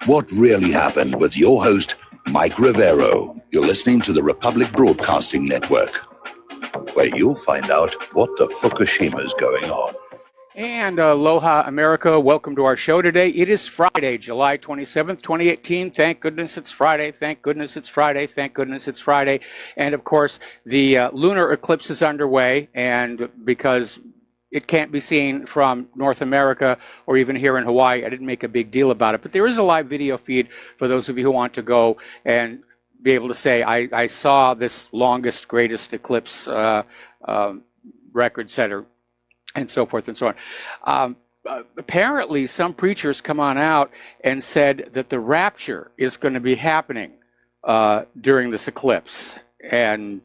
What really happened with your host, Mike Rivero. You're listening to the Republic Broadcasting Network, where you'll find out what the Fukushima's going on. And aloha, America. Welcome to our show today. It is Friday, July 27th, 2018. Thank goodness it's Friday. Thank goodness it's Friday. Thank goodness it's Friday. And, of course, the lunar eclipse is underway, and because it can't be seen from North America or even here in Hawaii, I didn't make a big deal about it. But there is a live video feed for those of you who want to go and be able to say, I saw this longest, greatest eclipse record setter, and so forth and so on. Apparently, some preachers come on out and said that the rapture is going to be happening during this eclipse. And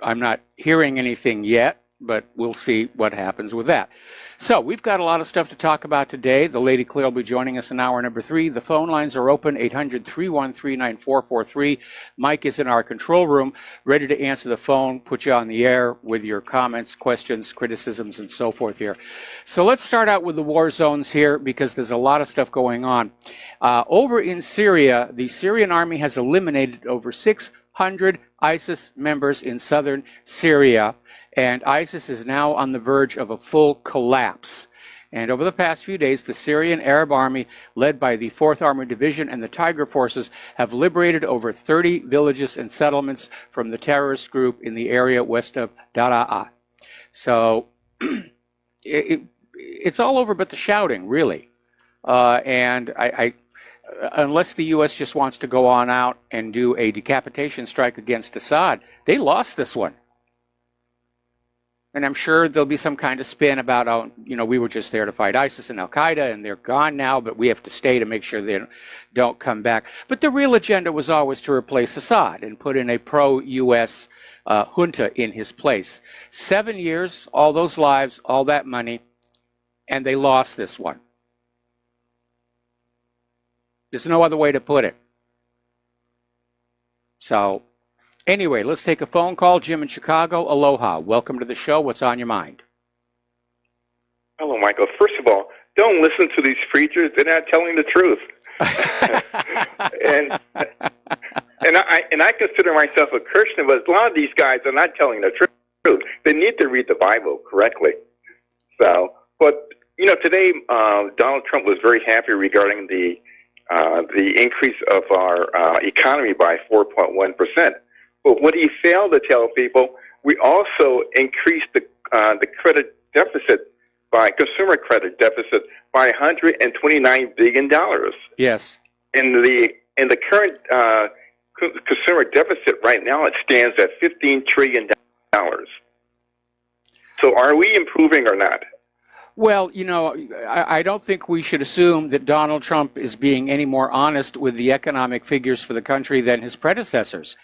I'm not hearing anything yet, but we'll see what happens with that. So we've got a lot of stuff to talk about today. The Lady Claire will be joining us in hour number 3. The phone lines are open, 800-313-9443. Mike is in our control room, ready to answer the phone, put you on the air with your comments, questions, criticisms, and so forth here. So let's start out with the war zones here, because there's a lot of stuff going on. Over in Syria, the Syrian army has eliminated over 600 ISIS members in southern Syria, and ISIS is now on the verge of a full collapse. And over the past few days, the Syrian Arab Army, led by the 4th Armored Division and the Tiger Forces, have liberated over 30 villages and settlements from the terrorist group in the area west of Daraa. So it's all over but the shouting, really. And unless the U.S. just wants to go on out and do a decapitation strike against Assad, they lost this one. And I'm sure there'll be some kind of spin about, oh, you know, we were just there to fight ISIS and Al-Qaeda, and they're gone now, but we have to stay to make sure they don't come back. But the real agenda was always to replace Assad and put in a pro-U.S. junta in his place. 7 years, all those lives, all that money, and they lost this one. There's no other way to put it. So, anyway, let's take a phone call. Jim in Chicago, aloha. Welcome to the show. What's on your mind? Hello, Michael. First of all, don't listen to these preachers. They're not telling the truth. and I consider myself a Christian, but a lot of these guys are not telling the truth. They need to read the Bible correctly. So, but, you know, today Donald Trump was very happy regarding the increase of our economy by 4.1%. But what he failed to tell people, we also increased the credit deficit consumer credit deficit by $129 billion. Yes. In the current consumer deficit right now, it stands at $15 trillion. So are we improving or not? Well, you know, I don't think we should assume that Donald Trump is being any more honest with the economic figures for the country than his predecessors.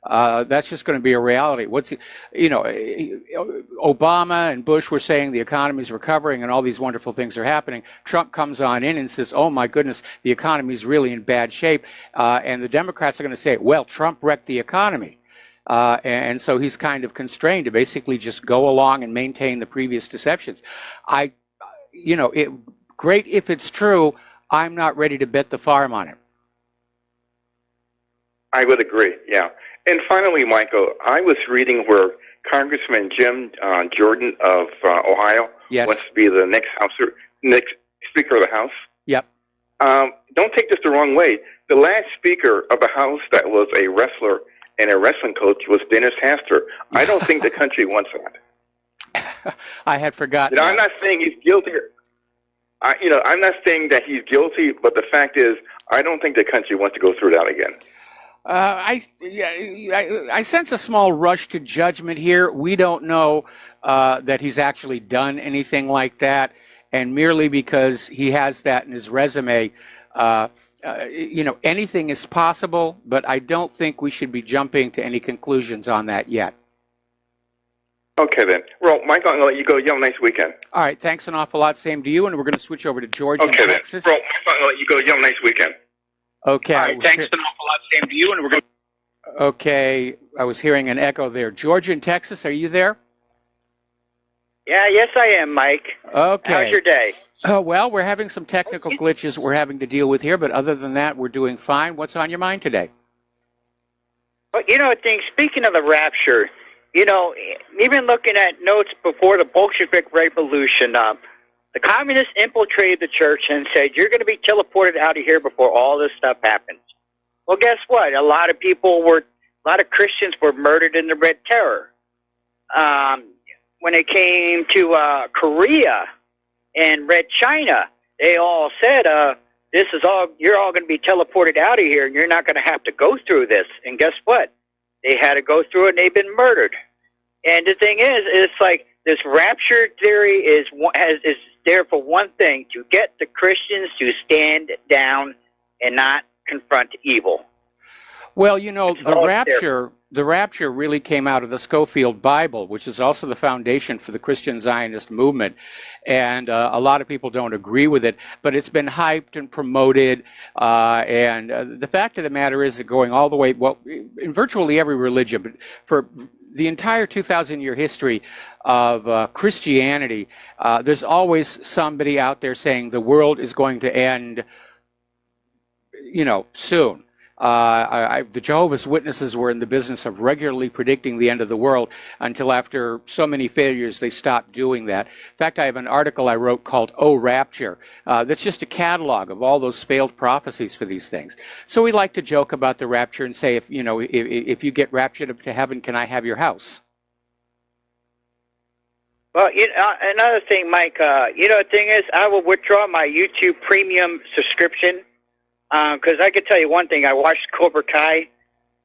That's just going to be a reality. Obama and Bush were saying the economy is recovering and all these wonderful things are happening. Trump comes on in and says, oh, my goodness, the economy is really in bad shape. And the Democrats are going to say, well, Trump wrecked the economy. And so he's kind of constrained to basically just go along and maintain the previous deceptions. Great if it's true. I'm not ready to bet the farm on it. I would agree, yeah. And finally, Michael, I was reading where Congressman Jim Jordan of Ohio wants to be the next Speaker of the House. Yep. Don't take this the wrong way. The last Speaker of the House that was a wrestler and a wrestling coach was Dennis Hastert. I don't think the country wants that. I had forgotten. I'm not saying he's guilty. I'm not saying that he's guilty, but the fact is, I don't think the country wants to go through that again. I sense a small rush to judgment here. We don't know that he's actually done anything like that, and merely because he has that in his resume, anything is possible, but I don't think we should be jumping to any conclusions on that yet. Okay, then. Well, Michael, I'm going to let you go. You have a nice weekend. All right. Thanks an awful lot. Same to you. And we're going to switch over to George in Texas. Okay, then. Well, Michael, I'm going to let you go. You have a nice weekend. Okay. All right. Thanks an awful lot. Same to you. And we're going to... Okay. I was hearing an echo there. George in Texas, are you there? Yeah, yes, I am, Mike. Okay. How's your day? Well, we're having some technical glitches we're having to deal with here, but other than that, we're doing fine. What's on your mind today? Well, speaking of the rapture, even looking at notes before the Bolshevik Revolution, the communists infiltrated the church and said, you're going to be teleported out of here before all this stuff happens. Well, guess what? A lot of Christians were murdered in the Red Terror. When it came to Korea and Red China, they all said, you're all going to be teleported out of here, and you're not going to have to go through this. And guess what? They had to go through it, and they've been murdered. And the thing is, it's like this rapture theory is there for one thing, to get the Christians to stand down and not confront evil. Well, the rapture really came out of the Scofield Bible, which is also the foundation for the Christian Zionist movement. And a lot of people don't agree with it, but it's been hyped and promoted. And the fact of the matter is that going all the way, in virtually every religion, but for the entire 2,000-year history of Christianity, there's always somebody out there saying the world is going to end, soon. The Jehovah's Witnesses were in the business of regularly predicting the end of the world until after so many failures they stopped doing that. In fact, I have an article I wrote called "Oh Rapture" that's just a catalog of all those failed prophecies for these things. So we like to joke about the rapture and say, if you get raptured up to heaven, can I have your house? Well, another thing, Mike, the thing is, I will withdraw my YouTube premium subscription. Because I could tell you one thing, I watched Cobra Kai,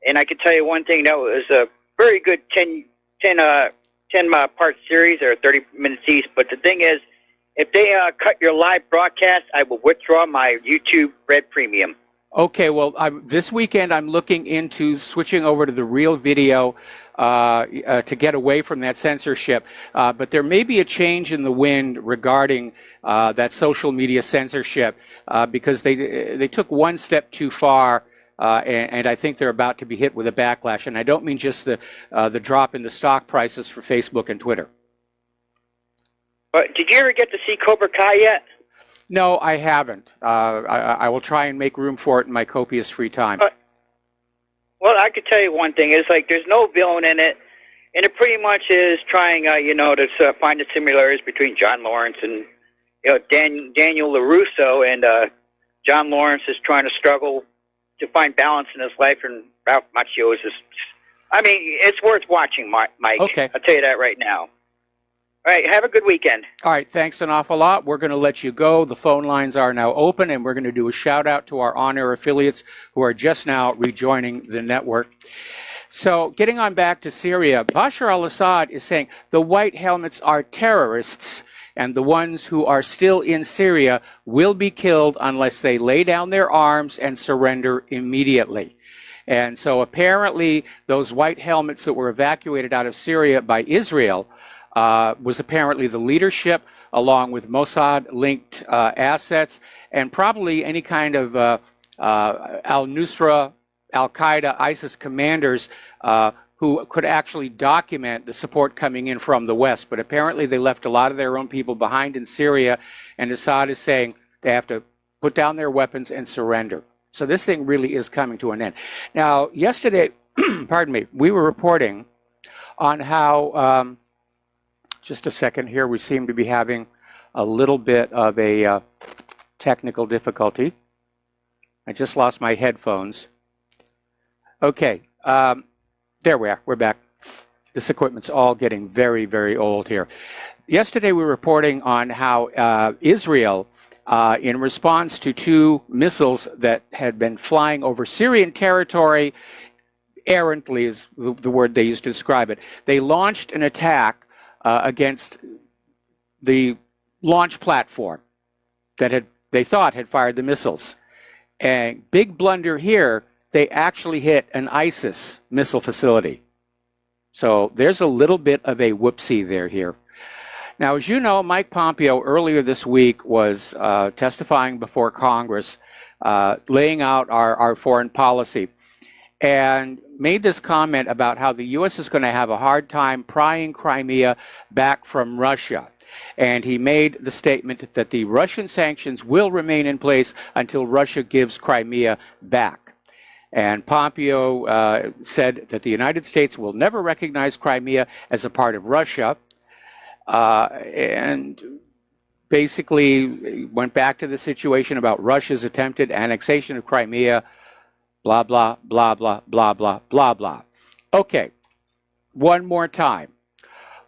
and I could tell you one thing, that was a very good 10-part series, or 30-minute each. But the thing is, if they cut your live broadcast, I will withdraw my YouTube Red Premium. Okay, well, this weekend I'm looking into switching over to the real video to get away from that censorship. But there may be a change in the wind regarding that social media censorship because they took one step too far, and I think they're about to be hit with a backlash. And I don't mean just the drop in the stock prices for Facebook and Twitter. But did you ever get to see Cobra Kai yet? No, I haven't. I will try and make room for it in my copious free time. Well, I could tell you one thing. It's like there's no villain in it, and it pretty much is trying, to find the similarities between John Lawrence and, Daniel LaRusso, and John Lawrence is trying to struggle to find balance in his life, and Ralph Macchio is just, it's worth watching, Mike. Okay. I'll tell you that right now. All right, have a good weekend. All right, thanks an awful lot. We're going to let you go. The phone lines are now open, and we're going to do a shout-out to our on-air affiliates who are just now rejoining the network. So getting on back to Syria, Bashar al-Assad is saying the white helmets are terrorists, and the ones who are still in Syria will be killed unless they lay down their arms and surrender immediately. And so apparently those white helmets that were evacuated out of Syria by Israel was apparently the leadership, along with Mossad-linked assets, and probably any kind of al-Nusra, al-Qaeda, ISIS commanders who could actually document the support coming in from the West. But apparently they left a lot of their own people behind in Syria, and Assad is saying they have to put down their weapons and surrender. So this thing really is coming to an end. Now, yesterday, pardon me, we were reporting on how... just a second here. We seem to be having a little bit of a technical difficulty. I just lost my headphones. Okay, there we are. We're back. This equipment's all getting very, very old here. Yesterday we were reporting on how Israel, in response to 2 missiles that had been flying over Syrian territory, errantly is the word they used to describe it, they launched an attack against the launch platform that they thought had fired the missiles. And big blunder here, they actually hit an ISIS missile facility. So there's a little bit of a whoopsie there here. Now, as you know, Mike Pompeo earlier this week was testifying before Congress, laying out our foreign policy, and made this comment about how the U.S. is going to have a hard time prying Crimea back from Russia. and he made the statement that the Russian sanctions will remain in place until Russia gives Crimea back. And Pompeo said that the United States will never recognize Crimea as a part of Russia, and basically went back to the situation about Russia's attempted annexation of Crimea, blah, blah, blah, blah, blah, blah, blah, blah. Okay, one more time.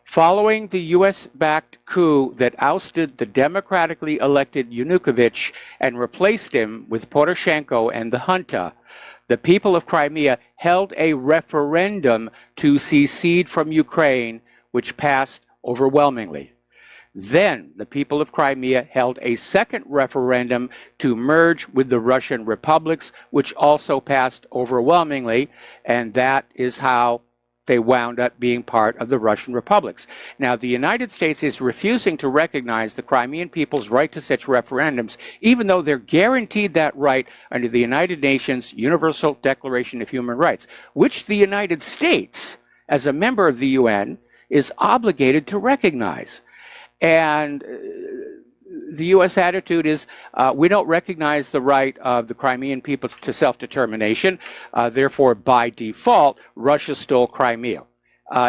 Following the U.S.-backed coup that ousted the democratically elected Yanukovych and replaced him with Poroshenko and the junta, the people of Crimea held a referendum to secede from Ukraine, which passed overwhelmingly. Then the people of Crimea held a second referendum to merge with the Russian republics, which also passed overwhelmingly, and that is how they wound up being part of the Russian republics. Now, the United States is refusing to recognize the Crimean people's right to such referendums, even though they're guaranteed that right under the United Nations Universal Declaration of Human Rights, which the United States, as a member of the UN, is obligated to recognize. And the U.S. attitude is we don't recognize the right of the Crimean people to self-determination. Therefore, by default, Russia stole Crimea.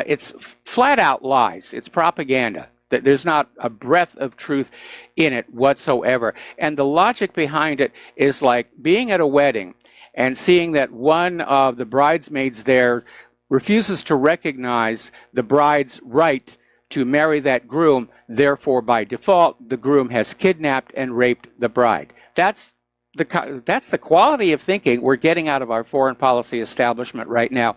It's flat-out lies. It's propaganda. There's not a breath of truth in it whatsoever. And the logic behind it is like being at a wedding and seeing that one of the bridesmaids there refuses to recognize the bride's right to marry that groom. Therefore, by default, the groom has kidnapped and raped the bride. That's the quality of thinking we're getting out of our foreign policy establishment right now.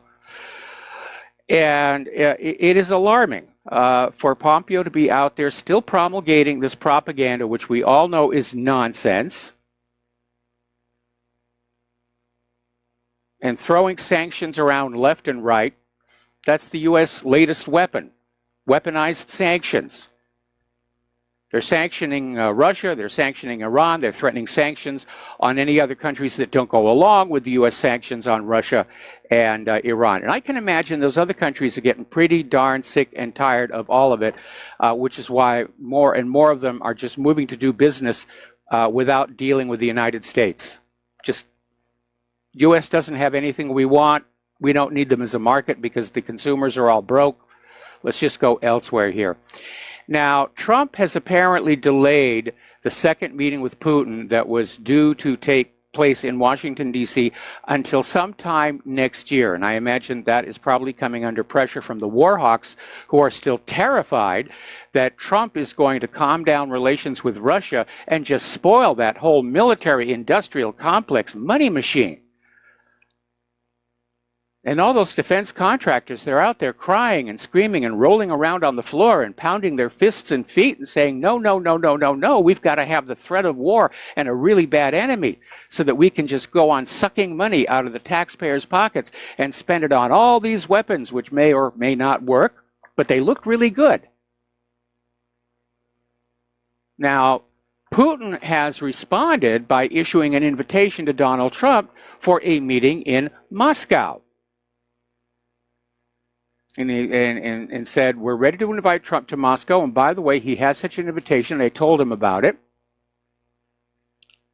And it is alarming for Pompeo to be out there still promulgating this propaganda, which we all know is nonsense, and throwing sanctions around left and right. That's the U.S. latest weapon. Weaponized sanctions. They're sanctioning Russia, they're sanctioning Iran, they're threatening sanctions on any other countries that don't go along with the U.S. sanctions on Russia and Iran. And I can imagine those other countries are getting pretty darn sick and tired of all of it, which is why more and more of them are just moving to do business without dealing with the United States. Just, U.S. doesn't have anything we want. We don't need them as a market because the consumers are all broke. Let's just go elsewhere here. Now, Trump has apparently delayed the second meeting with Putin that was due to take place in Washington, D.C. until sometime next year. And I imagine that is probably coming under pressure from the war hawks, who are still terrified that Trump is going to calm down relations with Russia and just spoil that whole military-industrial complex money machine. And all those defense contractors, they're out there crying and screaming and rolling around on the floor and pounding their fists and feet and saying, no, no, no, no, no, no, we've got to have the threat of war and a really bad enemy so that we can just go on sucking money out of the taxpayers' pockets and spend it on all these weapons, which may or may not work, but they look really good. Now, Putin has responded by issuing an invitation to Donald Trump for a meeting in Moscow. And said, we're ready to invite Trump to Moscow. And by the way, he has such an invitation. I told him about it.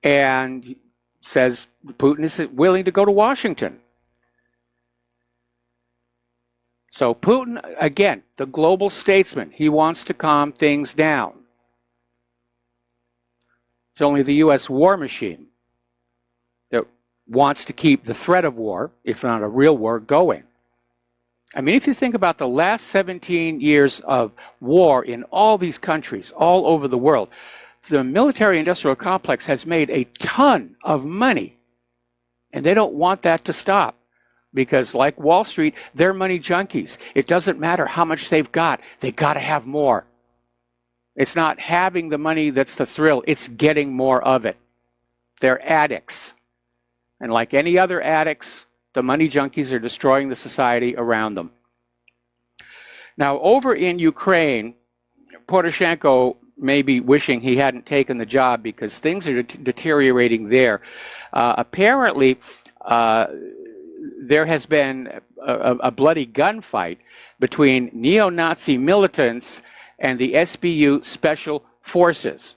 And says Putin is willing to go to Washington. So Putin, again, the global statesman, he wants to calm things down. It's only the U.S. war machine that wants to keep the threat of war, if not a real war, going. I mean, if you think about the last 17 years of war in all these countries, all over the world, the military-industrial complex has made a ton of money. And they don't want that to stop. Because like Wall Street, they're money junkies. It doesn't matter how much they've got to have more. It's not having the money that's the thrill, it's getting more of it. They're addicts. And like any other addicts, the money junkies are destroying the society around them. Now, over in Ukraine, Poroshenko may be wishing he hadn't taken the job because things are deteriorating there. Apparently, there has been a bloody gunfight between neo-Nazi militants and the SBU Special Forces.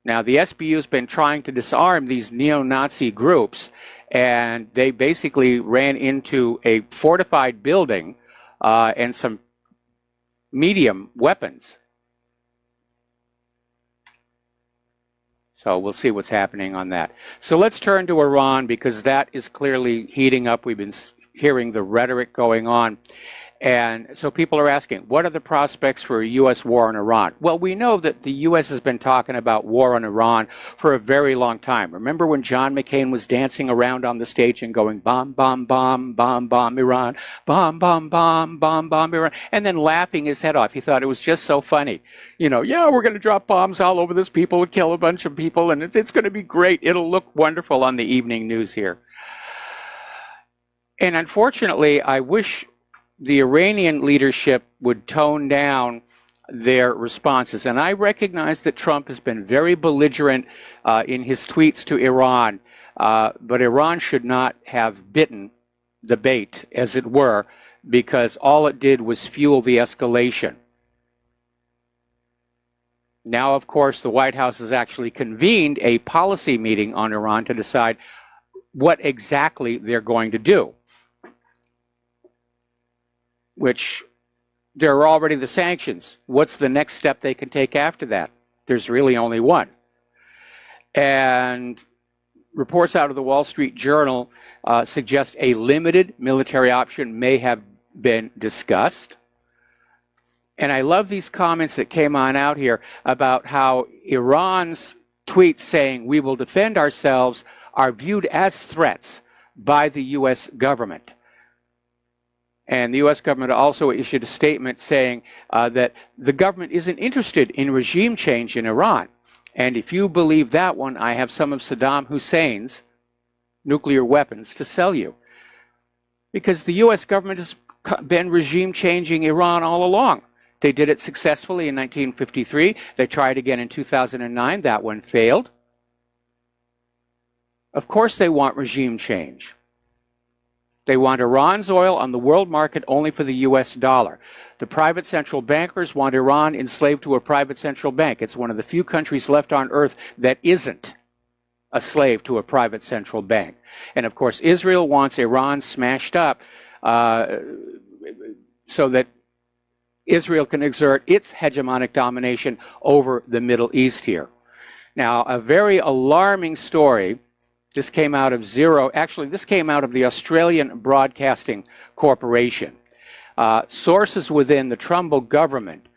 Now, the SBU has been trying to disarm these neo-Nazi groups, and they basically ran into a fortified building and some medium weapons. So we'll see what's happening on that. So let's turn to Iran, because that is clearly heating up. We've been hearing the rhetoric going on. And so people are asking, what are the prospects for a U.S. war on Iran? Well, we know that the U.S. has been talking about war on Iran for a very long time. Remember when John McCain was dancing around on the stage and going, bomb, bomb, bomb, bomb, bomb, Iran, bomb, bomb, bomb, bomb, bomb, Iran, and then laughing his head off. He thought it was just so funny. You know, yeah, we're going to drop bombs all over this people, we'll kill a bunch of people, and it's going to be great. It'll look wonderful on the evening news here. And unfortunately, I wish the Iranian leadership would tone down their responses. And I recognize that Trump has been very belligerent in his tweets to Iran, but Iran should not have bitten the bait, as it were, because all it did was fuel the escalation. Now, of course, the White House has actually convened a policy meeting on Iran to decide what exactly they're going to do, which there are already the sanctions. What's the next step they can take after that? There's really only one. And reports out of the Wall Street Journal suggest a limited military option may have been discussed. And I love these comments that came on out here about how Iran's tweets saying we will defend ourselves are viewed as threats by the U.S. government. And the U.S. government also issued a statement saying that the government isn't interested in regime change in Iran. And if you believe that one, I have some of Saddam Hussein's nuclear weapons to sell you. Because the U.S. government has been regime changing Iran all along. They did it successfully in 1953. They tried again in 2009. That one failed. Of course they want regime change. They want Iran's oil on the world market only for the U.S. dollar. The private central bankers want Iran enslaved to a private central bank. It's one of the few countries left on earth that isn't a slave to a private central bank. And of course, Israel wants Iran smashed up so that Israel can exert its hegemonic domination over the Middle East here. Now, a very alarming story. This came out of this came out of the Australian Broadcasting Corporation. Sources within the Trumbull government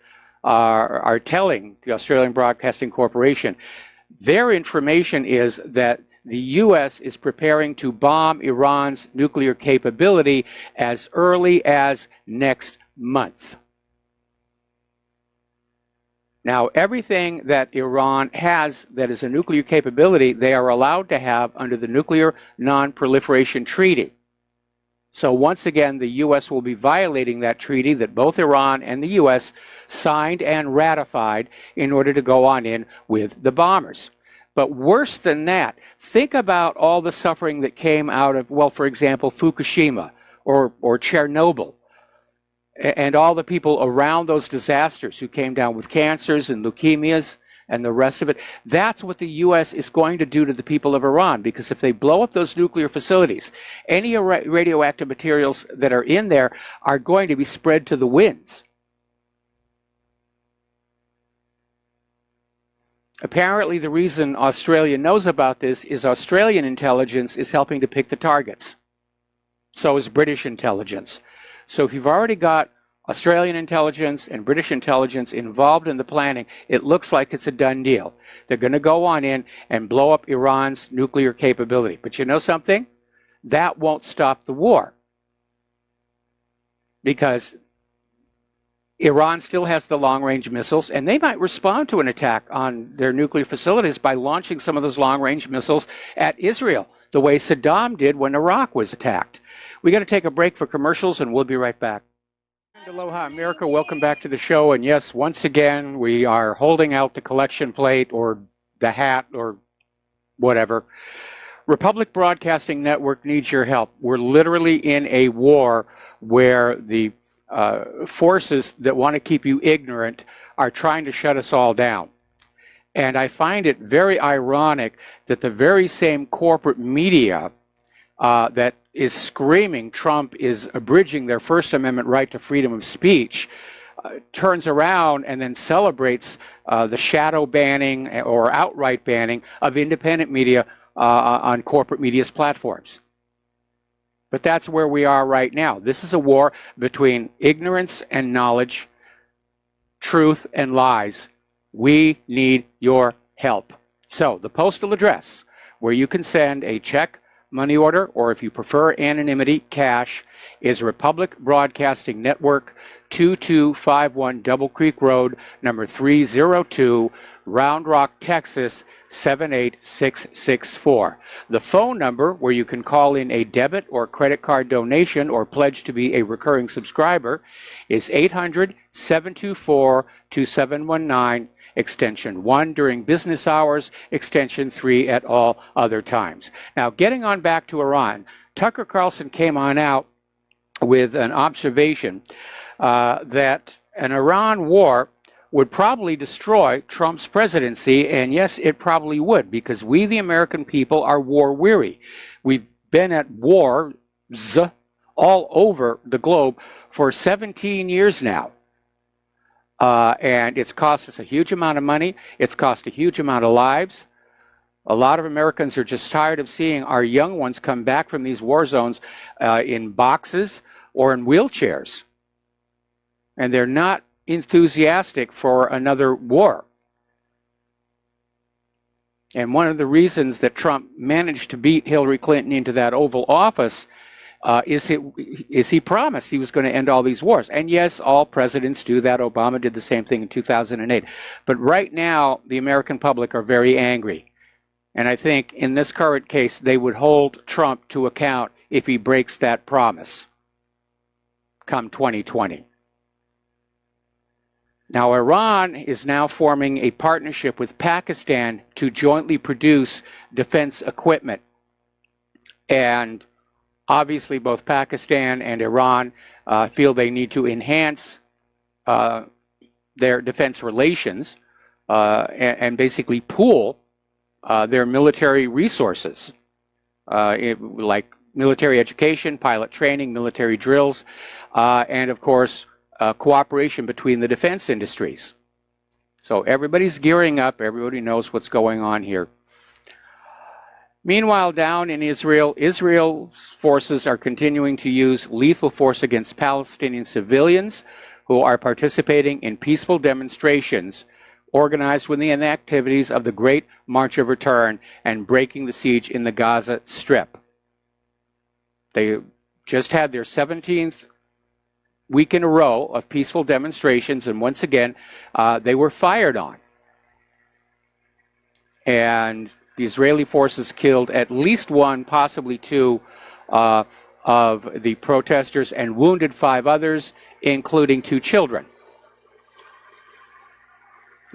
are telling the Australian Broadcasting Corporation their information is that the U.S. is preparing to bomb Iran's nuclear capability as early as next month. Now, everything that Iran has that is a nuclear capability, they are allowed to have under the Nuclear Non-Proliferation Treaty. So once again, the U.S. will be violating that treaty that both Iran and the U.S. signed and ratified in order to go on in with the bombers. But worse than that, think about all the suffering that came out of, well, for example, Fukushima or Chernobyl, and all the people around those disasters who came down with cancers and leukemias and the rest of it. That's what the U.S. is going to do to the people of Iran, because if they blow up those nuclear facilities, any radioactive materials that are in there are going to be spread to the winds. Apparently, the reason Australia knows about this is Australian intelligence is helping to pick the targets. So is British intelligence. So if you've already got Australian intelligence and British intelligence involved in the planning, it looks like it's a done deal. They're going to go on in and blow up Iran's nuclear capability. But you know something? That won't stop the war, because Iran still has the long-range missiles, and they might respond to an attack on their nuclear facilities by launching some of those long-range missiles at Israel, the way Saddam did when Iraq was attacked. We got to take a break for commercials, and we'll be right back. Aloha, America. Welcome back to the show. And yes, once again, we are holding out the collection plate or the hat or whatever. Republic Broadcasting Network needs your help. We're literally in a war where the forces that want to keep you ignorant are trying to shut us all down. And I find it very ironic that the very same corporate media that is screaming Trump is abridging their First Amendment right to freedom of speech turns around and then celebrates the shadow banning or outright banning of independent media on corporate media's platforms. But that's where we are right now. This is a war between ignorance and knowledge, truth and lies. We need your help. So the postal address where you can send a check, money order, or if you prefer anonymity, cash, is Republic Broadcasting Network, 2251 Double Creek Road, number 302, Round Rock, Texas, 78664. The phone number where you can call in a debit or credit card donation or pledge to be a recurring subscriber is 800-724-2719, extension 1 during business hours, extension 3 at all other times. Now, getting on back to Iran, Tucker Carlson came on out with an observation that an Iran war would probably destroy Trump's presidency, and yes, it probably would, because we, the American people, are war-weary. We've been at wars all over the globe for 17 years now. And it's cost us a huge amount of money. It's cost a huge amount of lives. A lot of Americans are just tired of seeing our young ones come back from these war zones in boxes or in wheelchairs. And they're not enthusiastic for another war. And one of the reasons that Trump managed to beat Hillary Clinton into that Oval Office is he promised he was going to end all these wars. And yes, all presidents do that. Obama did the same thing in 2008. But right now, the American public are very angry. And I think in this current case, they would hold Trump to account if he breaks that promise come 2020. Now, Iran is now forming a partnership with Pakistan to jointly produce defense equipment. And obviously, both Pakistan and Iran feel they need to enhance their defense relations and basically pool their military resources, like military education, pilot training, military drills, and of course, cooperation between the defense industries. So everybody's gearing up. Everybody knows what's going on here. Meanwhile, down in Israel, Israel's forces are continuing to use lethal force against Palestinian civilians who are participating in peaceful demonstrations organized within the activities of the Great March of Return and breaking the siege in the Gaza Strip. They just had their 17th week in a row of peaceful demonstrations, and once again, they were fired on. And the Israeli forces killed at least one, possibly two, of the protesters and wounded 5 others, including 2 children.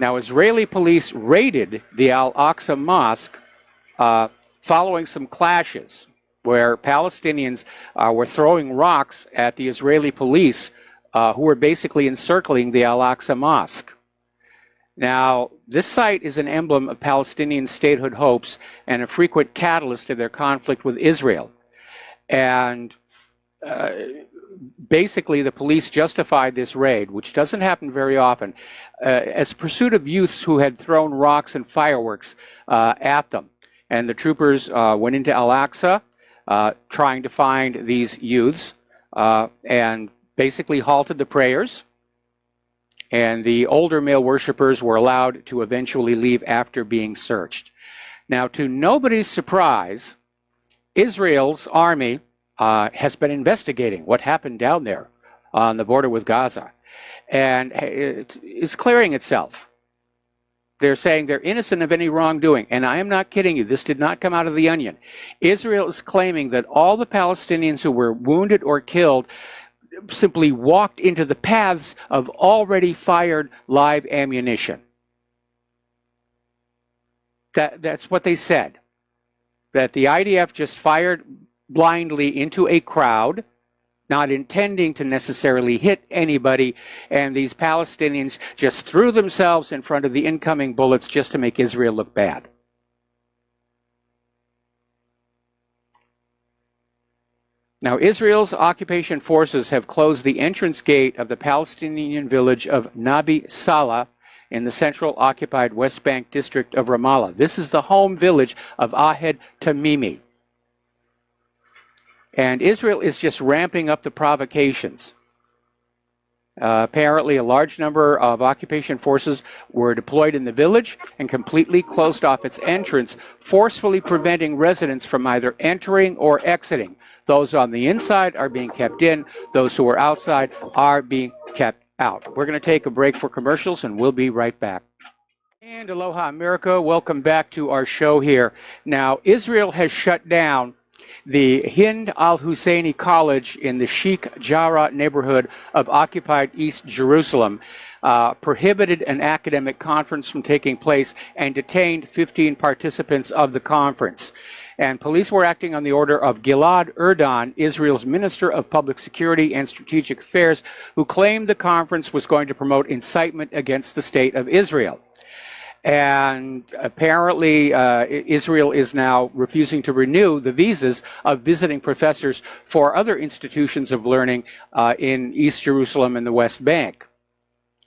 Now, Israeli police raided the Al-Aqsa Mosque following some clashes where Palestinians were throwing rocks at the Israeli police who were basically encircling the Al-Aqsa Mosque. Now, this site is an emblem of Palestinian statehood hopes and a frequent catalyst to their conflict with Israel. And basically, the police justified this raid, which doesn't happen very often, as pursuit of youths who had thrown rocks and fireworks at them. And the troopers went into Al-Aqsa, trying to find these youths, and basically halted the prayers. And the older male worshipers were allowed to eventually leave after being searched. Now, to nobody's surprise, Israel's army has been investigating what happened down there on the border with Gaza. And it's clearing itself. They're saying they're innocent of any wrongdoing. And I am not kidding you. This did not come out of the Onion. Israel is claiming that all the Palestinians who were wounded or killed simply walked into the paths of already fired live ammunition. That's what they said. That the IDF just fired blindly into a crowd. not intending to necessarily hit anybody, and these Palestinians just threw themselves in front of the incoming bullets just to make Israel look bad. Now, Israel's occupation forces have closed the entrance gate of the Palestinian village of Nabi Salah in the central occupied West Bank district of Ramallah. This is the home village of Ahed Tamimi. And Israel is just ramping up the provocations. Apparently, a large number of occupation forces were deployed in the village and completely closed off its entrance, forcefully preventing residents from either entering or exiting. Those on the inside are being kept in. Those who are outside are being kept out. We're going to take a break for commercials, and we'll be right back. And aloha, America. Welcome back to our show here. Now, Israel has shut down the Hind al-Husseini College in the Sheikh Jarrah neighborhood of occupied East Jerusalem, prohibited an academic conference from taking place, and detained 15 participants of the conference. And police were acting on the order of Gilad Erdan, Israel's Minister of Public Security and Strategic Affairs, who claimed the conference was going to promote incitement against the state of Israel. And apparently, Israel is now refusing to renew the visas of visiting professors for other institutions of learning in East Jerusalem and the West Bank.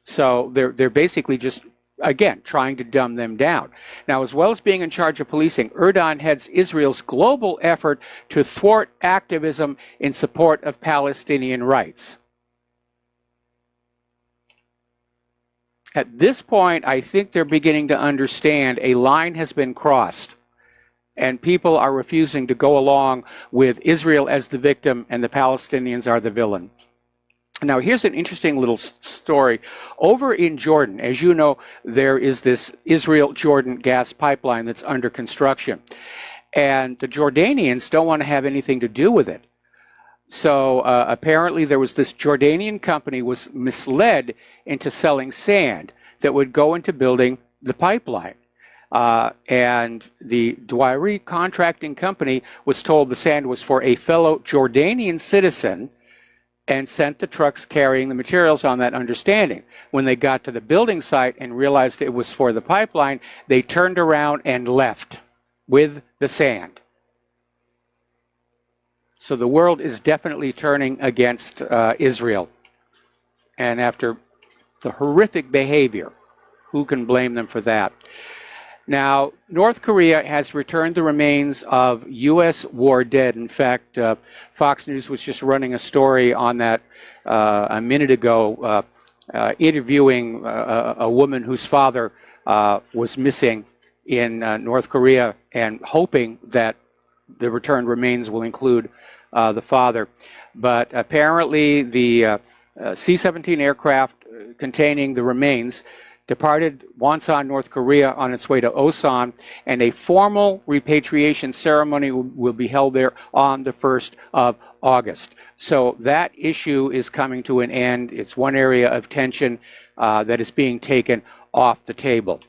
So they're basically just, again, trying to dumb them down. Now, as well as being in charge of policing, Erdogan heads Israel's global effort to thwart activism in support of Palestinian rights. At this point, I think they're beginning to understand a line has been crossed, and people are refusing to go along with Israel as the victim and the Palestinians are the villain. Now, here's an interesting little story. Over in Jordan, as you know, there is this Israel-Jordan gas pipeline that's under construction. And the Jordanians don't want to have anything to do with it. So apparently there was this Jordanian company was misled into selling sand that would go into building the pipeline. And the Dwari contracting company was told the sand was for a fellow Jordanian citizen and sent the trucks carrying the materials on that understanding. When they got to the building site and realized it was for the pipeline, they turned around and left with the sand. So the world is definitely turning against Israel. And after the horrific behavior, who can blame them for that? Now, North Korea has returned the remains of U.S. war dead. In fact, Fox News was just running a story on that a minute ago, interviewing a woman whose father was missing in North Korea and hoping that the returned remains will include the father. But apparently the C-17 aircraft containing the remains departed Wonsan, North Korea on its way to Osan, and a formal repatriation ceremony will be held there on the 1st of August. So that issue is coming to an end. It's one area of tension that is being taken off the table.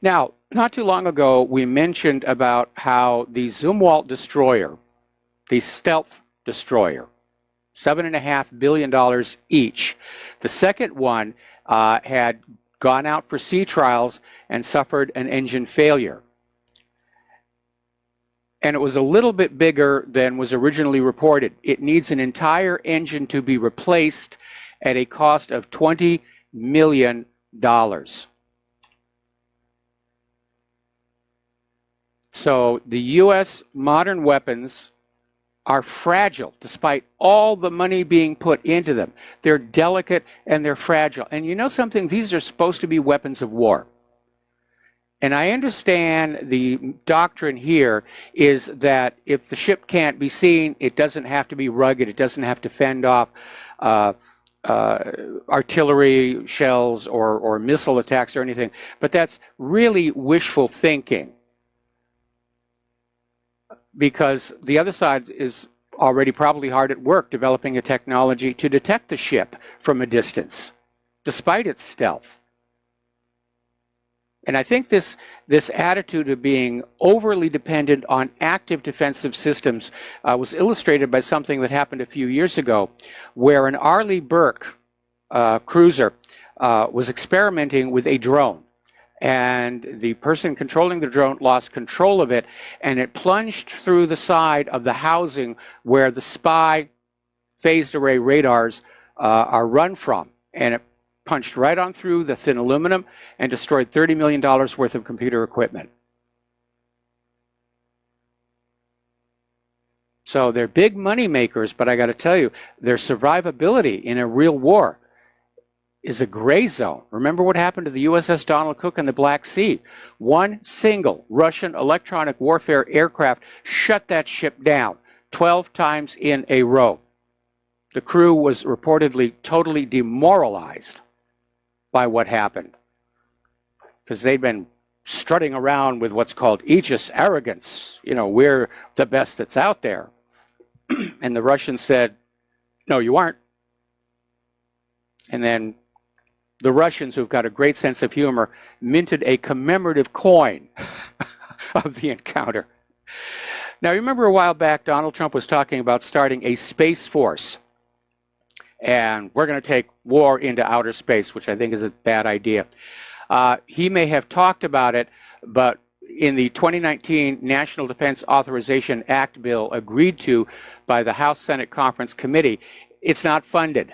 Now, not too long ago, we mentioned about how the Zumwalt destroyer, the stealth destroyer, $7.5 billion each. The second one had gone out for sea trials and suffered an engine failure. And it was a little bit bigger than was originally reported. It needs an entire engine to be replaced at a cost of $20 million. So the U.S. modern weapons are fragile despite all the money being put into them. They're delicate and they're fragile. And you know something? These are supposed to be weapons of war. And I understand the doctrine here is that if the ship can't be seen, it doesn't have to be rugged, it doesn't have to fend off artillery shells or missile attacks or anything. But that's really wishful thinking, because the other side is already probably hard at work developing a technology to detect the ship from a distance, despite its stealth. And I think this attitude of being overly dependent on active defensive systems was illustrated by something that happened a few years ago, where an Arleigh Burke cruiser was experimenting with a drone. And the person controlling the drone lost control of it, and it plunged through the side of the housing where the spy phased array radars are run from. And it punched right on through the thin aluminum and destroyed $30 million worth of computer equipment. So they're big money makers, but I got to tell you, their survivability in a real war is a gray zone. Remember what happened to the USS Donald Cook in the Black Sea? One single Russian electronic warfare aircraft shut that ship down 12 times in a row. The crew was reportedly totally demoralized by what happened, because they'd been strutting around with what's called aegis arrogance. You know, we're the best that's out there. And the Russians said, no, you aren't. And then the Russians, who've got a great sense of humor, minted a commemorative coin of the encounter. Now, remember a while back, Donald Trump was talking about starting a space force. And we're going to take war into outer space, which I think is a bad idea. He may have talked about it, but in the 2019 National Defense Authorization Act bill agreed to by the House Senate Conference Committee, it's not funded.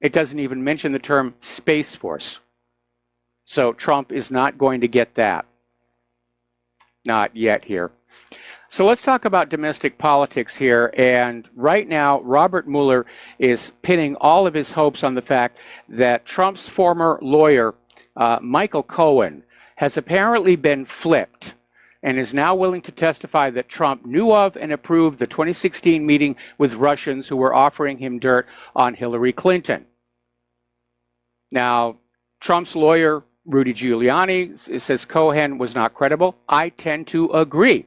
It doesn't even mention the term Space Force. So Trump is not going to get that. Not yet here. So let's talk about domestic politics here. And right now, Robert Mueller is pinning all of his hopes on the fact that Trump's former lawyer, Michael Cohen, has apparently been flipped and is now willing to testify that Trump knew of and approved the 2016 meeting with Russians who were offering him dirt on Hillary Clinton. Now, Trump's lawyer, Rudy Giuliani, says Cohen was not credible. I tend to agree.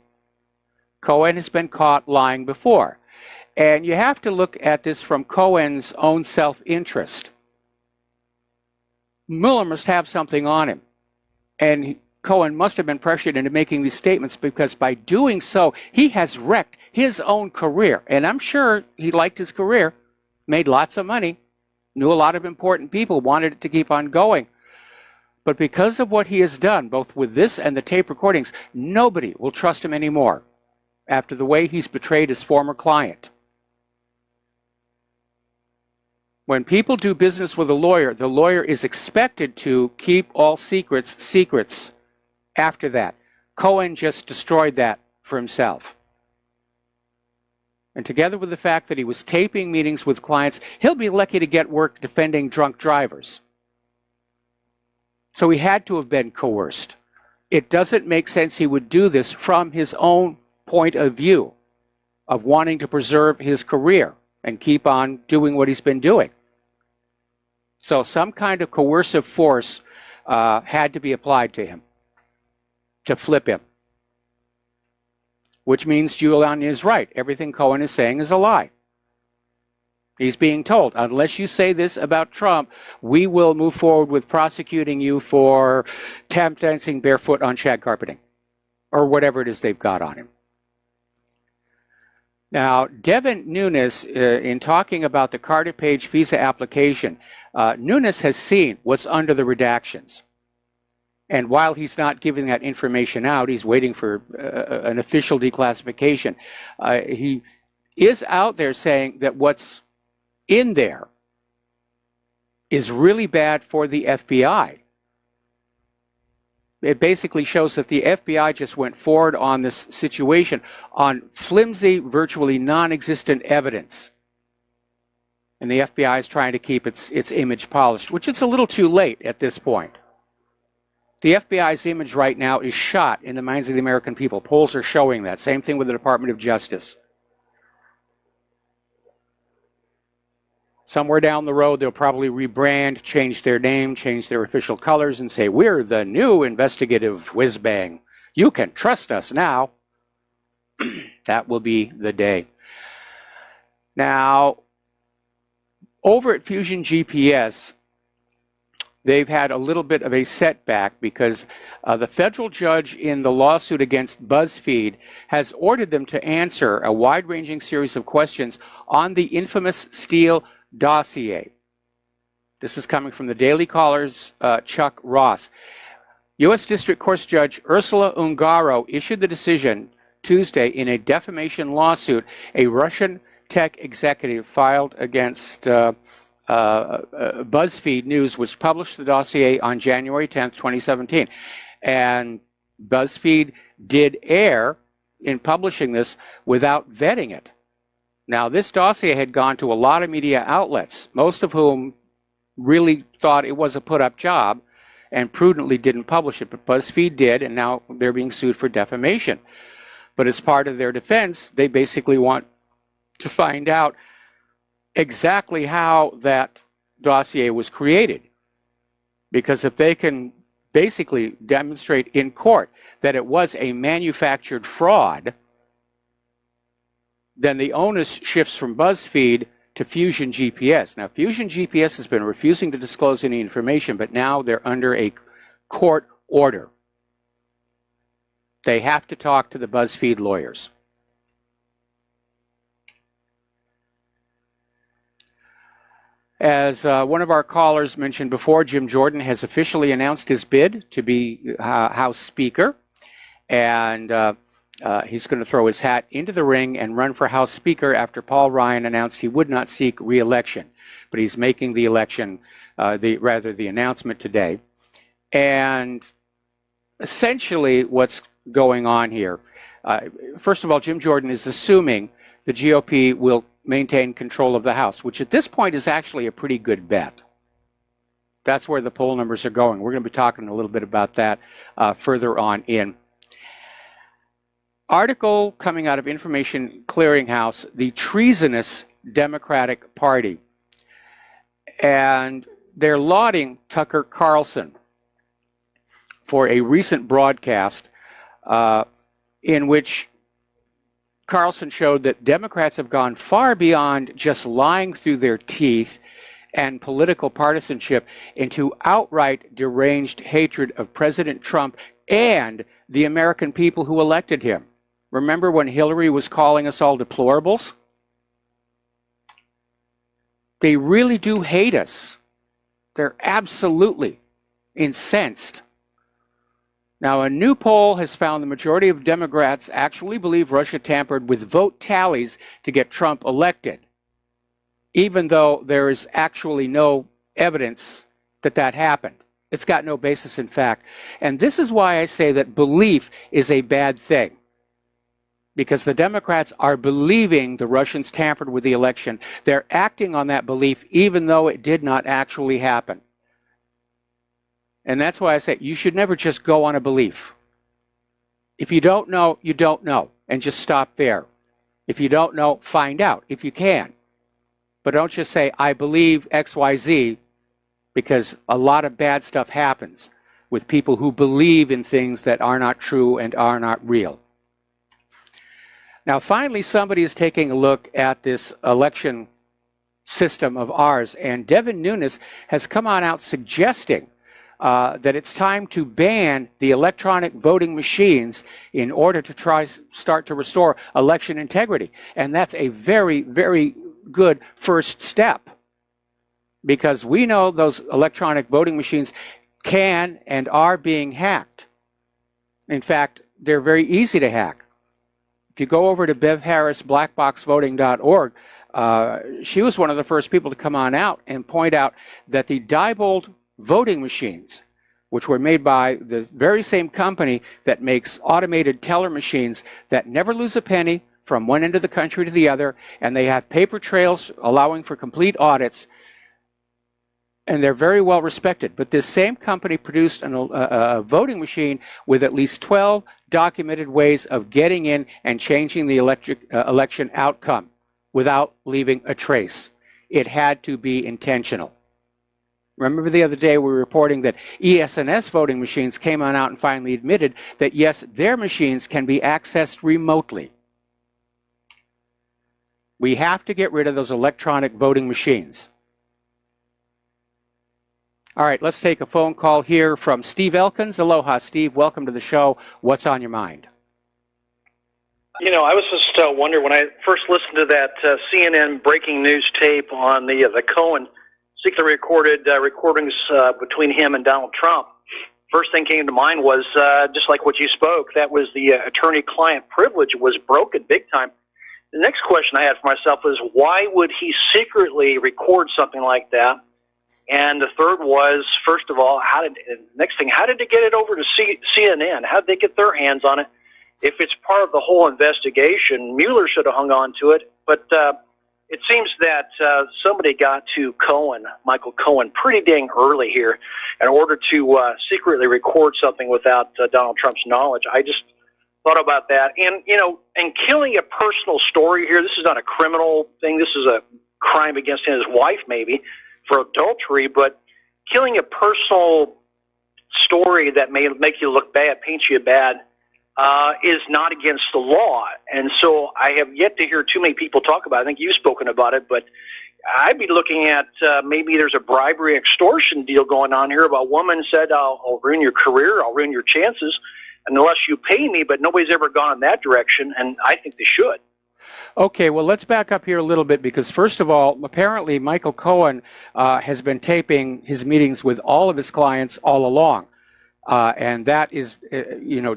Cohen has been caught lying before. And you have to look at this from Cohen's own self-interest. Mueller must have something on him. And Cohen must have been pressured into making these statements, because by doing so, he has wrecked his own career. And I'm sure he liked his career, made lots of money, knew a lot of important people, wanted it to keep on going. But because of what he has done, both with this and the tape recordings, nobody will trust him anymore after the way he's betrayed his former client. When people do business with a lawyer, the lawyer is expected to keep all secrets after that. Cohen just destroyed that for himself. And together with the fact that he was taping meetings with clients, he'll be lucky to get work defending drunk drivers. So he had to have been coerced. It doesn't make sense he would do this from his own point of view of wanting to preserve his career and keep on doing what he's been doing. So some kind of coercive force had to be applied to him to flip him. Which means Giuliani is right. Everything Cohen is saying is a lie. He's being told, unless you say this about Trump, we will move forward with prosecuting you for tap dancing barefoot on shag carpeting, or whatever it is they've got on him. Now, Devin Nunes, in talking about the Carter Page visa application, Nunes has seen what's under the redactions. And while he's not giving that information out, he's waiting for an official declassification. He is out there saying that what's in there is really bad for the FBI. It basically shows that the FBI just went forward on this situation on flimsy, virtually non-existent evidence. And the FBI is trying to keep its image polished, which it's a little too late at this point. The FBI's image right now is shot in the minds of the American people. Polls are showing that. Same thing with the Department of Justice. Somewhere down the road, they'll probably rebrand, change their name, change their official colors, and say, we're the new investigative whiz-bang. You can trust us now. That will be the day. Now, over at Fusion GPS, they've had a little bit of a setback because the federal judge in the lawsuit against BuzzFeed has ordered them to answer a wide-ranging series of questions on the infamous Steele dossier. This is coming from the Daily Caller's Chuck Ross. U.S. District Court Judge Ursula Ungaro issued the decision Tuesday in a defamation lawsuit a Russian tech executive filed against BuzzFeed News, which published the dossier on January 10th, 2017. And BuzzFeed did err in publishing this without vetting it. Now, this dossier had gone to a lot of media outlets, most of whom really thought it was a put-up job and prudently didn't publish it, but BuzzFeed did, and now they're being sued for defamation. But as part of their defense, they basically want to find out exactly how that dossier was created. Because if they can basically demonstrate in court that it was a manufactured fraud, then the onus shifts from BuzzFeed to Fusion GPS. Now, Fusion GPS has been refusing to disclose any information, but now they're under a court order. They have to talk to the BuzzFeed lawyers. As one of our callers mentioned before, Jim Jordan has officially announced his bid to be House Speaker, and he's going to throw his hat into the ring and run for House Speaker after Paul Ryan announced he would not seek re-election. But he's making the election, the announcement today. And essentially what's going on here, first of all, Jim Jordan is assuming the GOP will maintain control of the House, which at this point is actually a pretty good bet. That's where the poll numbers are going. We're going to be talking a little bit about that further on in. Article coming out of Information Clearinghouse, the treasonous Democratic Party. And they're lauding Tucker Carlson for a recent broadcast in which Carlson showed that Democrats have gone far beyond just lying through their teeth and political partisanship into outright deranged hatred of President Trump and the American people who elected him. Remember when Hillary was calling us all deplorables? They really do hate us. They're absolutely incensed. Now, a new poll has found the majority of Democrats actually believe Russia tampered with vote tallies to get Trump elected, even though there is actually no evidence that that happened. It's got no basis in fact. And this is why I say that belief is a bad thing. Because the Democrats are believing the Russians tampered with the election. They're acting on that belief even though it did not actually happen. And that's why I say you should never just go on a belief. If you don't know, you don't know, and just stop there. If you don't know, find out if you can. But don't just say, I believe XYZ, because a lot of bad stuff happens with people who believe in things that are not true and are not real. Now, finally, somebody is taking a look at this election system of ours, and Devin Nunes has come on out suggesting that it's time to ban the electronic voting machines in order to start to restore election integrity. And that's a very, very good first step, because we know those electronic voting machines can and are being hacked. In fact, they're very easy to hack. If you go over to Bev Harris, blackboxvoting.org, she was one of the first people to come on out and point out that the Diebold voting machines, which were made by the very same company that makes automated teller machines that never lose a penny from one end of the country to the other, and they have paper trails allowing for complete audits, and they're very well respected. But this same company produced a voting machine with at least 12 documented ways of getting in and changing the election outcome without leaving a trace. It had to be intentional. Remember the other day we were reporting that ES&S voting machines came on out and finally admitted that yes, their machines can be accessed remotely. We have to get rid of those electronic voting machines. All right, let's take a phone call here from Steve Elkins. Aloha, Steve. Welcome to the show. What's on your mind? You know, I was just wondering when I first listened to that CNN breaking news tape on the Cohen secretly recorded recordings between him and Donald Trump. First thing came to mind was just like what you spoke. That was the attorney-client privilege was broken big time. The next question I had for myself was, why would he secretly record something like that? And the third was, first of all, how did they get it over to CNN? How did they get their hands on it? If it's part of the whole investigation, Mueller should have hung on to it. But it seems that somebody got to Michael Cohen, pretty dang early here in order to secretly record something without Donald Trump's knowledge. I just thought about that. And, you know, and killing a personal story here, this is not a criminal thing. This is a crime against his wife, maybe, for adultery. But killing a personal story that may make you look bad, paint you bad, is not against the law. And so I have yet to hear too many people talk about it. I think you've spoken about it, but I'd be looking at maybe there's a bribery extortion deal going on here about a woman said, I'll ruin your career, I'll ruin your chances unless you pay me, but nobody's ever gone in that direction, and I think they should. Okay, well, let's back up here a little bit because, first of all, apparently Michael Cohen has been taping his meetings with all of his clients all along. And that is,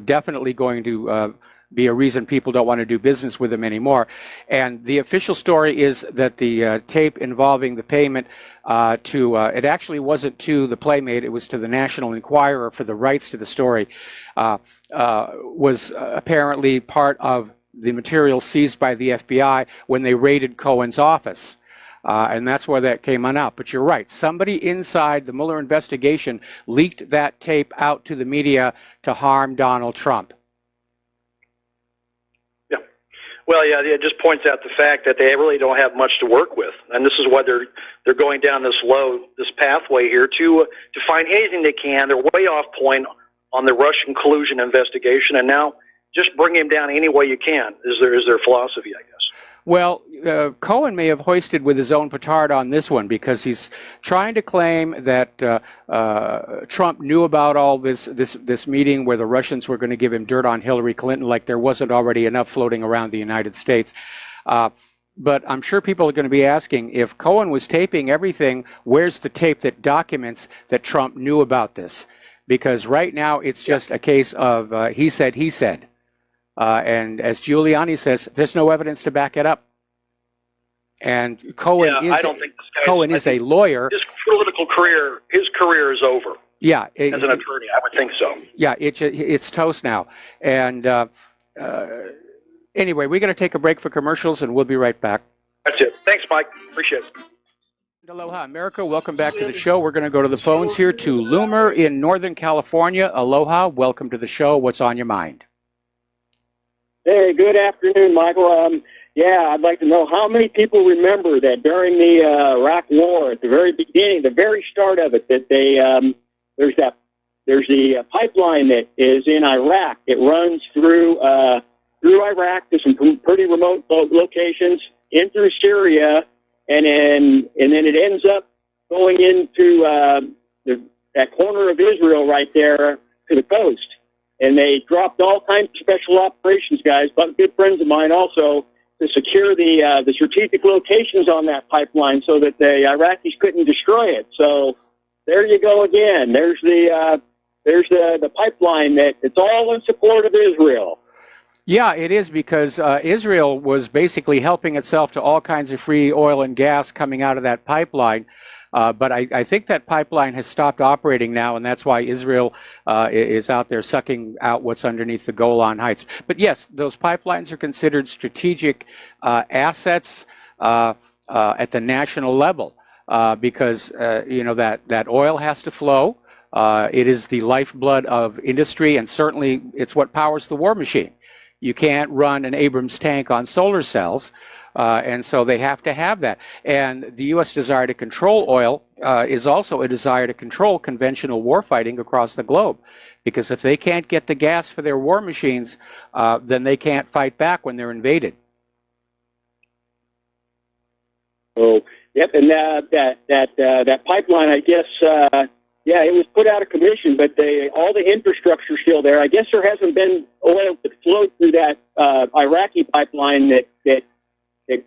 definitely going to be a reason people don't want to do business with him anymore. And the official story is that the tape involving the payment it actually wasn't to the Playmate, it was to the National Enquirer for the rights to the story, was apparently part of the material seized by the FBI when they raided Cohen's office. And that's where that came on out. But you're right. Somebody inside the Mueller investigation leaked that tape out to the media to harm Donald Trump. Yeah. Well, yeah, it just points out the fact that they really don't have much to work with. And this is why they're going down this pathway here to find anything they can. They're way off point on the Russian collusion investigation. And now just bring him down any way you can is their philosophy, I guess. Well, Cohen may have hoisted with his own petard on this one because he's trying to claim that Trump knew about all this meeting where the Russians were going to give him dirt on Hillary Clinton, like there wasn't already enough floating around the United States. But I'm sure people are going to be asking, if Cohen was taping everything, where's the tape that documents that Trump knew about this? Because right now it's just a case of he said, he said. And as Giuliani says, there's no evidence to back it up. And Cohen is a lawyer. His political career, his career is over. Yeah, as an attorney, I would think so. Yeah, it's toast now. And anyway, we're going to take a break for commercials, and we'll be right back. That's it. Thanks, Mike. Appreciate it. Aloha, America. Welcome back to the show. We're going to go to the phones here to Loomer in Northern California. Aloha. Welcome to the show. What's on your mind? Hey, good afternoon, Michael. I'd like to know how many people remember that during the Iraq War, at the very beginning, the very start of it, that there's the pipeline that is in Iraq. It runs through Iraq to some pretty remote locations, in through Syria, and then it ends up going into that corner of Israel right there to the coast. And they dropped all kinds of special operations guys, but good friends of mine also, to secure the strategic locations on that pipeline so that the Iraqis couldn't destroy it. So there you go again. There's the pipeline that it's all in support of Israel. Yeah, it is, because Israel was basically helping itself to all kinds of free oil and gas coming out of that pipeline. But I think that pipeline has stopped operating now, and that's why Israel is out there sucking out what's underneath the Golan Heights. But yes, those pipelines are considered strategic assets at the national level because that oil has to flow. It is the lifeblood of industry, and certainly it's what powers the war machine. You can't run an Abrams tank on solar cells. And so they have to have that. And the U.S. desire to control oil is also a desire to control conventional warfighting across the globe. Because if they can't get the gas for their war machines, then they can't fight back when they're invaded. Oh, yep. And that pipeline, I guess, Yeah, it was put out of commission, but all the infrastructure's still there. I guess there hasn't been oil that flowed through that Iraqi pipeline that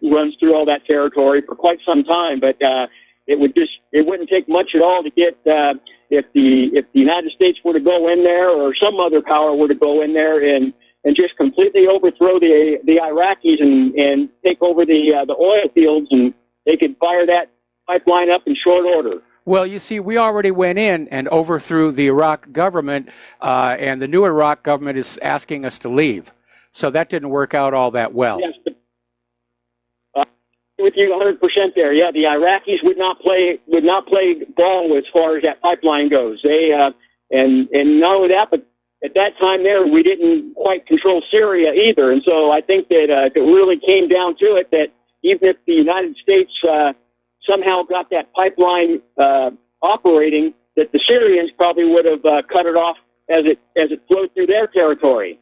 runs through all that territory for quite some time. But it wouldn't take much at all to get if the United States were to go in there, or some other power were to go in there and just completely overthrow the Iraqis and take over the oil fields, and they could fire that pipeline up in short order. Well, you see, we already went in and overthrew the Iraq government, and the new Iraq government is asking us to leave. So that didn't work out all that well. Yes, but, with you 100% there. Yeah, the Iraqis would not play ball as far as that pipeline goes. They and not only that, but at that time there, we didn't quite control Syria either. And so I think that it really came down to it that even if the United States somehow got that pipeline operating, that the Syrians probably would have cut it off as it flowed through their territory.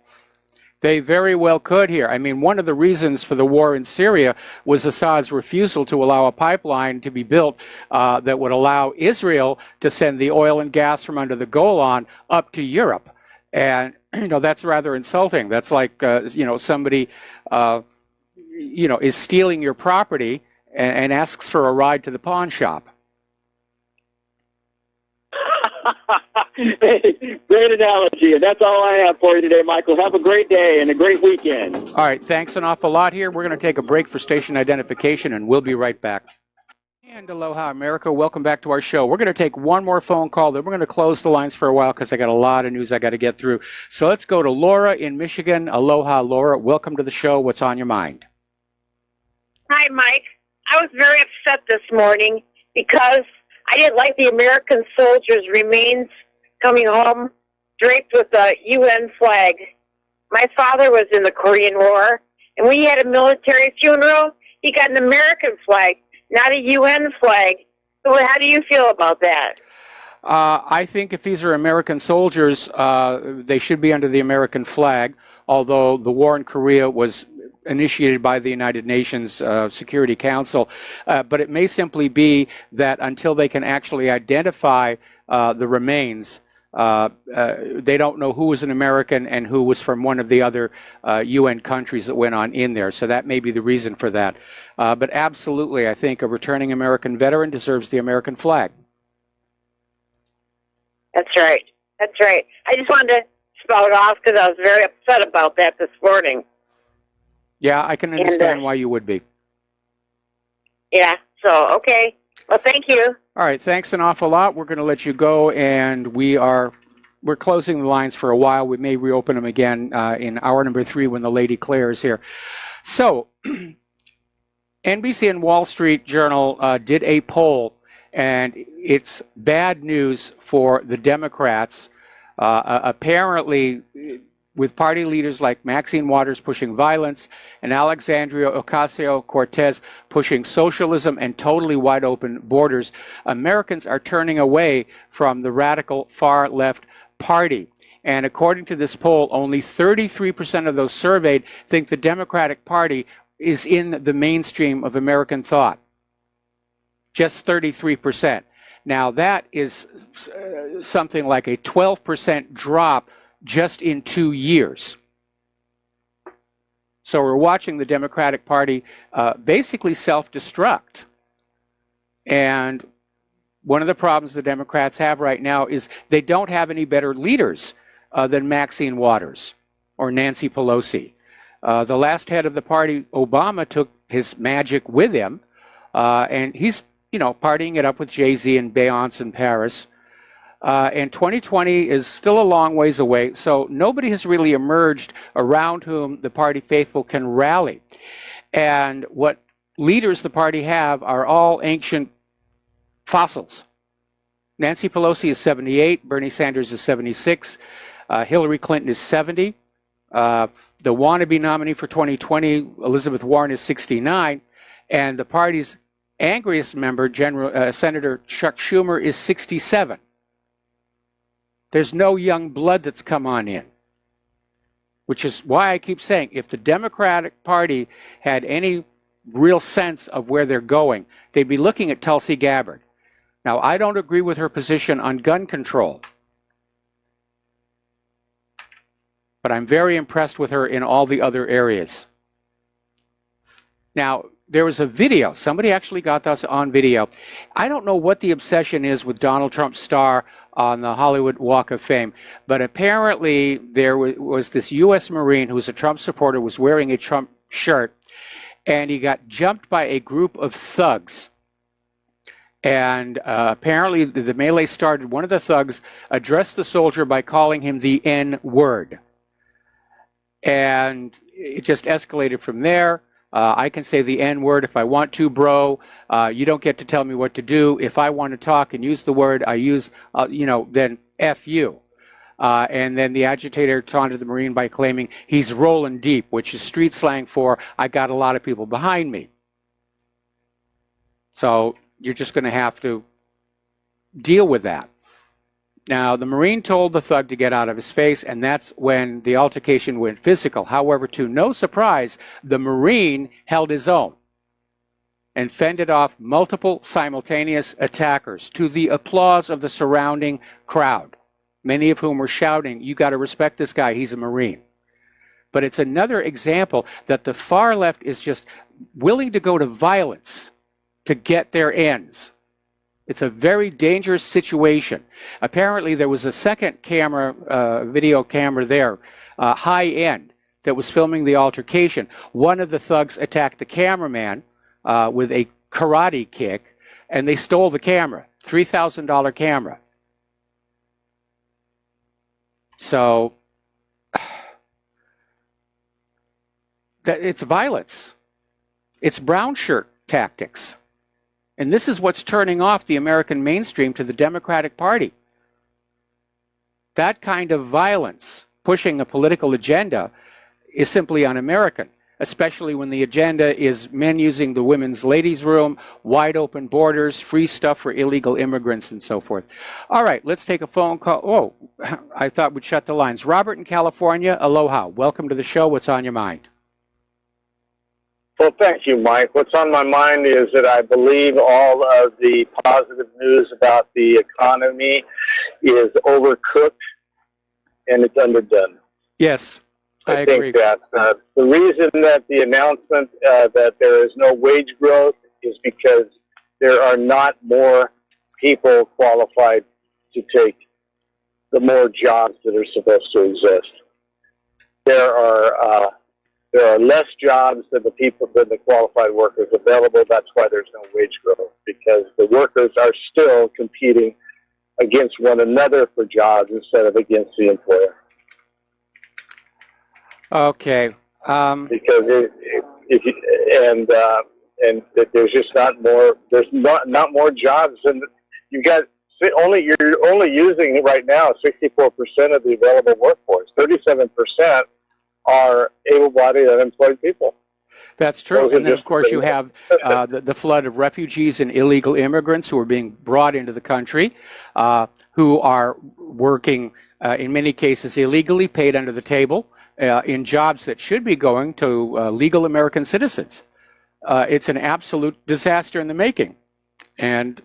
They very well could here. I mean, one of the reasons for the war in Syria was Assad's refusal to allow a pipeline to be built that would allow Israel to send the oil and gas from under the Golan up to Europe. And, that's rather insulting. That's like, somebody, is stealing your property and asks for a ride to the pawn shop. Great analogy. And that's all I have for you today, Michael. Have a great day and a great weekend. All right. Thanks an awful lot here. We're going to take a break for station identification, and we'll be right back. And aloha, America. Welcome back to our show. We're going to take one more phone call, then we're going to close the lines for a while because I got a lot of news I got to get through. So let's go to Laura in Michigan. Aloha, Laura. Welcome to the show. What's on your mind? Hi, Mike. I was very upset this morning because I didn't like the American soldiers' remains coming home draped with a UN flag. My father was in the Korean War, and when he had a military funeral, he got an American flag, not a UN flag. So how do you feel about that? I think if these are American soldiers, they should be under the American flag, although the war in Korea was initiated by the United Nations Security Council. But it may simply be that until they can actually identify the remains, they don't know who was an American and who was from one of the other UN countries that went on in there. So that may be the reason for that. But absolutely, I think a returning American veteran deserves the American flag. That's right. That's right. I just wanted to spout off because I was very upset about that this morning. Yeah, I can understand why you would be. Yeah, so, okay. Well, thank you. All right, thanks an awful lot. We're going to let you go, and we're closing the lines for a while. We may reopen them again in hour number 3 when the Lady Claire is here. So, NBC and Wall Street Journal did a poll, and it's bad news for the Democrats. Apparently, with party leaders like Maxine Waters pushing violence and Alexandria Ocasio-Cortez pushing socialism and totally wide open borders, Americans are turning away from the radical far left party. And according to this poll, only 33% of those surveyed think the Democratic Party is in the mainstream of American thought. Just 33%. Now that is something like a 12% drop just in 2 years. So we're watching the Democratic Party basically self-destruct. And one of the problems the Democrats have right now is they don't have any better leaders than Maxine Waters or Nancy Pelosi. The last head of the party, Obama, took his magic with him, and he's, partying it up with Jay-Z and Beyonce in Paris. And 2020 is still a long ways away, so nobody has really emerged around whom the party faithful can rally. And what leaders the party have are all ancient fossils. Nancy Pelosi is 78, Bernie Sanders is 76, Hillary Clinton is 70, the wannabe nominee for 2020, Elizabeth Warren, is 69, and the party's angriest member, Senator Chuck Schumer, is 67. There's no young blood that's come on in, which is why I keep saying if the Democratic Party had any real sense of where they're going, they'd be looking at Tulsi Gabbard. Now, I don't agree with her position on gun control, but I'm very impressed with her in all the other areas. Now, there was a video. Somebody actually got us on video. I don't know what the obsession is with Donald Trump's star on the Hollywood Walk of Fame, but apparently there was this U.S. Marine who was a Trump supporter, was wearing a Trump shirt, and he got jumped by a group of thugs. And apparently the melee started. One of the thugs addressed the soldier by calling him the N-word. And it just escalated from there. I can say the N-word if I want to, bro. You don't get to tell me what to do. If I want to talk and use the word, I use, then F you. And then the agitator taunted the Marine by claiming he's rolling deep, which is street slang for I got a lot of people behind me. So you're just going to have to deal with that. Now, the Marine told the thug to get out of his face, and that's when the altercation went physical. However, to no surprise, the Marine held his own and fended off multiple simultaneous attackers to the applause of the surrounding crowd, many of whom were shouting, "You got to respect this guy, he's a Marine." But it's another example that the far left is just willing to go to violence to get their ends. It's a very dangerous situation. Apparently, there was a second camera, video camera there, high end, that was filming the altercation. One of the thugs attacked the cameraman with a karate kick, and they stole the camera, $3,000 camera. So, it's violence. It's brown shirt tactics. And this is what's turning off the American mainstream to the Democratic Party. That kind of violence, pushing a political agenda, is simply un-American, especially when the agenda is men using the women's ladies' room, wide open borders, free stuff for illegal immigrants, and so forth. All right, let's take a phone call. Oh, I thought we'd shut the lines. Robert in California, aloha. Welcome to the show. What's on your mind? Well, thank you, Mike. What's on my mind is that I believe all of the positive news about the economy is overcooked and it's underdone. Yes, I agree. think that the reason that the announcement that there is no wage growth is because there are not more people qualified to take the more jobs that are supposed to exist. There are less jobs than the qualified workers available. That's why there's no wage growth, because the workers are still competing against one another for jobs instead of against the employer. Okay. Because there's just not more. There's not more jobs, and you've got you're only using right now 64% of the available workforce. 37% are able-bodied unemployed people. That's true. And then, of course, you have the flood of refugees and illegal immigrants who are being brought into the country, who are working, in many cases, illegally, paid under the table, in jobs that should be going to legal American citizens. It's an absolute disaster in the making. And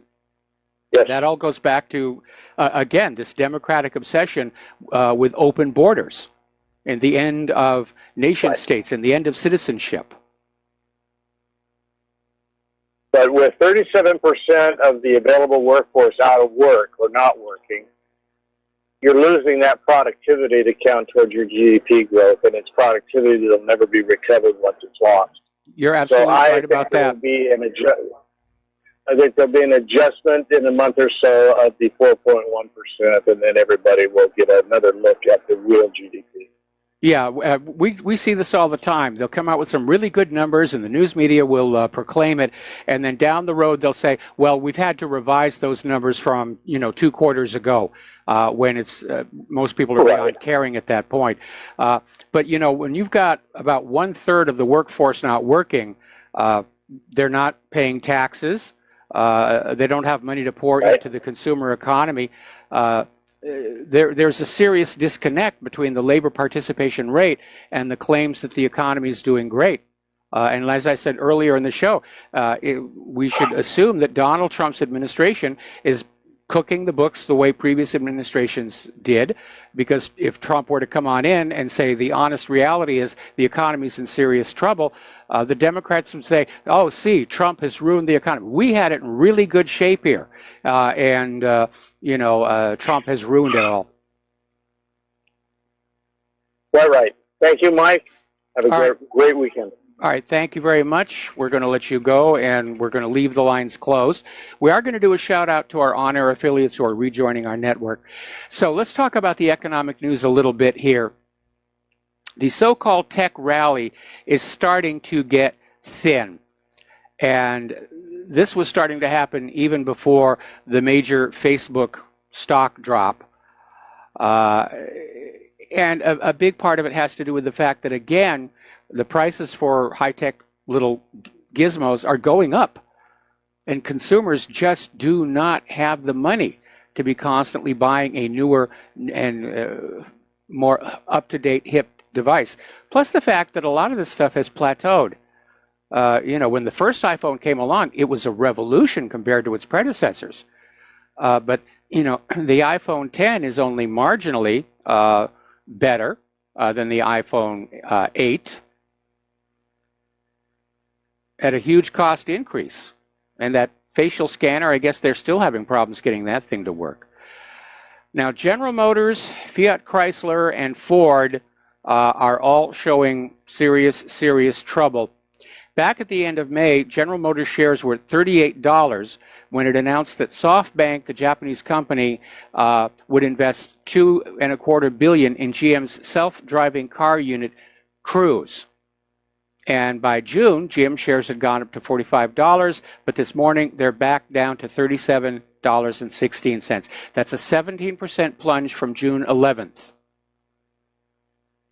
yes, that all goes back to, again, this democratic obsession with open borders and the end of nation states and the end of citizenship. But with 37% of the available workforce out of work or not working, you're losing that productivity to count towards your GDP growth, and it's productivity that'll never be recovered once it's lost. You're absolutely right about that. I think there'll be an adjustment in a month or so of the 4.1%, and then everybody will get another look at the real GDP. Yeah, we see this all the time. They'll come out with some really good numbers, and the news media will proclaim it. And then down the road, they'll say, well, we've had to revise those numbers from, 2 quarters ago, when it's most people are beyond caring at that point. But, when you've got about 1/3 of the workforce not working, they're not paying taxes. They don't have money to pour into the consumer economy. There's a serious disconnect between the labor participation rate and the claims that the economy is doing great. And as I said earlier in the show, we should assume that Donald Trump's administration is cooking the books the way previous administrations did, because if Trump were to come on in and say the honest reality is the economy's in serious trouble, the Democrats would say, oh, see, Trump has ruined the economy. We had it in really good shape here, and Trump has ruined it all. Quite right. Thank you, Mike. Have a great weekend. All right, thank you very much. We're going to let you go, and we're going to leave the lines closed. We are going to do a shout-out to our on-air affiliates who are rejoining our network. So let's talk about the economic news a little bit here. The so-called tech rally is starting to get thin, and this was starting to happen even before the major Facebook stock drop. And a big part of it has to do with the fact that, again, the prices for high-tech little gizmos are going up, and consumers just do not have the money to be constantly buying a newer and more up-to-date hip device. Plus the fact that a lot of this stuff has plateaued. When the first iPhone came along, it was a revolution compared to its predecessors. But the iPhone 10 is only marginally better than the iPhone 8. At a huge cost increase. And that facial scanner, I guess they're still having problems getting that thing to work. Now, General Motors, Fiat Chrysler, and Ford are all showing serious trouble. Back at the end of May, General Motors shares were at $38 when it announced that SoftBank, the Japanese company, would invest $2.25 billion in GM's self-driving car unit, Cruise. And by June, GM shares had gone up to $45, but this morning they're back down to $37.16. That's a 17% plunge from June 11th.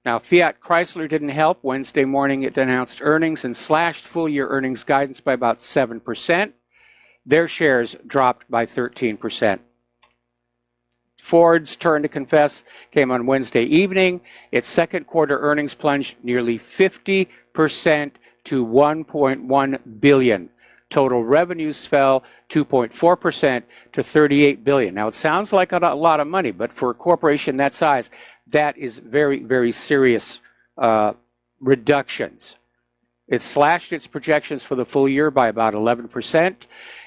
Now, Fiat Chrysler didn't help. Wednesday morning it announced earnings and slashed full-year earnings guidance by about 7%. Their shares dropped by 13%. Ford's turn to confess came on Wednesday evening. Its second quarter earnings plunged nearly 50% to $1.1 billion. Total revenues fell 2.4% to $38 billion. Now, it sounds like a lot of money, but for a corporation that size, that is very, very serious reductions. It slashed its projections for the full year by about 11%,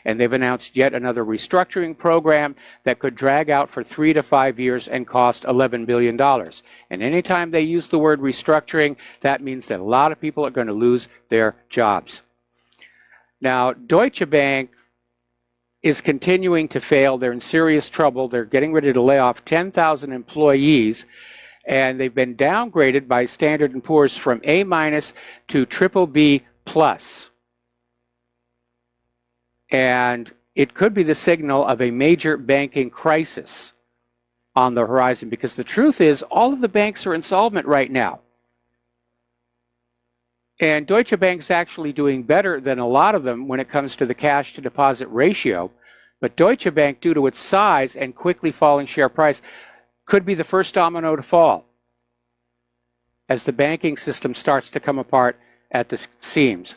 and they've announced yet another restructuring program that could drag out for 3 to 5 years and cost $11 billion. And anytime they use the word restructuring, that means that a lot of people are going to lose their jobs. Now, Deutsche Bank is continuing to fail. They're in serious trouble. They're getting ready to lay off 10,000 employees. And they've been downgraded by Standard & Poor's from A- to BBB+. And it could be the signal of a major banking crisis on the horizon, because the truth is all of the banks are insolvent right now. And Deutsche Bank is actually doing better than a lot of them when it comes to the cash to deposit ratio. But Deutsche Bank, due to its size and quickly falling share price, could be the first domino to fall as the banking system starts to come apart at the seams.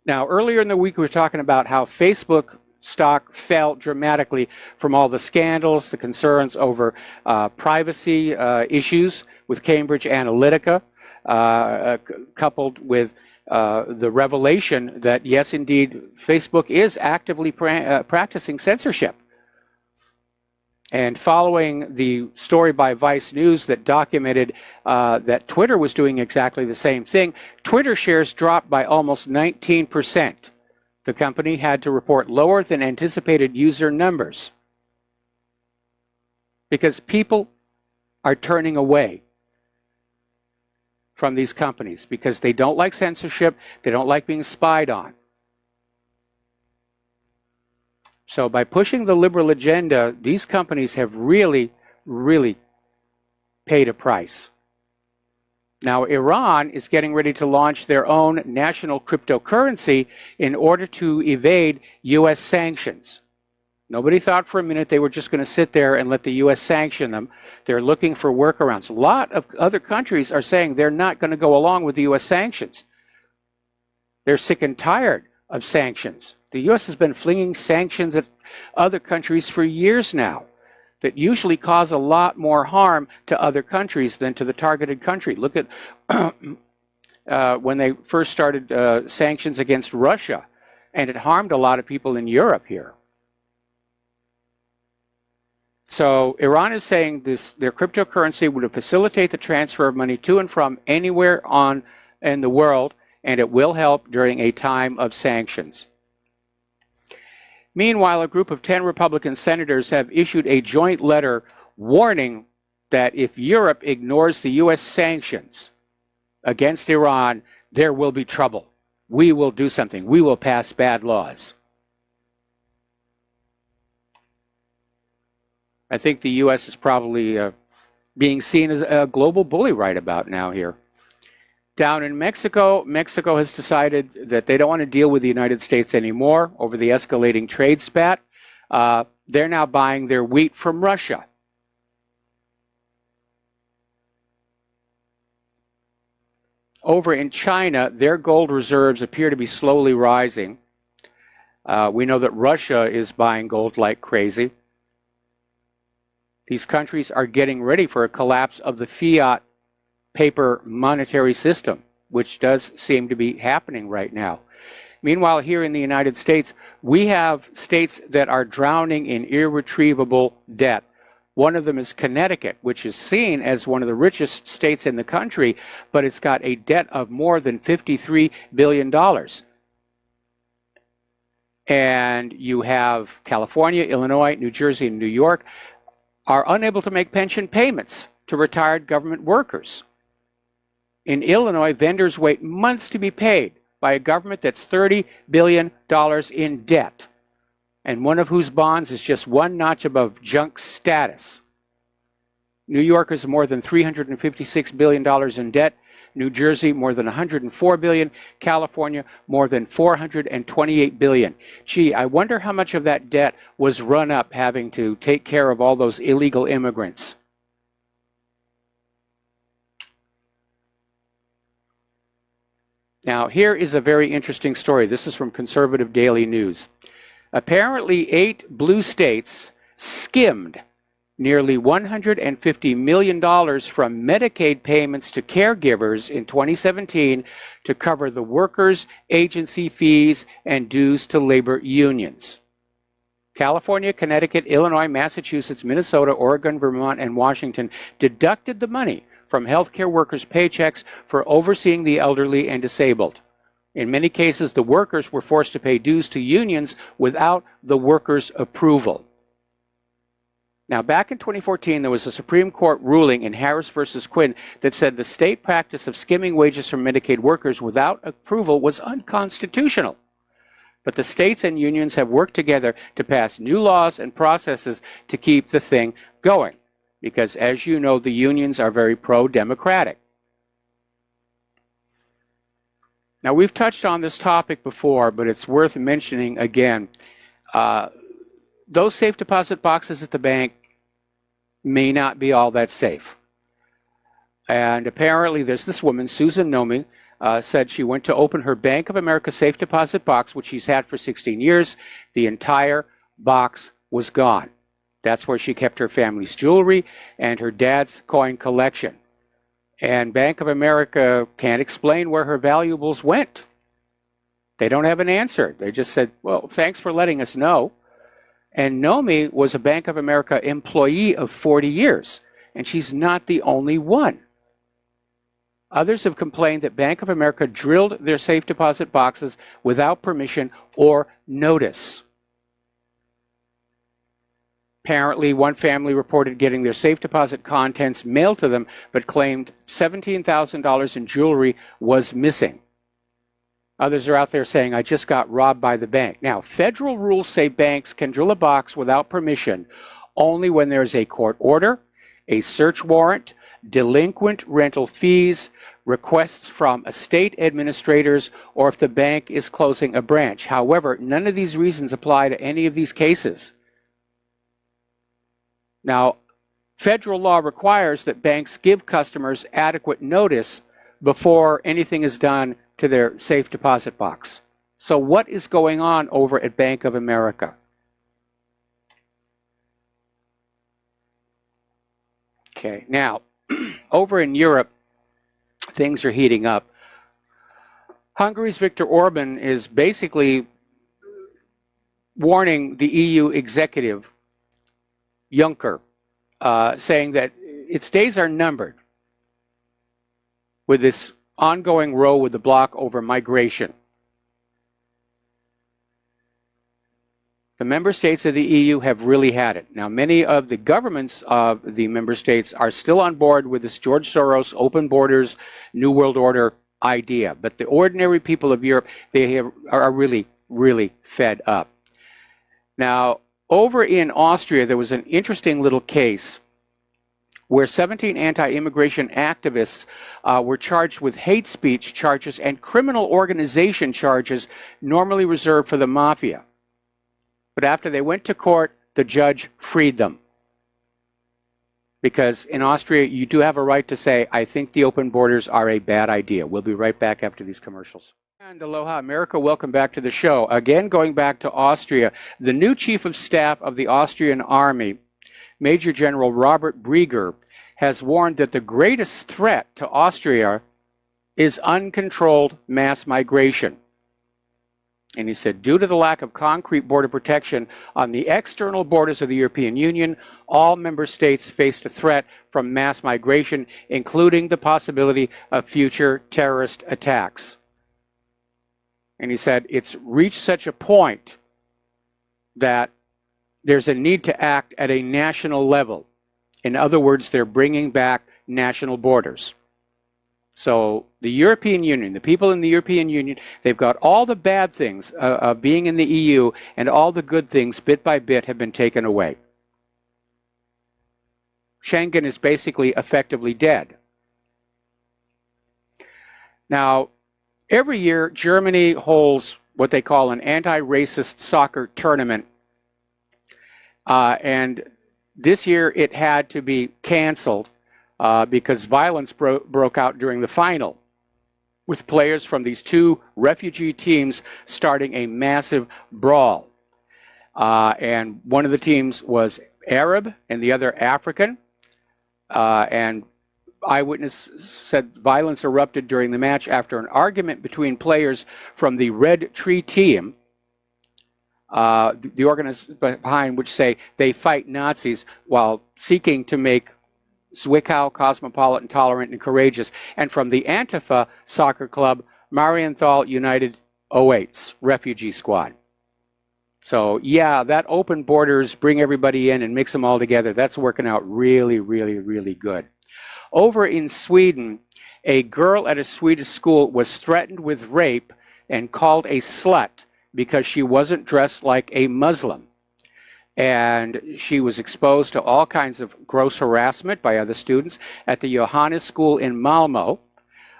Now, earlier in the week, we were talking about how Facebook stock fell dramatically from all the scandals, the concerns over privacy issues with Cambridge Analytica, coupled with the revelation that, yes, indeed, Facebook is actively practicing censorship. And following the story by Vice News that documented that Twitter was doing exactly the same thing, Twitter shares dropped by almost 19%. The company had to report lower than anticipated user numbers because people are turning away from these companies because they don't like censorship, they don't like being spied on. So by pushing the liberal agenda, these companies have really, really paid a price. Now, Iran is getting ready to launch their own national cryptocurrency in order to evade U.S. sanctions. Nobody thought for a minute they were just going to sit there and let the U.S. sanction them. They're looking for workarounds. A lot of other countries are saying they're not going to go along with the U.S. sanctions. They're sick and tired of sanctions. The U.S. has been flinging sanctions at other countries for years now that usually cause a lot more harm to other countries than to the targeted country. Look at when they first started sanctions against Russia, and it harmed a lot of people in Europe here. So Iran is saying their cryptocurrency would facilitate the transfer of money to and from anywhere in the world, and it will help during a time of sanctions. Meanwhile, a group of 10 Republican senators have issued a joint letter warning that if Europe ignores the U.S. sanctions against Iran, there will be trouble. We will do something. We will pass bad laws. I think the U.S. is probably being seen as a global bully right about now here. Down in Mexico, Mexico has decided that they don't want to deal with the United States anymore over the escalating trade spat. They're now buying their wheat from Russia. Over in China, their gold reserves appear to be slowly rising. We know that Russia is buying gold like crazy. These countries are getting ready for a collapse of the fiat paper monetary system, which does seem to be happening right now. Meanwhile, here in the United States, we have states that are drowning in irretrievable debt. One of them is Connecticut, which is seen as one of the richest states in the country, but it's got a debt of more than $53 billion. And you have California, Illinois, New Jersey, and New York are unable to make pension payments to retired government workers. In Illinois, vendors wait months to be paid by a government that's $30 billion in debt, and one of whose bonds is just one notch above junk status. New York is more than $356 billion in debt. New Jersey, more than $104 billion. California, more than $428 billion. Gee, I wonder how much of that debt was run up having to take care of all those illegal immigrants. Now, here is a very interesting story. This is from Conservative Daily News. Apparently, 8 blue states skimmed nearly $150 million from Medicaid payments to caregivers in 2017 to cover the workers' agency fees and dues to labor unions. California, Connecticut, Illinois, Massachusetts, Minnesota, Oregon, Vermont, and Washington deducted the money from healthcare workers' paychecks for overseeing the elderly and disabled. In many cases, the workers were forced to pay dues to unions without the workers' approval. Now, back in 2014, there was a Supreme Court ruling in Harris versus Quinn that said the state practice of skimming wages from Medicaid workers without approval was unconstitutional. But the states and unions have worked together to pass new laws and processes to keep the thing going. Because, as you know, the unions are very pro-democratic. Now, we've touched on this topic before, but it's worth mentioning again. Those safe deposit boxes at the bank may not be all that safe. And apparently, there's this woman, Susan Nomi, said she went to open her Bank of America safe deposit box, which she's had for 16 years. The entire box was gone. That's where she kept her family's jewelry and her dad's coin collection. And Bank of America can't explain where her valuables went. They don't have an answer. They just said, well, thanks for letting us know. And Nomi was a Bank of America employee of 40 years, and she's not the only one. Others have complained that Bank of America drilled their safe deposit boxes without permission or notice. Apparently, one family reported getting their safe deposit contents mailed to them, but claimed $17,000 in jewelry was missing. Others are out there saying, I just got robbed by the bank. Now, federal rules say banks can drill a box without permission only when there's a court order, a search warrant, delinquent rental fees, requests from estate administrators, or if the bank is closing a branch. However, none of these reasons apply to any of these cases. Now, federal law requires that banks give customers adequate notice before anything is done to their safe deposit box. So what is going on over at Bank of America? Okay, now, over in Europe, things are heating up. Hungary's Viktor Orban is basically warning the EU executive, Juncker, saying that its days are numbered with this ongoing row with the bloc over migration. The member states of the EU have really had it. Now, many of the governments of the member states are still on board with this George Soros, open borders, New World Order idea. But the ordinary people of Europe, are really, really fed up. Now, over in Austria, there was an interesting little case where 17 anti-immigration activists were charged with hate speech charges and criminal organization charges normally reserved for the mafia. But after they went to court, the judge freed them. Because in Austria, you do have a right to say, I think the open borders are a bad idea. We'll be right back after these commercials. And aloha, America. Welcome back to the show. Again, going back to Austria, the new chief of staff of the Austrian army, Major General Robert Brieger, has warned that the greatest threat to Austria is uncontrolled mass migration. And he said, due to the lack of concrete border protection on the external borders of the European Union, all member states faced a threat from mass migration, including the possibility of future terrorist attacks. And he said, it's reached such a point that there's a need to act at a national level. In other words, they're bringing back national borders. So the European Union, the people in the European Union, they've got all the bad things of being in the EU, and all the good things, bit by bit, have been taken away. Schengen is basically effectively dead. Now, every year, Germany holds what they call an anti-racist soccer tournament. And this year, it had to be canceled because violence broke out during the final, with players from these two refugee teams starting a massive brawl. And one of the teams was Arab and the other African. And eyewitnesses said violence erupted during the match after an argument between players from the Red Tree team, the organizers behind which say they fight Nazis, while seeking to make Zwickau cosmopolitan, tolerant, and courageous, and from the Antifa soccer club, Marienthal United 08's refugee squad. So yeah, that open borders, bring everybody in and mix them all together, that's working out really, really, really good. Over in Sweden, a girl at a Swedish school was threatened with rape and called a slut because she wasn't dressed like a Muslim. And she was exposed to all kinds of gross harassment by other students at the Johannes School in Malmö.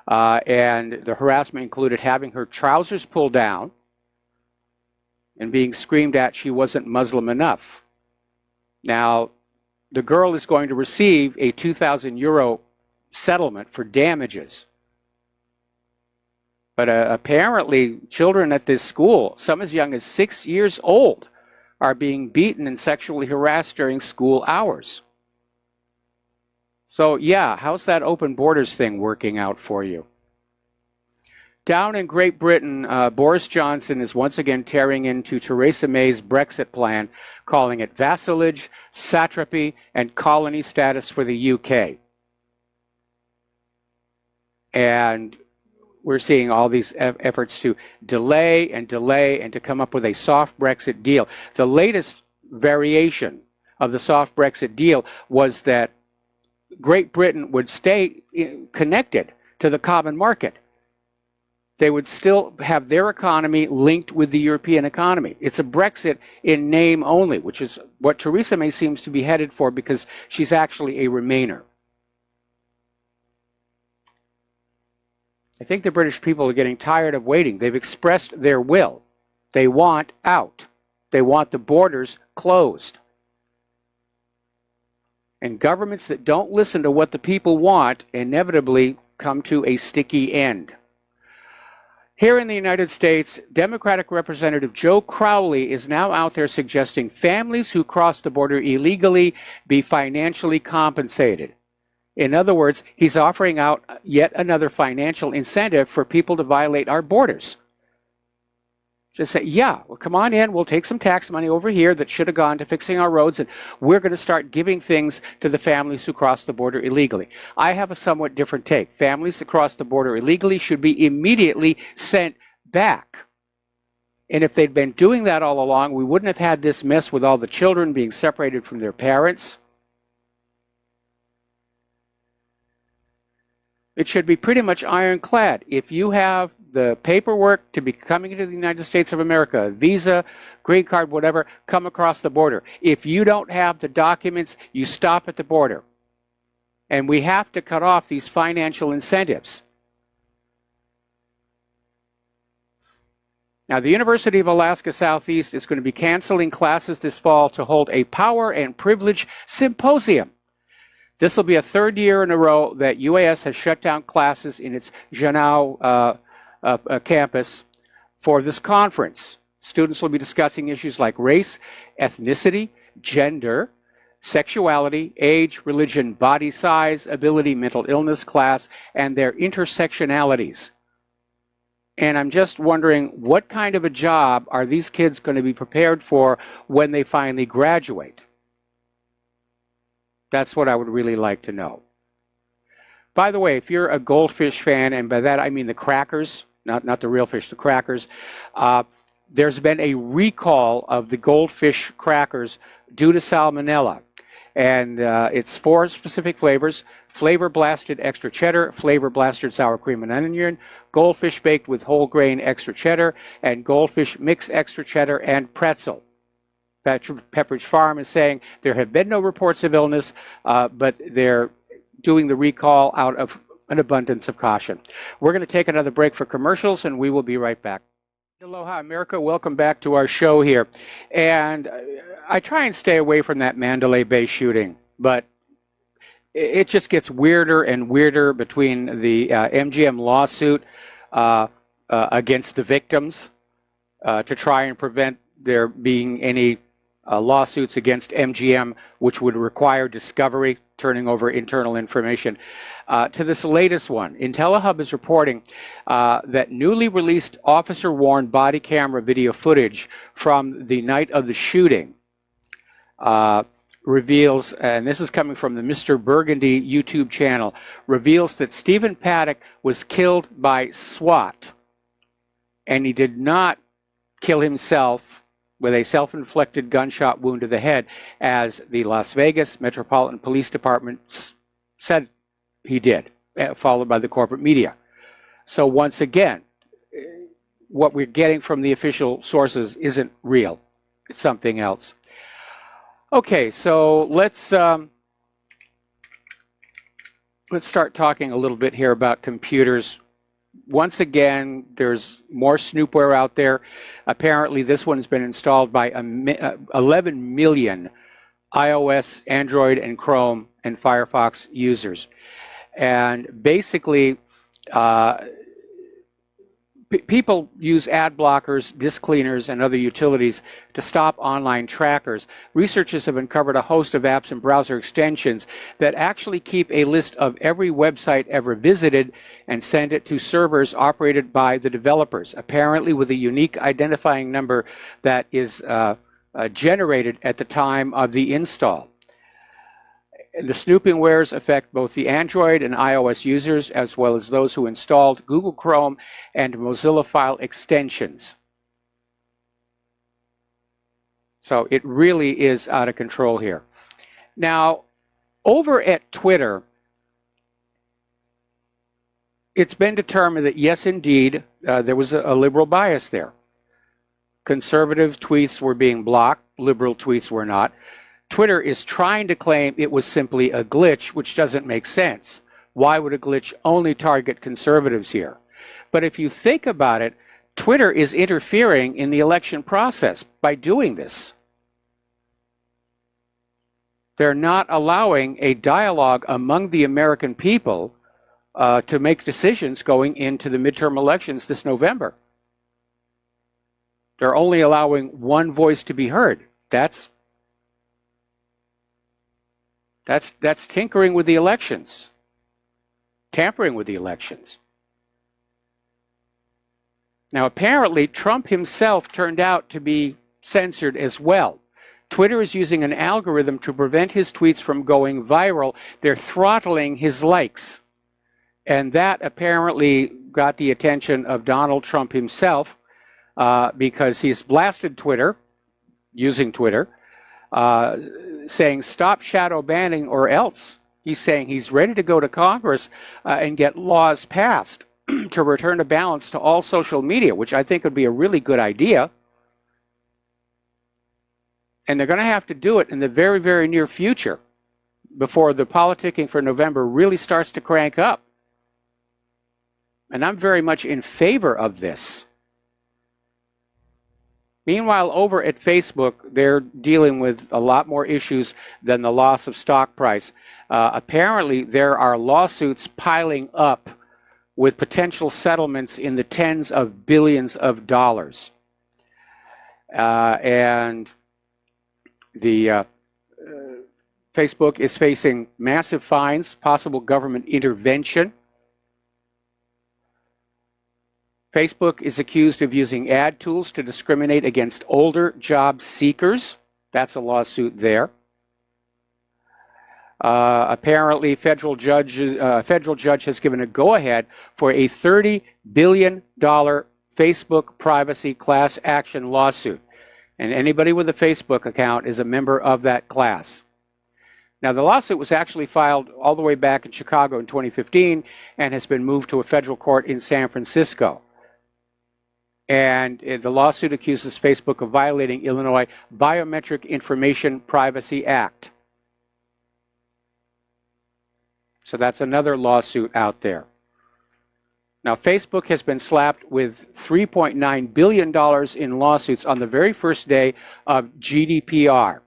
And the harassment included having her trousers pulled down and being screamed at she wasn't Muslim enough. Now, the girl is going to receive a 2,000 euro settlement for damages. But apparently, children at this school, some as young as 6 years old, are being beaten and sexually harassed during school hours. So yeah, how's that open borders thing working out for you? Down in Great Britain, Boris Johnson is once again tearing into Theresa May's Brexit plan, calling it vassalage, satrapy, and colony status for the UK. And we're seeing all these efforts to delay and to come up with a soft Brexit deal. The latest variation of the soft Brexit deal was that Great Britain would stay connected to the common market. They would still have their economy linked with the European economy. It's a Brexit in name only, which is what Theresa May seems to be headed for, because she's actually a Remainer. I think the British people are getting tired of waiting. They've expressed their will. They want out. They want the borders closed. And governments that don't listen to what the people want inevitably come to a sticky end. Here in the United States, Democratic Representative Joe Crowley is now out there suggesting families who cross the border illegally be financially compensated. In other words, he's offering out yet another financial incentive for people to violate our borders. Just say, yeah, well, come on in, we'll take some tax money over here that should have gone to fixing our roads, and we're going to start giving things to the families who cross the border illegally. I have a somewhat different take. Families that cross the border illegally should be immediately sent back. And if they'd been doing that all along, we wouldn't have had this mess with all the children being separated from their parents. It should be pretty much ironclad. If you have the paperwork to be coming into the United States of America, visa, green card, whatever, come across the border. If you don't have the documents, you stop at the border. And we have to cut off these financial incentives. Now, the University of Alaska Southeast is going to be canceling classes this fall to hold a Power and Privilege Symposium. This will be a third year in a row that UAS has shut down classes in its Janau campus for this conference. Students will be discussing issues like race, ethnicity, gender, sexuality, age, religion, body size, ability, mental illness, class, and their intersectionalities. And I'm just wondering, what kind of a job are these kids going to be prepared for when they finally graduate? That's what I would really like to know. By the way, if you're a goldfish fan, and by that I mean the crackers, not the real fish, the crackers, there's been a recall of the goldfish crackers due to salmonella. And it's 4 specific flavors: flavor blasted extra cheddar, flavor blasted sour cream and onion, goldfish baked with whole grain extra cheddar, and goldfish mixed extra cheddar and pretzel. Pepperidge Farm is saying there have been no reports of illness, but they're doing the recall out of an abundance of caution. We're going to take another break for commercials, and we will be right back. Aloha, America. Welcome back to our show here. And I try and stay away from that Mandalay Bay shooting, but it just gets weirder and weirder between the MGM lawsuit against the victims to try and prevent there being any lawsuits against MGM, which would require discovery, turning over internal information, to this latest one. IntelliHub is reporting that newly released officer-worn body camera video footage from the night of the shooting reveals, and this is coming from the Mr. Burgundy YouTube channel, reveals that Stephen Paddock was killed by SWAT, and he did not kill himself with a self-inflicted gunshot wound to the head, as the Las Vegas Metropolitan Police Department said he did, followed by the corporate media. So once again, what we're getting from the official sources isn't real. It's something else. Okay, so let's start talking a little bit here about computers. Once again, there's more snoopware out there. Apparently, this one's been installed by 11 million iOS, Android, and Chrome and Firefox users. And basically, people use ad blockers, disk cleaners, and other utilities to stop online trackers. Researchers have uncovered a host of apps and browser extensions that actually keep a list of every website ever visited and send it to servers operated by the developers, apparently with a unique identifying number that is generated at the time of the install. The snooping wares affect both the Android and iOS users, as well as those who installed Google Chrome and Mozilla file extensions. So it really is out of control here. Now, over at Twitter, it's been determined that, yes, indeed, there was a liberal bias there. Conservative tweets were being blocked, liberal tweets were not. Twitter is trying to claim it was simply a glitch, which doesn't make sense. Why would a glitch only target conservatives here? But if you think about it, Twitter is interfering in the election process by doing this. They're not allowing a dialogue among the American people to make decisions going into the midterm elections this November. They're only allowing one voice to be heard. That's tinkering with the elections, tampering with the elections. Now, apparently, Trump himself turned out to be censored as well. Twitter is using an algorithm to prevent his tweets from going viral. They're throttling his likes. And that apparently got the attention of Donald Trump himself because he's blasted Twitter, using Twitter, saying stop shadow banning or else. He's saying he's ready to go to Congress and get laws passed to return a balance to all social media, which I think would be a really good idea. And they're going to have to do it in the very, very near future before the politicking for November really starts to crank up. And I'm very much in favor of this. Meanwhile, over at Facebook, they're dealing with a lot more issues than the loss of stock price. Apparently, there are lawsuits piling up with potential settlements in the tens of billions of dollars. And the Facebook is facing massive fines, possible government intervention. Facebook is accused of using ad tools to discriminate against older job seekers. That's a lawsuit there. Apparently, federal judge has given a go-ahead for a $30 billion Facebook privacy class action lawsuit. And anybody with a Facebook account is a member of that class. Now, the lawsuit was actually filed all the way back in Chicago in 2015 and has been moved to a federal court in San Francisco. And the lawsuit accuses Facebook of violating Illinois Biometric Information Privacy Act. So that's another lawsuit out there. Now, Facebook has been slapped with $3.9 billion in lawsuits on the very first day of GDPR.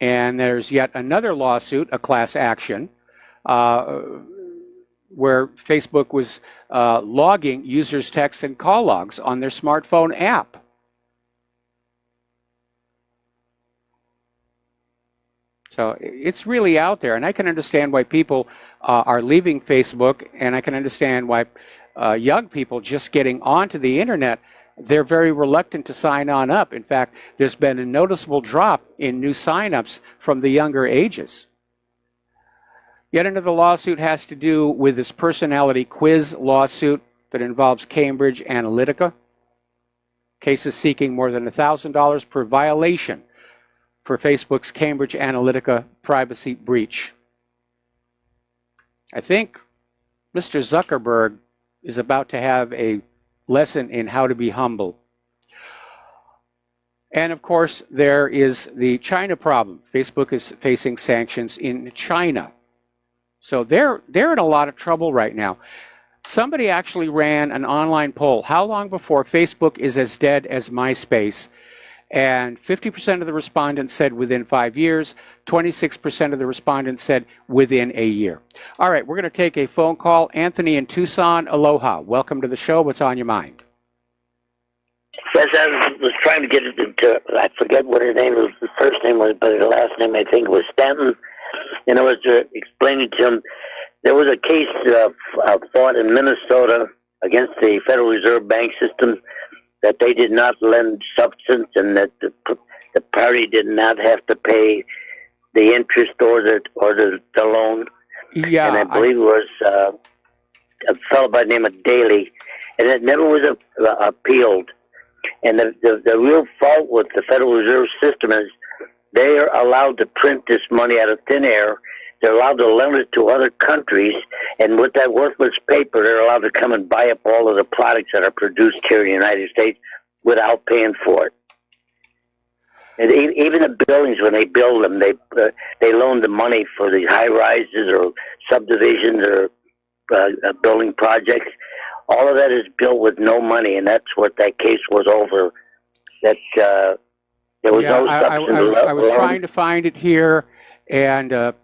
And there's yet another lawsuit, a class action, where Facebook was logging users' texts and call logs on their smartphone app. So it's really out there, and I can understand why people are leaving Facebook, and I can understand why young people just getting onto the internet, they're very reluctant to sign on up. In fact, there's been a noticeable drop in new signups from the younger ages. Yet another lawsuit has to do with this personality quiz lawsuit that involves Cambridge Analytica. Cases seeking more than $1,000 per violation for Facebook's Cambridge Analytica privacy breach. I think Mr. Zuckerberg is about to have a lesson in how to be humble. And of course, there is the China problem. Facebook is facing sanctions in China. So they're in a lot of trouble right now. Somebody actually ran an online poll. How long before Facebook is as dead as MySpace? And 50% of the respondents said within 5 years. 26% of the respondents said within a year. All right, we're going to take a phone call. Anthony in Tucson, aloha. Welcome to the show. What's on your mind? Yes, I was trying to get it into, I forget what her name was, the first name was, but her last name I think was Stanton. And I was explaining to him, there was a case fought in Minnesota against the Federal Reserve Bank system that they did not lend substance and that the party did not have to pay the interest or the loan. Yeah, and I believe it was a fellow by the name of Daley, and it never was appealed. And the real fault with the Federal Reserve System is they are allowed to print this money out of thin air. They're allowed to lend it to other countries, and with that worthless paper, they're allowed to come and buy up all of the products that are produced here in the United States without paying for it. And even the buildings, when they build them, they loan the money for the high-rises or subdivisions or building projects. All of that is built with no money, and that's what that case was over. That there was no substance. I was trying to find it here, And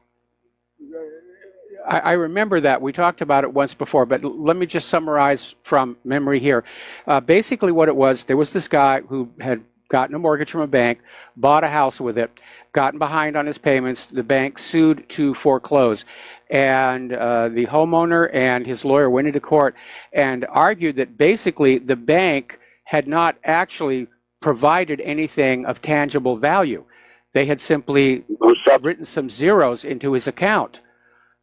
I remember that. We talked about it once before, but let me just summarize from memory here. Basically what it was, there was this guy who had gotten a mortgage from a bank, bought a house with it, gotten behind on his payments. The bank sued to foreclose. And the homeowner and his lawyer went into court and argued that basically the bank had not actually provided anything of tangible value. They had simply written some zeros into his account.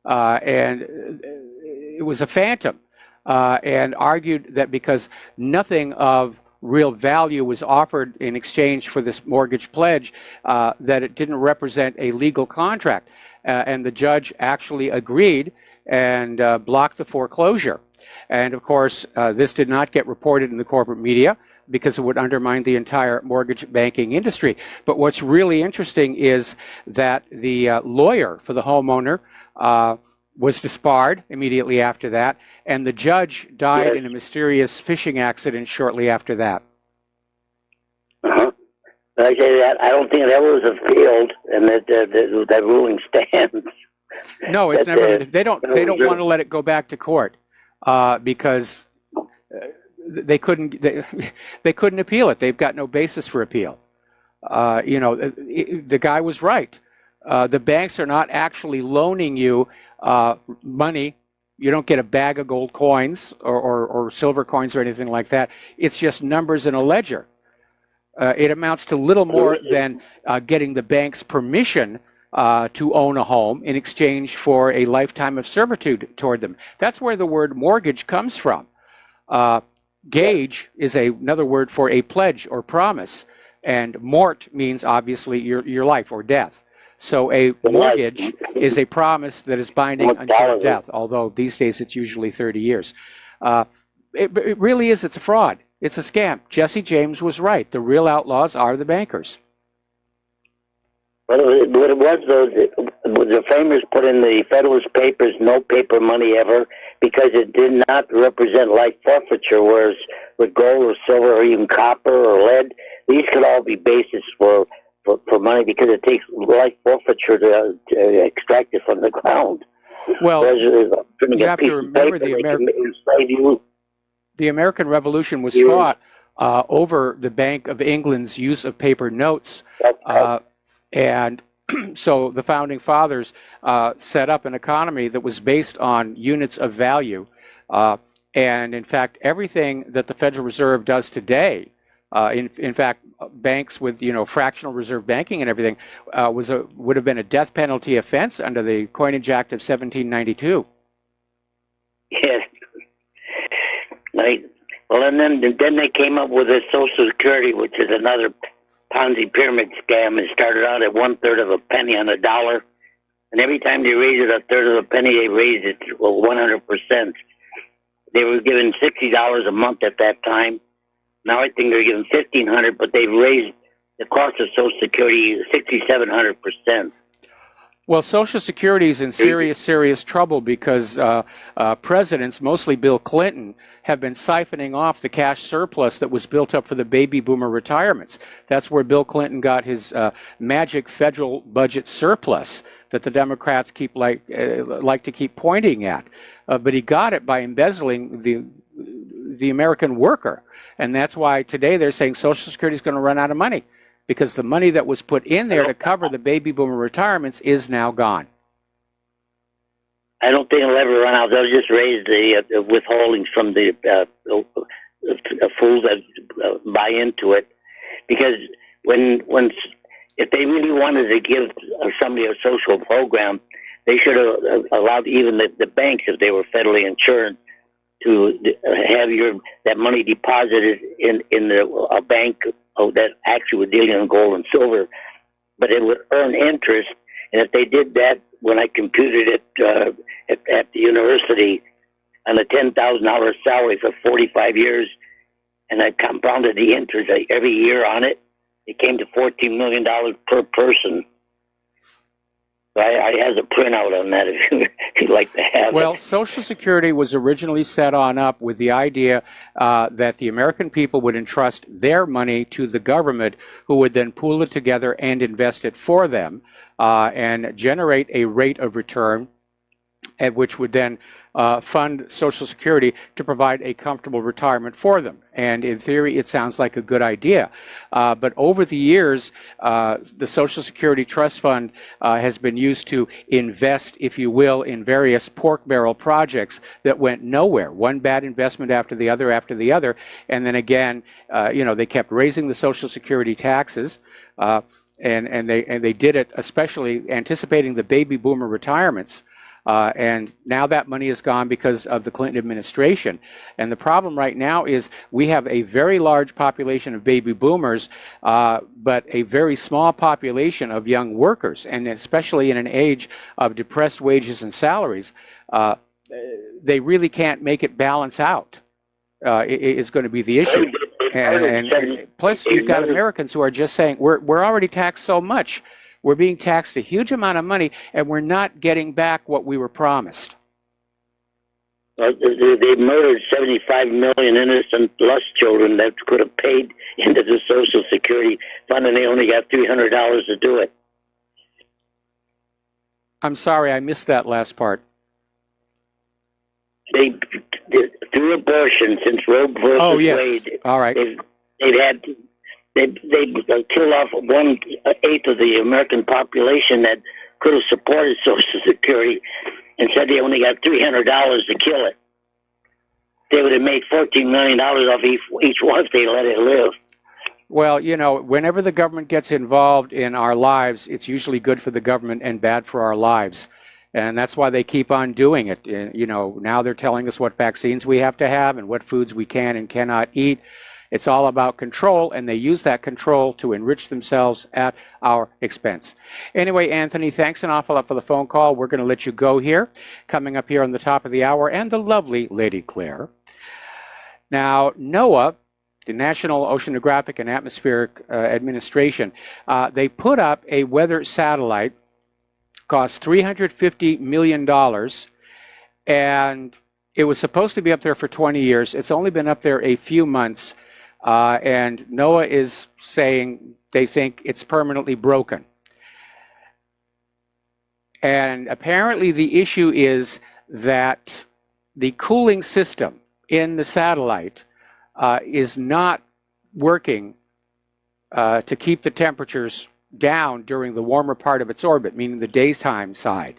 And it was a phantom, and argued that because nothing of real value was offered in exchange for this mortgage pledge, that it didn't represent a legal contract. And the judge actually agreed and blocked the foreclosure. And of course, this did not get reported in the corporate media because it would undermine the entire mortgage banking industry. But what's really interesting is that the lawyer for the homeowner was disbarred immediately after that, and the judge died in a mysterious fishing accident shortly after that. I say that I don't think that was appealed, and that ruling stands. No, it's never. They don't want to let it go back to court because they couldn't. They couldn't appeal it. They've got no basis for appeal. The guy was right. The banks are not actually loaning you money. You don't get a bag of gold coins or silver coins or anything like that. It's just numbers in a ledger. It amounts to little more than getting the bank's permission to own a home in exchange for a lifetime of servitude toward them. That's where the word mortgage comes from. Gage is another word for a pledge or promise, and mort means obviously your life or death. So a mortgage is a promise that is binding until death, although these days it's usually 30 years. It really is, it's a fraud. It's a scam. Jesse James was right. The real outlaws are the bankers. What it was, though, the framers put in the Federalist Papers no paper money ever because it did not represent life forfeiture, whereas with gold or silver or even copper or lead, these could all be basis for money because it takes life forfeiture to extract it from the ground. Well, you have to remember the American Revolution was fought over the Bank of England's use of paper notes. And so the Founding Fathers set up an economy that was based on units of value. And in fact, everything that the Federal Reserve does today, in fact, banks with fractional reserve banking and everything would have been a death penalty offense under the Coinage Act of 1792. Yes. Right. Well, and then they came up with a Social Security, which is another Ponzi pyramid scam. It started out at 1/3 of a penny on a dollar, and every time they raised it 1/3 of a penny, they raised it 100%. They were given $60 a month at that time. Now I think they're given $1,500, but they've raised the cost of Social Security 6,700%. Well, Social Security is in serious trouble because presidents, mostly Bill Clinton, have been siphoning off the cash surplus that was built up for the baby boomer retirements. That's where Bill Clinton got his magic federal budget surplus that the Democrats like to keep pointing at. But he got it by embezzling the American worker. And that's why today they're saying Social Security is going to run out of money, because the money that was put in there to cover the baby boomer retirements is now gone. I don't think it'll ever run out. They'll just raise the withholdings from the fools that buy into it, because if they really wanted to give somebody a social program, they should have allowed even the banks, if they were federally insured, to have that money deposited in a bank that actually was dealing in gold and silver, but it would earn interest. And if they did that, when I computed it at the university, on a $10,000 salary for 45 years, and I compounded the interest every year on it, it came to $14 million per person. I have a printout on that if you'd like to have Well, it. Social Security was originally set on up with the idea that the American people would entrust their money to the government, who would then pool it together and invest it for them and generate a rate of return, and which would then fund Social Security to provide a comfortable retirement for them. And in theory, it sounds like a good idea. But over the years, the Social Security Trust Fund has been used to invest, if you will, in various pork barrel projects that went nowhere. One bad investment after the other after the other. And then again, they kept raising the Social Security taxes. And they did it especially anticipating the baby boomer retirements. And now that money is gone because of the Clinton administration. And the problem right now is we have a very large population of baby boomers, but a very small population of young workers, and especially in an age of depressed wages and salaries, they really can't make it balance out. Is going to be the issue. And plus, you've got Americans who are just saying, we're already taxed so much. We're being taxed a huge amount of money, and we're not getting back what we were promised. They murdered 75 million innocent lost children that could have paid into the Social Security Fund, and they only got $300 to do it. I'm sorry, I missed that last part. They through abortion, since Roe versus Wade. All right. They killed off 1/8 of the American population that could have supported Social Security, and said they only got $300 to kill it. They would have made $14 million off each one if they let it live. Well, whenever the government gets involved in our lives, it's usually good for the government and bad for our lives. And that's why they keep on doing it. Now they're telling us what vaccines we have to have and what foods we can and cannot eat. It's all about control, and they use that control to enrich themselves at our expense. Anyway, Anthony, thanks an awful lot for the phone call. We're going to let you go here. Coming up here on the top of the hour, and the lovely Lady Claire. Now, NOAA, the National Oceanographic and Atmospheric Administration, they put up a weather satellite, cost $350 million, and it was supposed to be up there for 20 years. It's only been up there a few months. And NOAA is saying they think it's permanently broken. And apparently the issue is that the cooling system in the satellite is not working to keep the temperatures down during the warmer part of its orbit, meaning the daytime side.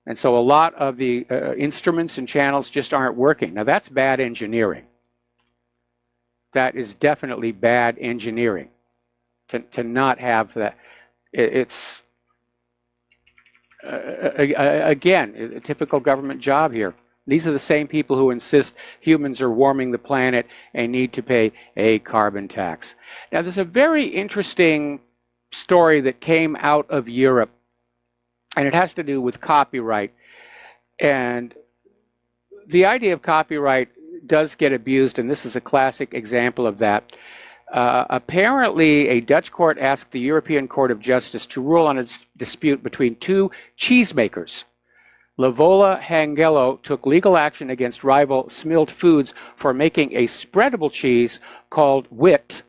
And so a lot of the instruments and channels just aren't working. Now that's bad engineering. That is definitely bad engineering to not have that. It's, again, a typical government job here. These are the same people who insist humans are warming the planet and need to pay a carbon tax. Now, there's a very interesting story that came out of Europe, and it has to do with copyright. And the idea of copyright does get abused, and this is a classic example of that. Apparently, a Dutch court asked the European Court of Justice to rule on a dispute between two cheesemakers. Lavola Hangelo took legal action against rival Smilt Foods for making a spreadable cheese called Wit,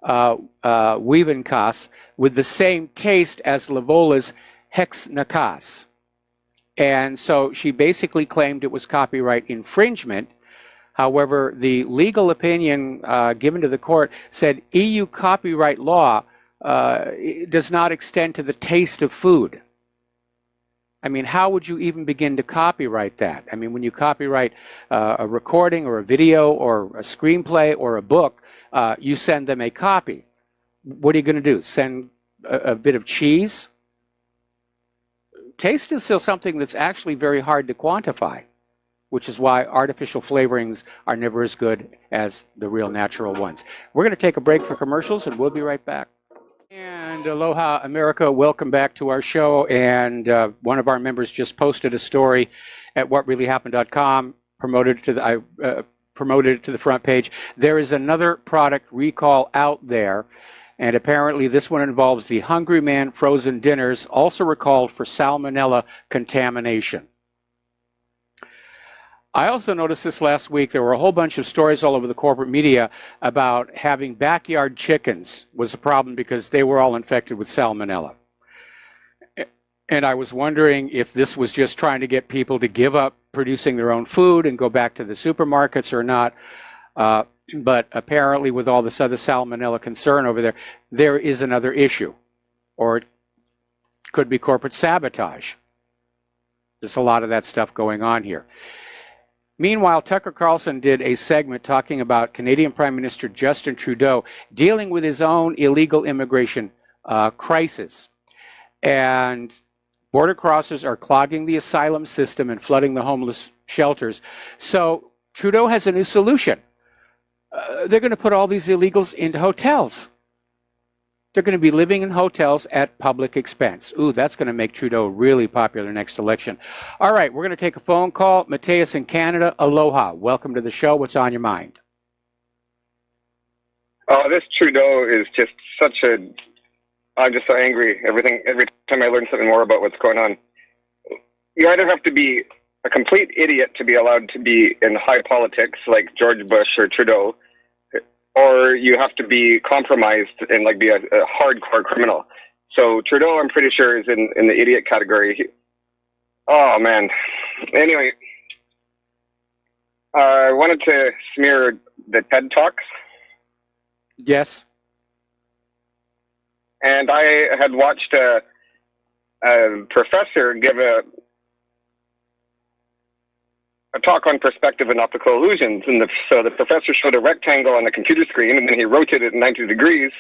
Wievenkaas, with the same taste as Lavola's Hexnakaas. And so she basically claimed it was copyright infringement. However, the legal opinion given to the court said EU copyright law does not extend to the taste of food. I mean, how would you even begin to copyright that? I mean, when you copyright a recording or a video or a screenplay or a book, you send them a copy. What are you going to do? Send a bit of cheese? Taste is still something that's actually very hard to quantify, which is why artificial flavorings are never as good as the real natural ones. We're going to take a break for commercials, and we'll be right back. And aloha, America. Welcome back to our show. And one of our members just posted a story at whatreallyhappened.com, promoted it to the front page. There is another product recall out there, And apparently this one involves the Hungry Man frozen dinners, also recalled for salmonella contamination. I also noticed this last week. There were a whole bunch of stories all over the corporate media about having backyard chickens was a problem because they were all infected with salmonella. And I was wondering if this was just trying to get people to give up producing their own food and go back to the supermarkets or not. But apparently with all this other salmonella concern over there, there is another issue. Or it could be corporate sabotage. There's a lot of that stuff going on here. Meanwhile, Tucker Carlson did a segment talking about Canadian Prime Minister Justin Trudeau dealing with his own illegal immigration crisis. And border crossers are clogging the asylum system and flooding the homeless shelters. So Trudeau has a new solution. They're going to put all these illegals into hotels. They're going to be living in hotels at public expense. Ooh, that's going to make Trudeau really popular next election. All right, we're going to take a phone call. Mateus in Canada, aloha. Welcome to the show. What's on your mind? Oh, this Trudeau is just such a... I'm just so angry. Every time I learn something more about what's going on. You either have to be a complete idiot to be allowed to be in high politics like George Bush or Trudeau, or you have to be compromised and like be a hardcore criminal. So Trudeau, I'm pretty sure, is in the idiot category. Oh, man. Anyway, I wanted to smear the TED Talks. Yes. And I had watched a professor give a talk on perspective and optical illusions. And so the professor showed a rectangle on the computer screen, and then he rotated it 90 degrees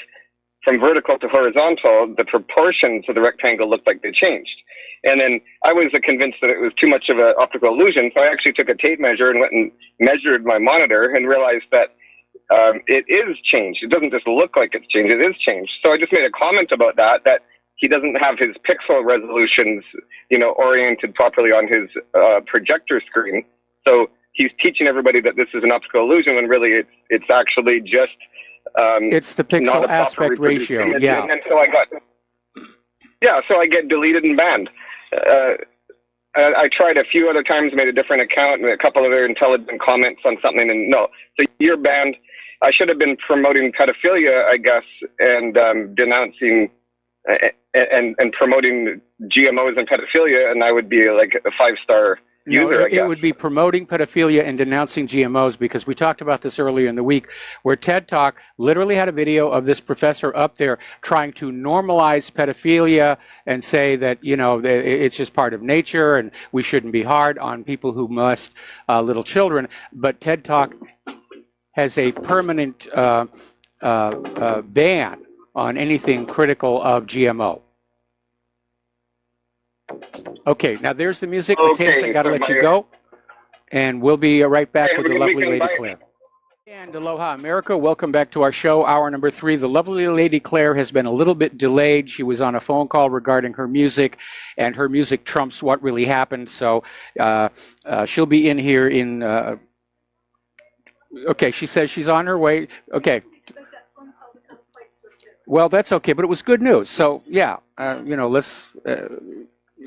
from vertical to horizontal. The proportions of the rectangle looked like they changed. And then I was convinced that it was too much of an optical illusion, so I actually took a tape measure and went and measured my monitor and realized that it is changed. It doesn't just look like it's changed, it is changed. So I just made a comment about that he doesn't have his pixel resolutions, oriented properly on his projector screen. So he's teaching everybody that this is an optical illusion when really it's actually just it's the pixel aspect ratio. Image. Yeah. And so I get deleted and banned. I tried a few other times, made a different account, and a couple of other intelligent comments on something, and no. So you're banned. I should have been promoting pedophilia, I guess, and denouncing and promoting GMOs and pedophilia, and I would be like a 5-star user, I guess. It would be promoting pedophilia and denouncing GMOs, because we talked about this earlier in the week, where TED Talk literally had a video of this professor up there trying to normalize pedophilia and say that, it's just part of nature and we shouldn't be hard on people who molest little children. But TED Talk has a permanent ban on anything critical of GMO. Okay, now there's the music. Okay, Mateus, I got to let you go. And we'll be right back with the lovely Lady bye. Claire. And aloha, America. Welcome back to our show, hour number 3. The lovely Lady Claire has been a little bit delayed. She was on a phone call regarding her music, and her music trumps what really happened. So she'll be in here in... okay, she says she's on her way. Okay. Well, that's okay, but it was good news. So, yeah, let's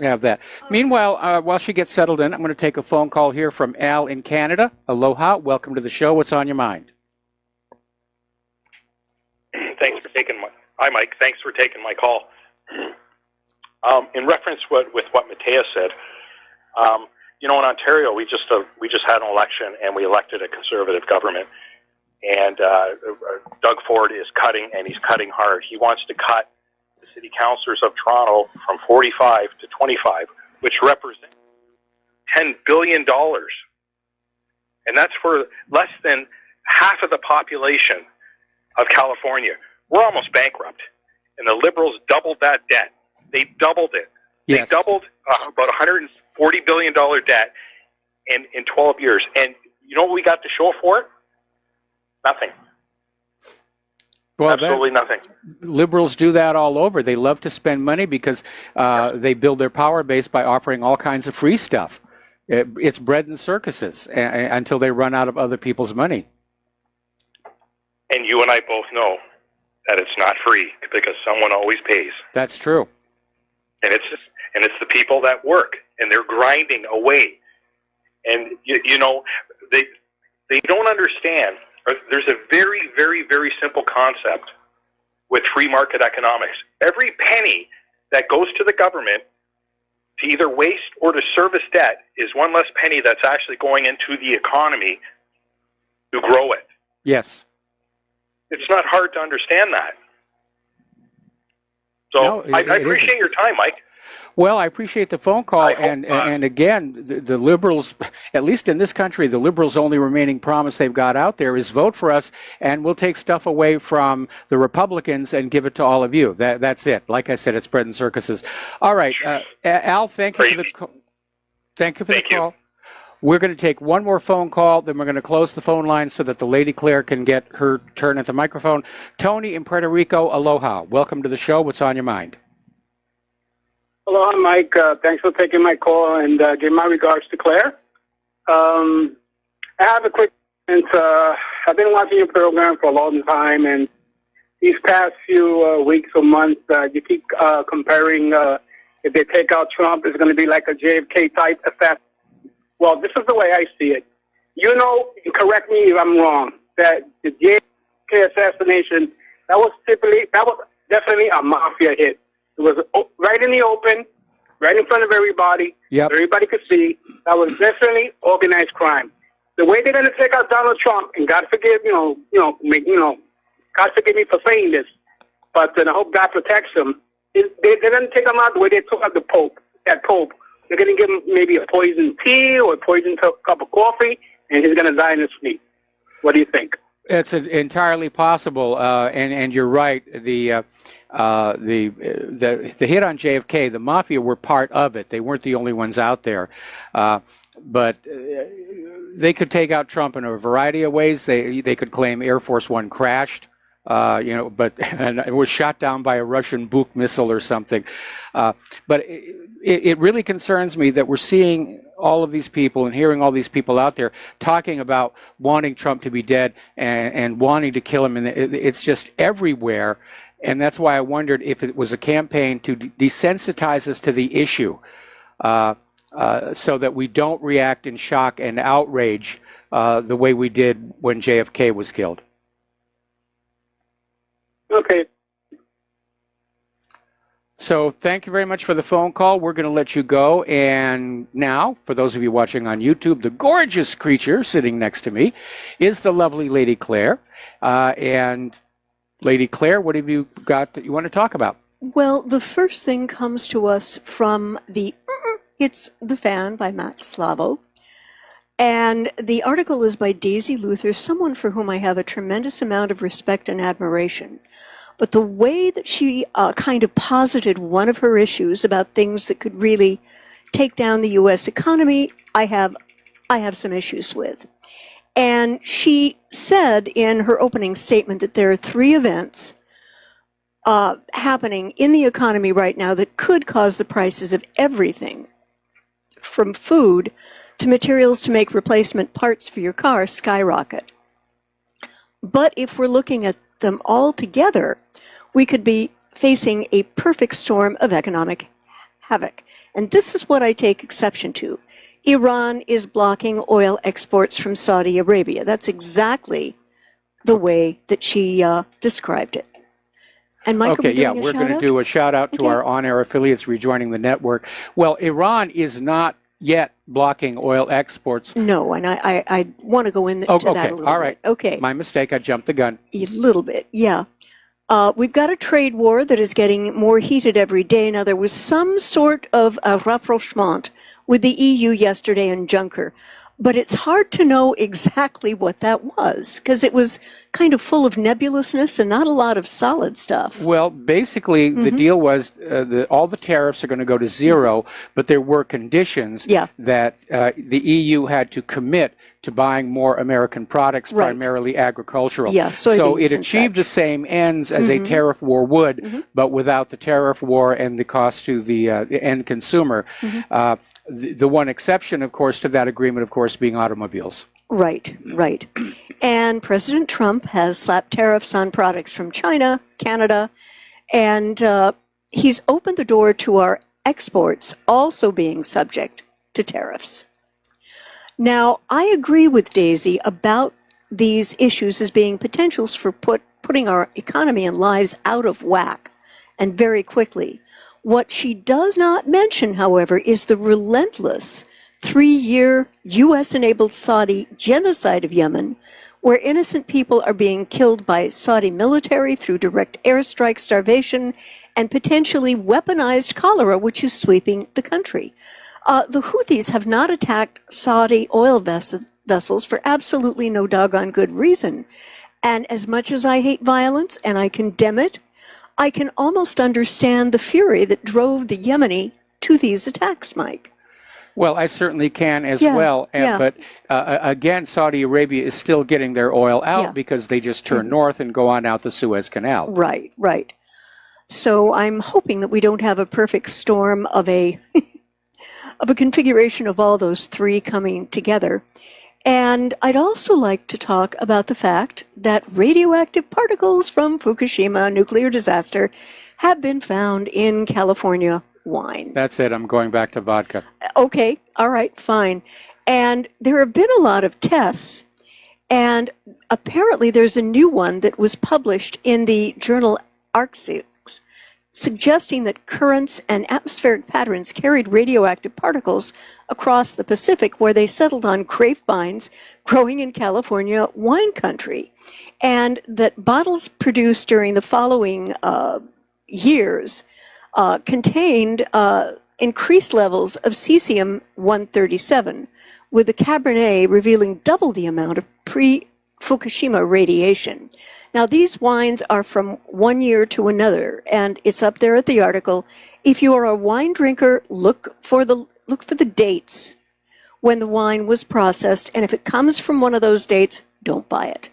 have that. Meanwhile, while she gets settled in, I'm going to take a phone call here from Al in Canada. Aloha, welcome to the show. What's on your mind? Thanks for taking Hi, Mike. Thanks for taking my call. In reference with what Mateus said, in Ontario, we just had an election and we elected a conservative government. And Doug Ford is cutting, and he's cutting hard. He wants to cut the city councillors of Toronto from 45 to 25, which represents $10 billion. And that's for less than half of the population of California. We're almost bankrupt. And the Liberals doubled that debt. They doubled it. Yes. They doubled about $140 billion debt in 12 years. And you know what we got to show for it? Nothing. Well, absolutely nothing. Liberals do that all over. They love to spend money because they build their power base by offering all kinds of free stuff. It's bread and circuses until they run out of other people's money. And you and I both know that it's not free because someone always pays. That's true. And it's the people that work, and they're grinding away. And, you know, they don't understand. There's a very, very, very simple concept with free market economics. Every penny that goes to the government to either waste or to service debt is one less penny that's actually going into the economy to grow it. Yes. It's not hard to understand that. So No, I appreciate your time, Mike. Well, I appreciate the phone call, and again, the liberals, at least in this country, the liberals' only remaining promise they've got out there is vote for us, and we'll take stuff away from the Republicans and give it to all of you. That's it. Like I said, it's bread and circuses. All right, Al, thank you for the call. Thank you for the call. We're going to take one more phone call, then we're going to close the phone line so that the Lady Claire can get her turn at the microphone. Tony in Puerto Rico, aloha. Welcome to the show. What's on your mind? Hello, Mike. Thanks for taking my call, and give my regards to Claire. I have a quick comment. I've been watching your program for a long time, and these past few weeks or months, you keep comparing if they take out Trump, it's going to be like a JFK type effect. Well, this is the way I see it. You know, correct me if I'm wrong, that the JFK assassination, that was definitely a mafia hit. It was right in the open, right in front of everybody. Yep. Everybody could see. That was definitely organized crime. The way they're going to take out Donald Trump, and God forgive, God forgive me for saying this, but I hope God protects him. They're going to take him out the way they took out the Pope. That Pope, they're going to give him maybe a poison tea or a poison cup of coffee, and he's going to die in his sleep. What do you think? It's entirely possible, and you're right. The hit on JFK, the mafia were part of it. They weren't the only ones out there, but they could take out Trump in a variety of ways. They could claim Air Force One crashed, but and it was shot down by a Russian Buk missile or something. But it really concerns me that we're seeing all of these people and hearing all these people out there talking about wanting Trump to be dead and wanting to kill him, and it's just everywhere. And that's why I wondered if it was a campaign to desensitize us to the issue, so that we don't react in shock and outrage the way we did when JFK was killed. Okay. So thank you very much for the phone call. We're going to let you go. And now, for those of you watching on YouTube, the gorgeous creature sitting next to me is the lovely Lady Claire. And Lady Claire, what have you got that you want to talk about? Well, the first thing comes to us from It's the Fan by Matt Slavo. And the article is by Daisy Luther, someone for whom I have a tremendous amount of respect and admiration. But the way that she kind of posited one of her issues about things that could really take down the U.S. economy, I have some issues with. And she said in her opening statement that there are 3 events happening in the economy right now that could cause the prices of everything, from food to materials to make replacement parts for your car, skyrocket. But if we're looking at them all together, we could be facing a perfect storm of economic havoc. And this is what I take exception to. Iran is blocking oil exports from Saudi Arabia. That's exactly the way that she described it. And Mike, okay, yeah, we're going to do a shout out to our on-air affiliates rejoining the network. Well, Iran is not yet blocking oil exports. No, and I want to go into that a little bit. All right. Okay. My mistake. I jumped the gun. A little bit, yeah. We've got a trade war that is getting more heated every day. Now, there was some sort of a rapprochement with the EU yesterday in Juncker, but it's hard to know exactly what that was because it was kind of full of nebulousness and not a lot of solid stuff. Well, basically, the deal was all the tariffs are going to go to zero, but there were conditions that the EU had to commit to buying more American products, primarily agricultural. Yeah, so it achieved the same ends as a tariff war would, but without the tariff war and the cost to the end consumer. The one exception, of course, to that agreement, of course, being automobiles. Right, right. And President Trump has slapped tariffs on products from China, Canada, and he's opened the door to our exports also being subject to tariffs. Now, I agree with Daisy about these issues as being potentials for putting our economy and lives out of whack, and very quickly. What she does not mention, however, is the relentless 3-year U.S.-enabled Saudi genocide of Yemen, where innocent people are being killed by Saudi military through direct airstrikes, starvation, and potentially weaponized cholera, which is sweeping the country. The Houthis have not attacked Saudi oil vessels for absolutely no doggone good reason. And as much as I hate violence and I condemn it, I can almost understand the fury that drove the Yemeni to these attacks, Mike. Well, I certainly can as well. But again, Saudi Arabia is still getting their oil out because they just turn north and go on out the Suez Canal. Right, right. So I'm hoping that we don't have a perfect storm of a of a configuration of all those three coming together. And I'd also like to talk about the fact that radioactive particles from Fukushima nuclear disaster have been found in California wine. That's it. I'm going back to vodka. Okay. All right. Fine. And there have been a lot of tests, and apparently there's a new one that was published in the journal Arctic, suggesting that currents and atmospheric patterns carried radioactive particles across the Pacific, where they settled on grapevines growing in California wine country, and that bottles produced during the following years contained increased levels of cesium-137, with the Cabernet revealing double the amount of pre-Fukushima radiation. Now, these wines are from one year to another, and it's up there at the article. If you are a wine drinker, look for the dates when the wine was processed, and if it comes from one of those dates, don't buy it.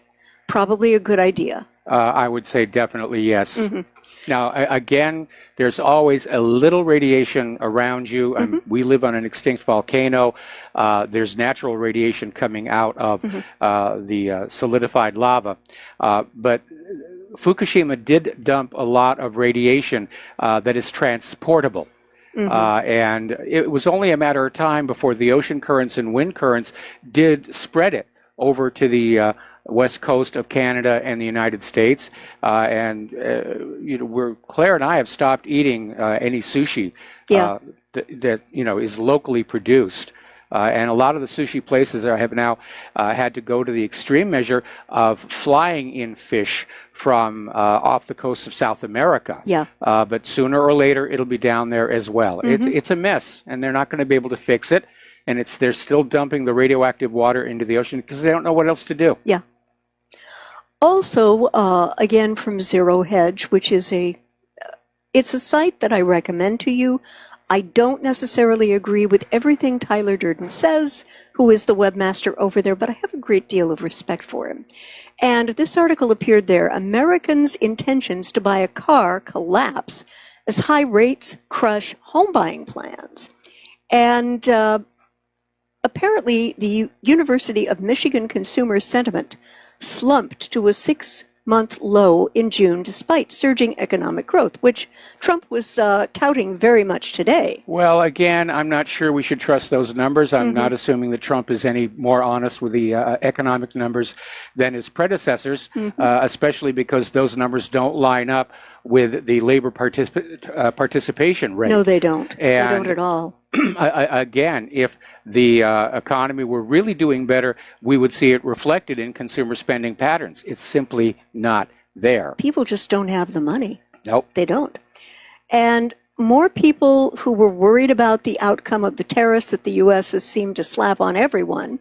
Probably a good idea. I would say definitely yes. Mm-hmm. Now, again, there's always a little radiation around you. We live on an extinct volcano. There's natural radiation coming out of the solidified lava. But Fukushima did dump a lot of radiation that is transportable. And it was only a matter of time before the ocean currents and wind currents did spread it over to the west coast of Canada and the United States, and Claire and I have stopped eating any sushi that is locally produced, and a lot of the sushi places have now had to go to the extreme measure of flying in fish from off the coast of South America. But sooner or later it'll be down there as well. It's a mess, and they're not going to be able to fix it, and they're still dumping the radioactive water into the ocean because they don't know what else to do. Also, again from Zero Hedge, which is it's a site that I recommend to you. I don't necessarily agree with everything Tyler Durden says, who is the webmaster over there, but I have a great deal of respect for him. And this article appeared there. Americans' intentions to buy a car collapse as high rates crush home buying plans. And apparently, the University of Michigan Consumer Sentiment slumped to a 6-month low in June despite surging economic growth, which Trump was touting very much today. Well, again, I'm not sure we should trust those numbers. I'm not assuming that Trump is any more honest with the economic numbers than his predecessors, especially because those numbers don't line up with the labor participation rate. No, they don't. They don't at all. Again, if the economy were really doing better, we would see it reflected in consumer spending patterns. It's simply not there. People just don't have the money. Nope. They don't. And more people who were worried about the outcome of the tariffs that the U.S. has seemed to slap on everyone,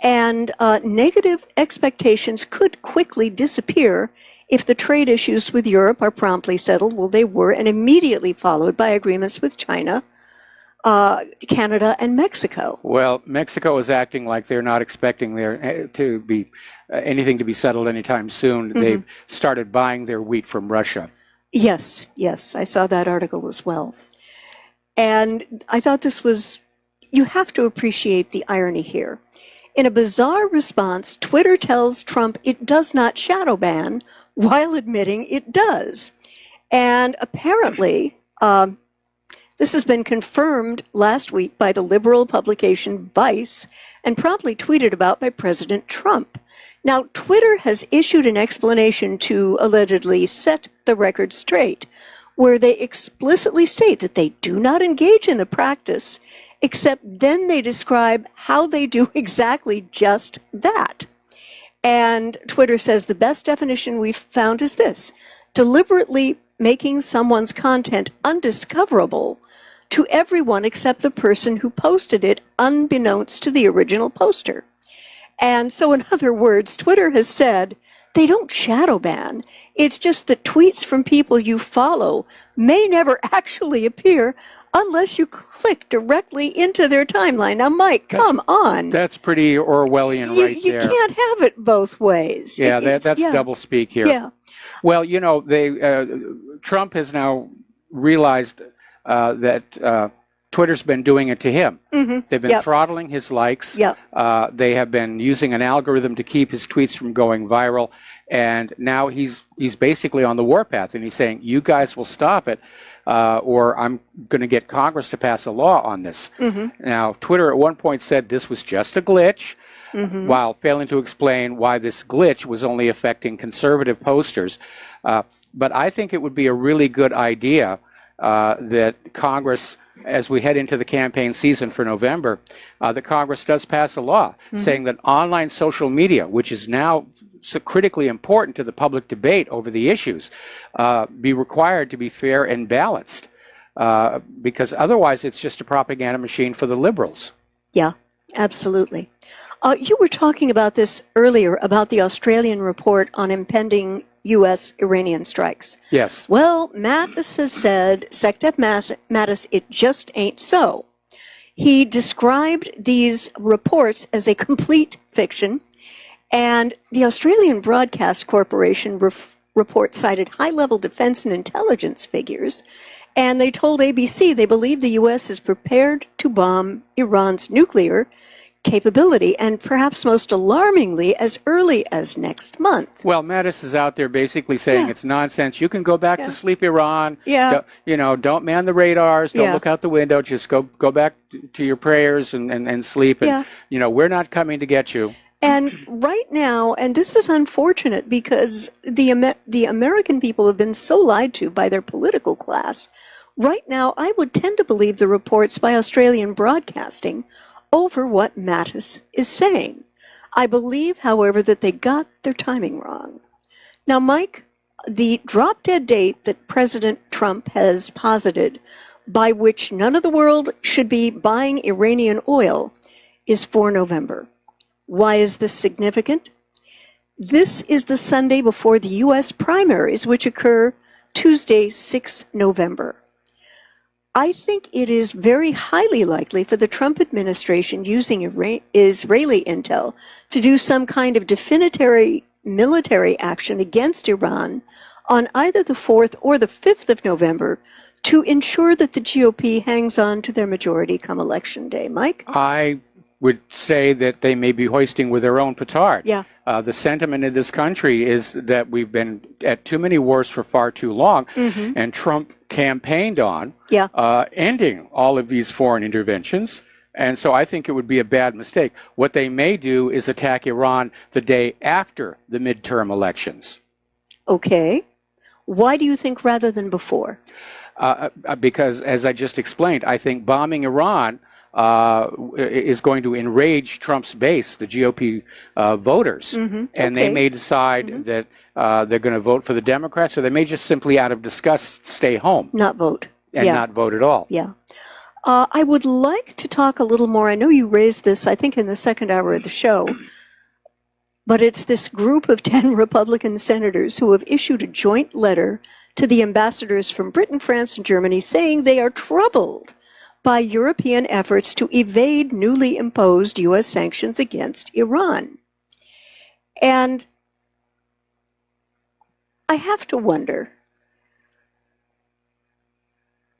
and negative expectations could quickly disappear if the trade issues with Europe are promptly settled. Well, they were, and immediately followed by agreements with China, Canada, and Mexico. Well, Mexico is acting like they're not expecting there to be anything to be settled anytime soon. They've started buying their wheat from Russia. Yes, I saw that article as well. And I thought this was, you have to appreciate the irony here. In a bizarre response, Twitter tells Trump it does not shadow ban while admitting it does. And apparently, this has been confirmed last week by the liberal publication Vice and promptly tweeted about by President Trump. Now, Twitter has issued an explanation to allegedly set the record straight, where they explicitly state that they do not engage in the practice, except then they describe how they do exactly just that. And Twitter says the best definition we've found is this: deliberately making someone's content undiscoverable to everyone except the person who posted it, unbeknownst to the original poster. And so, in other words, Twitter has said they don't shadow ban. It's just that tweets from people you follow may never actually appear unless you click directly into their timeline. Now, Mike, come on. That's pretty Orwellian right you there. You can't have it both ways. Yeah, that's double speak here. Yeah. Well, you know, Trump has now realized that Twitter's been doing it to him. Mm-hmm. They've been throttling his likes. They have been using an algorithm to keep his tweets from going viral. And now he's basically on the warpath, and he's saying, you guys will stop it, or I'm going to get Congress to pass a law on this. Mm-hmm. Now, Twitter at one point said this was just a glitch, while failing to explain why this glitch was only affecting conservative posters. But I think it would be a really good idea that Congress, as we head into the campaign season for November, that Congress does pass a law saying that online social media, which is now so critically important to the public debate over the issues, be required to be fair and balanced, because otherwise it's just a propaganda machine for the liberals. Yeah, absolutely. You were talking about this earlier, about the Australian report on impending U.S.-Iranian strikes. Yes. Well, Mattis has said, Secretary Mattis, it just ain't so. He described these reports as a complete fiction, and the Australian Broadcast Corporation report cited high-level defense and intelligence figures, and they told ABC they believe the U.S. is prepared to bomb Iran's nuclear capability, and perhaps most alarmingly, as early as next month. Well, Mattis is out there basically saying it's nonsense. You can go back to sleep, Iran. Don't man the radars. Don't look out the window. Just go back to your prayers and sleep. And, we're not coming to get you. And right now, and this is unfortunate because the American people have been so lied to by their political class. Right now, I would tend to believe the reports by Australian Broadcasting over what Mattis is saying. I believe, however, that they got their timing wrong. Now, Mike, the drop-dead date that President Trump has posited, by which none of the world should be buying Iranian oil, is 4 November. Why is this significant? This is the Sunday before the U.S. primaries, which occur Tuesday, 6 November. I think it is very highly likely for the Trump administration using Israeli intel to do some kind of definitive military action against Iran on either the 4th or the 5th of November to ensure that the GOP hangs on to their majority come Election Day. Mike? I would say that they may be hoisting with their own petard. Yeah. The sentiment in this country is that we've been at too many wars for far too long, and Trump campaigned on ending all of these foreign interventions. And so I think it would be a bad mistake. What they may do is attack Iran the day after the midterm elections. Okay. Why do you think rather than before? Because, as I just explained, I think bombing Iran is going to enrage Trump's base, the GOP voters, and they may decide that they're going to vote for the Democrats, or they may just simply, out of disgust, stay home. Not vote. And not vote at all. Yeah. I would like to talk a little more. I know you raised this, I think, in the second hour of the show, but it's this group of 10 Republican senators who have issued a joint letter to the ambassadors from Britain, France, and Germany saying they are troubled by European efforts to evade newly imposed U.S. sanctions against Iran. And I have to wonder,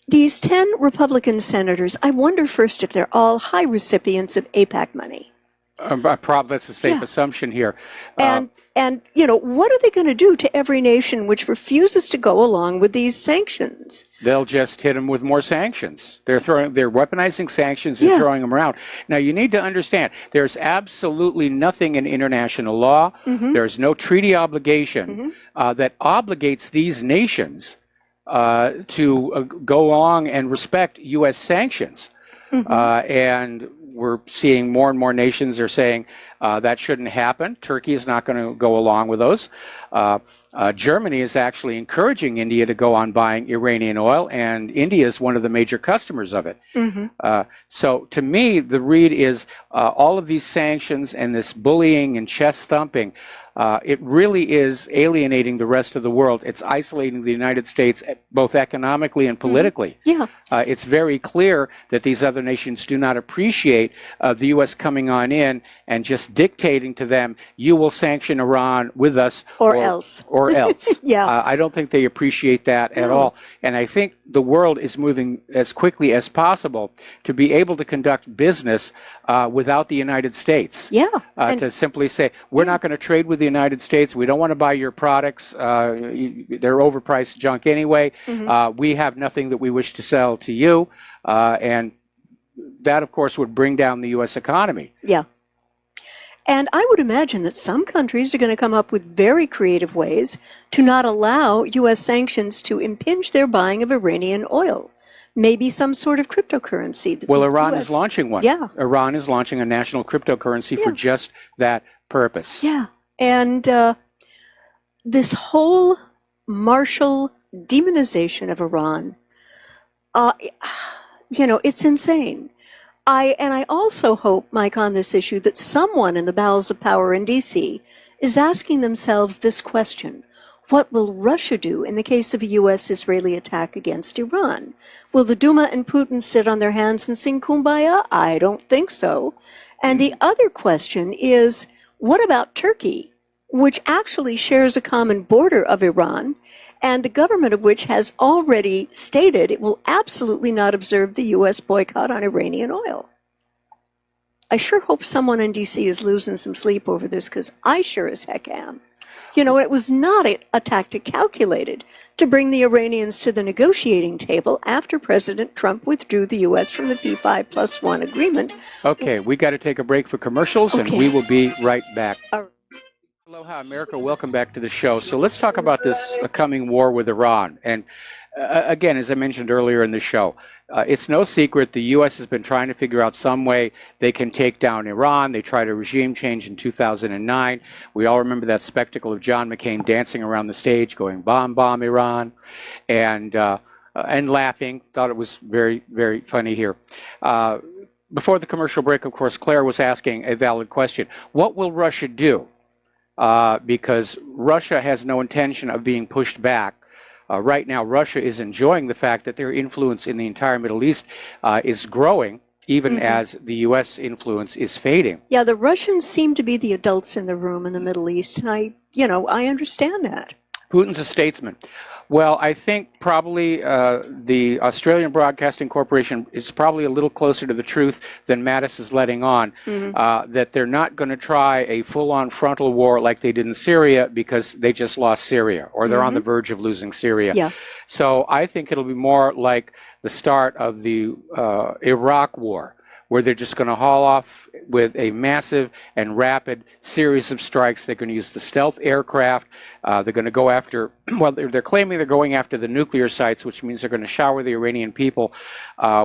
these 10 Republican senators, I wonder first if they're all high recipients of AIPAC money. That's a safe assumption here. And what are they going to do to every nation which refuses to go along with these sanctions? They'll just hit them with more sanctions. They're weaponizing sanctions and throwing them around. Now, you need to understand, there's absolutely nothing in international law. There's no treaty obligation that obligates these nations to go along and respect U.S. sanctions. And we're seeing more and more nations are saying that shouldn't happen. Turkey is not going to go along with those. Germany is actually encouraging India to go on buying Iranian oil, and India is one of the major customers of it. So to me, the read is all of these sanctions and this bullying and chest thumping, it really is alienating the rest of the world. It's isolating the United States both economically and politically. It's very clear that these other nations do not appreciate the U.S. coming on in and just dictating to them, you will sanction Iran with us or else. I don't think they appreciate that at all. And I think the world is moving as quickly as possible to be able to conduct business without the United States. To simply say, we're not going to trade with the United States. We don't want to buy your products. They're overpriced junk anyway. We have nothing that we wish to sell to you. And that, of course, would bring down the U.S. economy. And I would imagine that some countries are going to come up with very creative ways to not allow U.S. sanctions to impinge their buying of Iranian oil. Maybe some sort of cryptocurrency. Well, Iran is launching one. Iran is launching a national cryptocurrency for just that purpose. And this whole martial demonization of Iran, it's insane. I also hope, Mike, on this issue, that someone in the bowels of power in D.C. is asking themselves this question. What will Russia do in the case of a U.S.-Israeli attack against Iran? Will the Duma and Putin sit on their hands and sing Kumbaya? I don't think so. And the other question is, what about Turkey, which actually shares a common border of Iran, and the government of which has already stated it will absolutely not observe the U.S. boycott on Iranian oil? I sure hope someone in D.C. is losing some sleep over this, because I sure as heck am. It was not a tactic calculated to bring the Iranians to the negotiating table after President Trump withdrew the U.S. from the P5+1 agreement. Okay, we got to take a break for commercials, and we will be right back. Aloha, America. Welcome back to the show. So let's talk about this coming war with Iran. And again, as I mentioned earlier in the show, it's no secret the U.S. has been trying to figure out some way they can take down Iran. They tried a regime change in 2009. We all remember that spectacle of John McCain dancing around the stage going, bomb, bomb, Iran, and laughing. Thought it was very, very funny here. Before the commercial break, of course, Claire was asking a valid question. What will Russia do? Because Russia has no intention of being pushed back. Right now, Russia is enjoying the fact that their influence in the entire Middle East is growing, even as the U.S. influence is fading. Yeah, the Russians seem to be the adults in the room in the Middle East, and I understand that. Putin's a statesman. Well, I think probably the Australian Broadcasting Corporation is probably a little closer to the truth than Mattis is letting on, that they're not going to try a full-on frontal war like they did in Syria because they just lost Syria, or they're on the verge of losing Syria. So I think it'll be more like the start of the Iraq War, where they're just going to haul off with a massive and rapid series of strikes. They're going to use the stealth aircraft. They're going to go after, well, they're claiming they're going after the nuclear sites, which means they're going to shower the Iranian people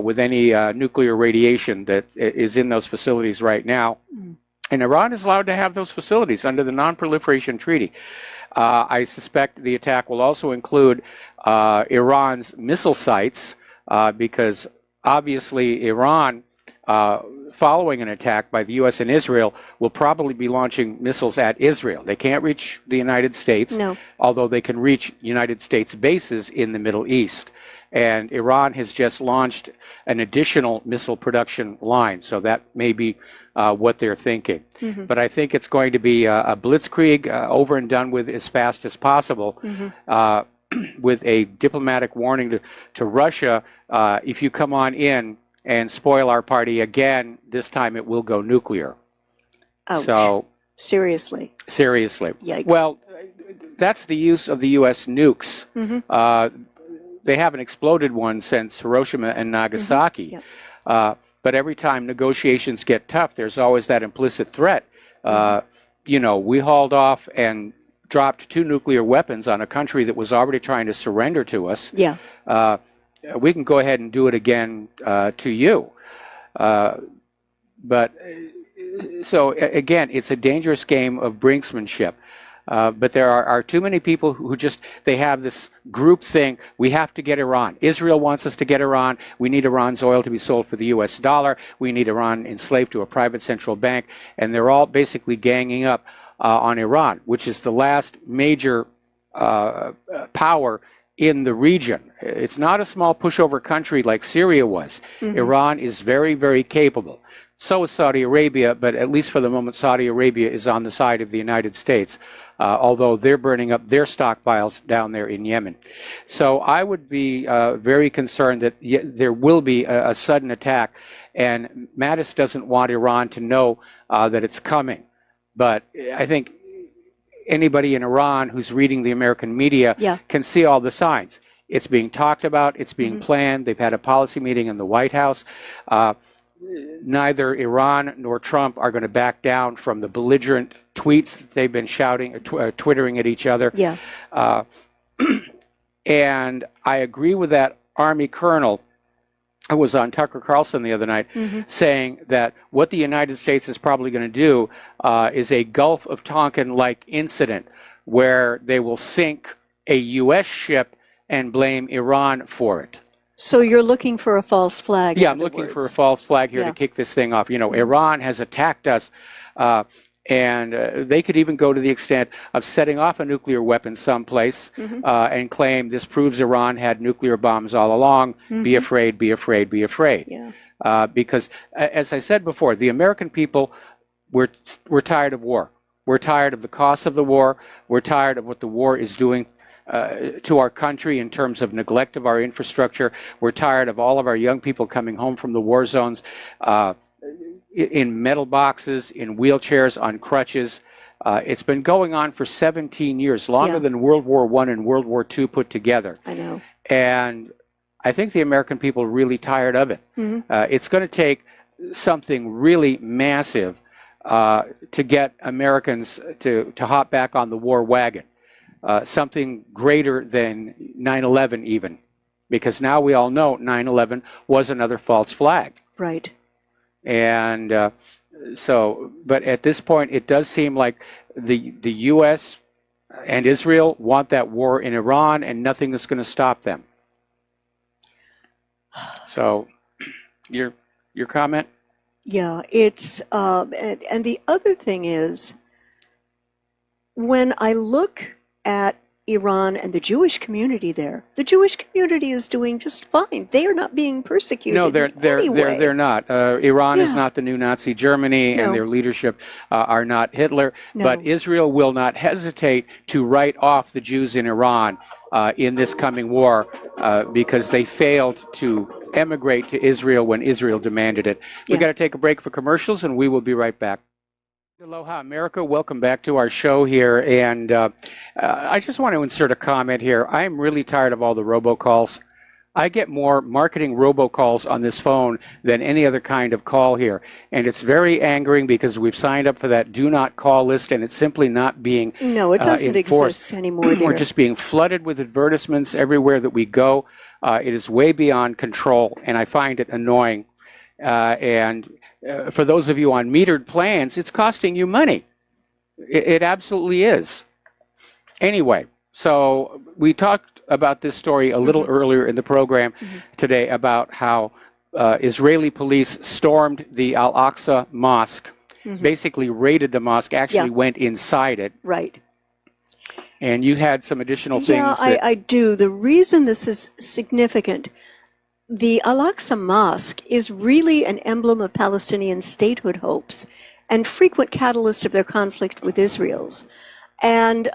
with any nuclear radiation that is in those facilities right now. And Iran is allowed to have those facilities under the Non-Proliferation Treaty. I suspect the attack will also include Iran's missile sites, because obviously Iran, following an attack by the U.S. and Israel, will probably be launching missiles at Israel. They can't reach the United States, although they can reach United States bases in the Middle East. And Iran has just launched an additional missile production line, so that may be what they're thinking. But I think it's going to be a blitzkrieg, over and done with as fast as possible, with a diplomatic warning to Russia, if you come on in and spoil our party again, this time it will go nuclear. Ouch. So seriously. Yikes. Well, that's the use of the U.S. nukes. They haven't exploded one since Hiroshima and Nagasaki. But every time negotiations get tough, there's always that implicit threat. You know, we hauled off and dropped 2 nuclear weapons on a country that was already trying to surrender to us. We can go ahead and do it again to you. But so again, it's a dangerous game of brinksmanship. But there are too many people who just, they have this group thing, we have to get Iran. Israel wants us to get Iran. We need Iran's oil to be sold for the US dollar. We need Iran enslaved to a private central bank. And they're all basically ganging up on Iran, which is the last major power in the region. It's not a small pushover country like Syria was. Iran is very, very capable. So is Saudi Arabia, but at least for the moment, Saudi Arabia is on the side of the United States, although they're burning up their stockpiles down there in Yemen. So I would be very concerned that there will be a sudden attack, and Mattis doesn't want Iran to know that it's coming. But I think anybody in Iran who's reading the American media can see all the signs. It's being talked about, it's being planned. They've had a policy meeting in the White House. Neither Iran nor Trump are going to back down from the belligerent tweets that they've been shouting, twittering at each other. And I agree with that Army colonel who was on Tucker Carlson the other night, saying that what the United States is probably going to do is a Gulf of Tonkin-like incident where they will sink a U.S. ship and blame Iran for it. So you're looking for a false flag? Yeah, I'm looking for a false flag here to kick this thing off. You know, Iran has attacked us, and they could even go to the extent of setting off a nuclear weapon someplace and claim this proves Iran had nuclear bombs all along. Be afraid, be afraid, be afraid. Because, as I said before, the American people, we're tired of war. We're tired of the cost of the war. We're tired of what the war is doing to our country in terms of neglect of our infrastructure. We're tired of all of our young people coming home from the war zones in metal boxes, in wheelchairs, on crutches. It's been going on for 17 years, longer than World War I and World War II put together. I know. And I think the American people are really tired of it. It's going to take something really massive to get Americans to hop back on the war wagon. Something greater than 9/11 even, because now we all know 9/11 was another false flag. Right. And so, but at this point, it does seem like the U.S. and Israel want that war in Iran, and nothing is going to stop them. So, your comment? Yeah, it's and the other thing is, when I look at Iran and the Jewish community there, the Jewish community is doing just fine. They are not being persecuted. No, they're not. Iran is not the new Nazi Germany, and their leadership are not Hitler. But Israel will not hesitate to write off the Jews in Iran in this coming war because they failed to emigrate to Israel when Israel demanded it. We've got to take a break for commercials, and we will be right back. Aloha, America. Welcome back to our show here. And I just want to insert a comment here. I'm really tired of all the robocalls. I get more marketing robocalls on this phone than any other kind of call here. And it's very angering because we've signed up for that do not call list, and it's simply not being No, it doesn't exist anymore, dear. We're just being flooded with advertisements everywhere that we go. It is way beyond control, and I find it annoying. For those of you on metered plans, it's costing you money. It absolutely is. Anyway, so we talked about this story a little earlier in the program today about how Israeli police stormed the Al-Aqsa Mosque, basically raided the mosque, actually went inside it. Right. And you had some additional things. Yeah, I do. The reason this is significant, the Al-Aqsa Mosque is really an emblem of Palestinian statehood hopes and frequent catalyst of their conflict with Israel's. And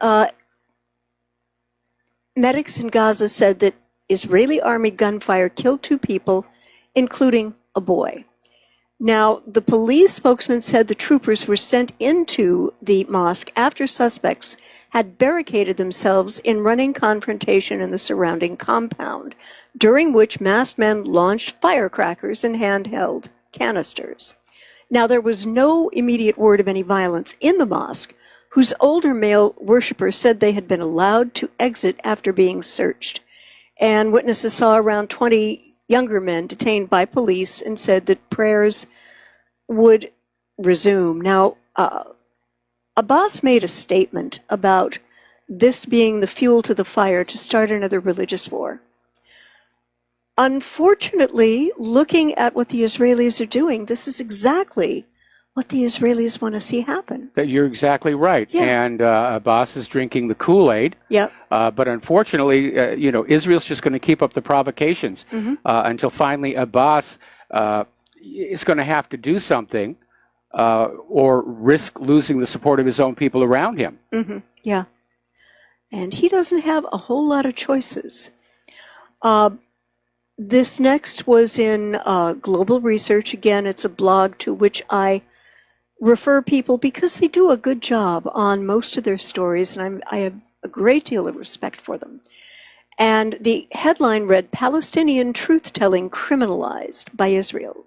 medics in Gaza said that Israeli army gunfire killed 2 people, including a boy. Now, the police spokesman said the troopers were sent into the mosque after suspects had barricaded themselves in running confrontation in the surrounding compound, during which masked men launched firecrackers and handheld canisters. Now, there was no immediate word of any violence in the mosque, whose older male worshippers said they had been allowed to exit after being searched. And witnesses saw around 20 younger men detained by police and said that prayers would resume. Now, Abbas made a statement about this being the fuel to the fire to start another religious war. Unfortunately, looking at what the Israelis are doing, this is exactly what the Israelis want to see happen. You're exactly right. Yeah. And Abbas is drinking the Kool-Aid. Yep. But unfortunately, Israel's just going to keep up the provocations until finally Abbas is going to have to do something or risk losing the support of his own people around him. Yeah. And he doesn't have a whole lot of choices. This next was in Global Research. Again, it's a blog to which I refer people because they do a good job on most of their stories, and I have a great deal of respect for them. And the headline read, Palestinian Truth-Telling Criminalized by Israel.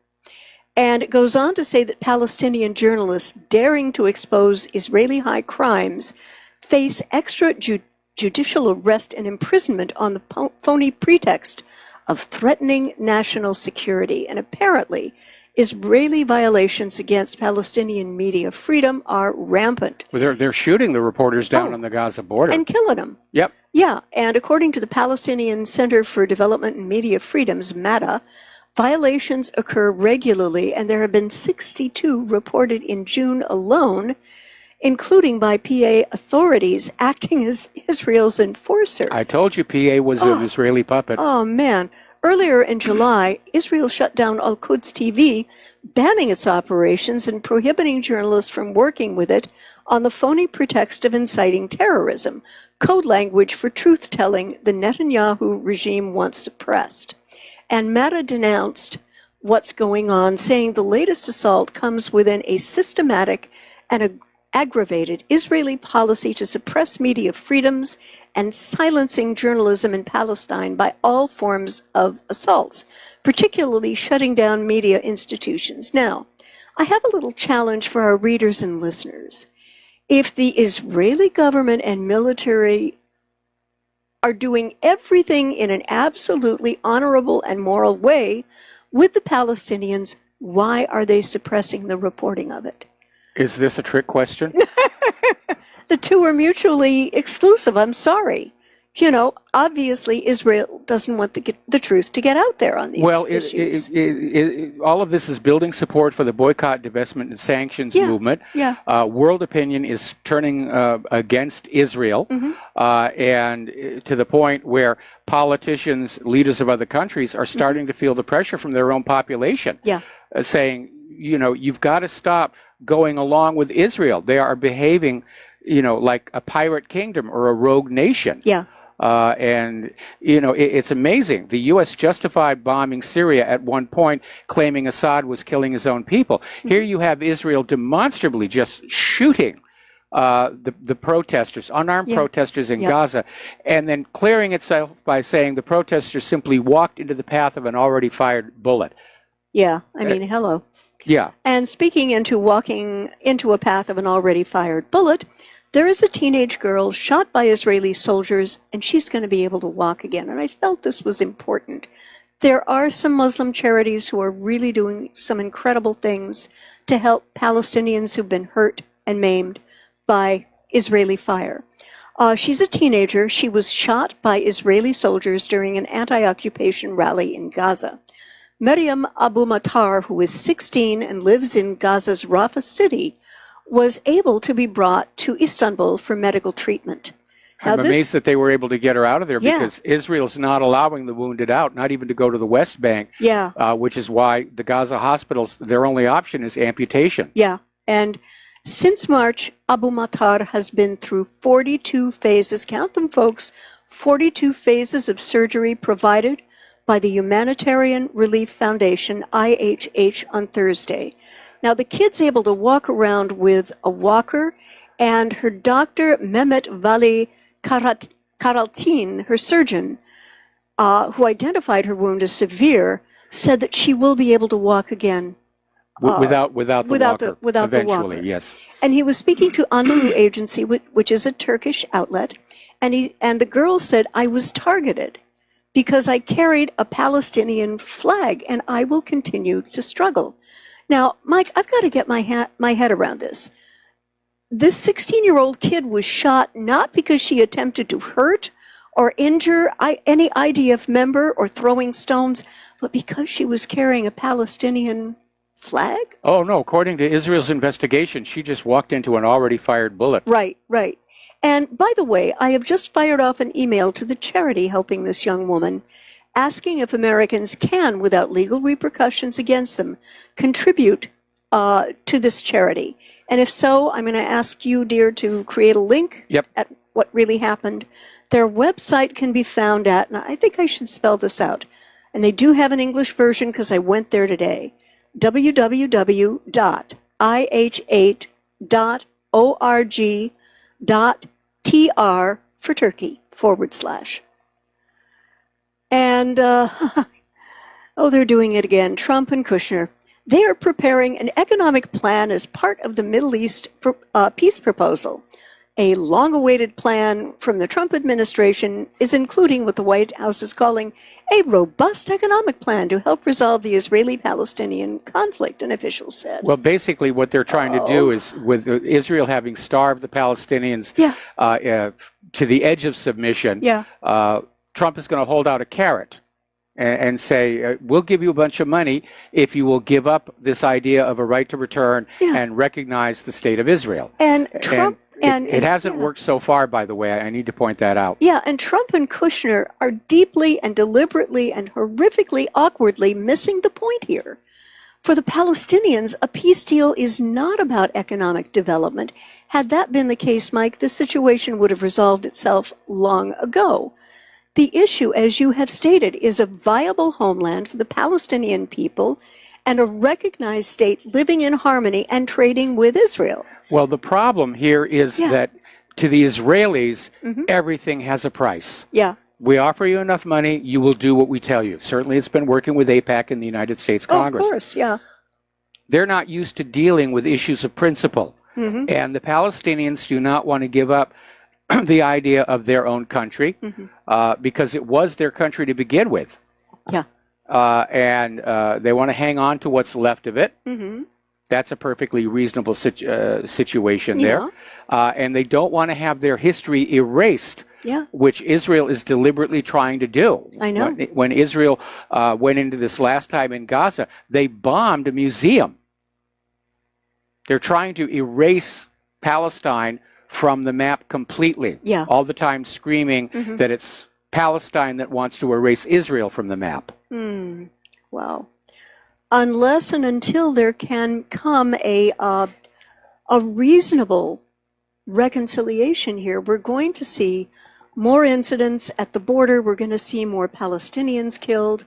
And it goes on to say that Palestinian journalists daring to expose Israeli high crimes face extrajudicial arrest and imprisonment on the phony pretext of threatening national security. And apparently, Israeli violations against Palestinian media freedom are rampant. Well, they're shooting the reporters down on the Gaza border. And killing them. Yep. Yeah, and according to the Palestinian Center for Development and Media Freedoms, MATA, violations occur regularly, and there have been 62 reported in June alone, including by PA authorities acting as Israel's enforcer. I told you PA was an Israeli puppet. Oh, man. Earlier in July, Israel shut down Al-Quds TV, banning its operations and prohibiting journalists from working with it on the phony pretext of inciting terrorism, code language for truth-telling the Netanyahu regime wants suppressed. And MATA denounced what's going on, saying the latest assault comes within a systematic and aggravated Israeli policy to suppress media freedoms and silencing journalism in Palestine by all forms of assaults, particularly shutting down media institutions. Now, I have a little challenge for our readers and listeners. If the Israeli government and military are doing everything in an absolutely honorable and moral way with the Palestinians, why are they suppressing the reporting of it? Is this a trick question? The two are mutually exclusive. I'm sorry. You know, obviously Israel doesn't want the truth to get out there on these issues. All of this is building support for the boycott, divestment, and sanctions movement. Yeah. World opinion is turning against Israel, and to the point where politicians, leaders of other countries, are starting to feel the pressure from their own population, saying, you know, you've got to stop going along with Israel. They are behaving, you know, like a pirate kingdom or a rogue nation. Yeah. And, you know, it's amazing. The U.S. justified bombing Syria at one point, claiming Assad was killing his own people. Here you have Israel demonstrably just shooting the protesters, unarmed protesters in Gaza, and then clearing itself by saying the protesters simply walked into the path of an already fired bullet. Yeah, I mean, hello. Yeah. And speaking into walking into a path of an already fired bullet, there is a teenage girl shot by Israeli soldiers, and she's going to be able to walk again. And I felt this was important. There are some Muslim charities who are really doing some incredible things to help Palestinians who've been hurt and maimed by Israeli fire. She's a teenager. She was shot by Israeli soldiers during an anti-occupation rally in Gaza. Miriam Abu Matar, who is 16 and lives in Gaza's Rafah city, was able to be brought to Istanbul for medical treatment. I'm amazed that they were able to get her out of there because Israel's not allowing the wounded out, not even to go to the West Bank, which is why the Gaza hospitals, their only option is amputation. Yeah, and since March, Abu Matar has been through 42 phases, count them folks, 42 phases of surgery provided by the Humanitarian Relief Foundation, IHH, on Thursday. Now, the kid's able to walk around with a walker, and her doctor, Mehmet Vali Karaltin, her surgeon, who identified her wound as severe, said that she will be able to walk again. Without the walker, eventually, walker. yes. And he was speaking to Anadolu Agency, which is a Turkish outlet, and the girl said, "I was targeted because I carried a Palestinian flag, and I will continue to struggle." Now, Mike, I've got to get my head around this. This 16-year-old kid was shot not because she attempted to hurt or injure any IDF member or throwing stones, but because she was carrying a Palestinian flag? Oh, no. According to Israel's investigation, she just walked into an already fired bullet. Right, right. And by the way, I have just fired off an email to the charity helping this young woman, asking if Americans can, without legal repercussions against them, contribute to this charity. And if so, I'm going to ask you, dear, to create a link at what really happened. Their website can be found at, and I think I should spell this out, and they do have an English version because I went there today, www.ih8.org.tr for Turkey, /. And, oh, they're doing it again, Trump and Kushner. They are preparing an economic plan as part of the Middle East peace proposal. A long-awaited plan from the Trump administration is including what the White House is calling a robust economic plan to help resolve the Israeli-Palestinian conflict, an official said. Well, basically what they're trying to do is, with Israel having starved the Palestinians to the edge of submission, Trump is going to hold out a carrot and say, we'll give you a bunch of money if you will give up this idea of a right to return and recognize the state of Israel. And Trump... It hasn't worked so far, by the way. I need to point that out. Yeah, and Trump and Kushner are deeply and deliberately and horrifically awkwardly missing the point here. For the Palestinians, a peace deal is not about economic development. Had that been the case, Mike, the situation would have resolved itself long ago. The issue, as you have stated, is a viable homeland for the Palestinian people and a recognized state living in harmony and trading with Israel. Well, the problem here is that to the Israelis, everything has a price. Yeah. We offer you enough money, you will do what we tell you. Certainly it's been working with AIPAC in the United States Congress. Of course, yeah. They're not used to dealing with issues of principle. And the Palestinians do not want to give up the idea of their own country because it was their country to begin with. Yeah. And they want to hang on to what's left of it. That's a perfectly reasonable situation there. And they don't want to have their history erased, which Israel is deliberately trying to do. I know. When Israel went into this last time in Gaza, they bombed a museum. They're trying to erase Palestine from the map completely. All the time screaming that it's Palestine that wants to erase Israel from the map. Wow. Unless and until there can come a reasonable reconciliation here, we're going to see more incidents at the border. We're going to see more Palestinians killed.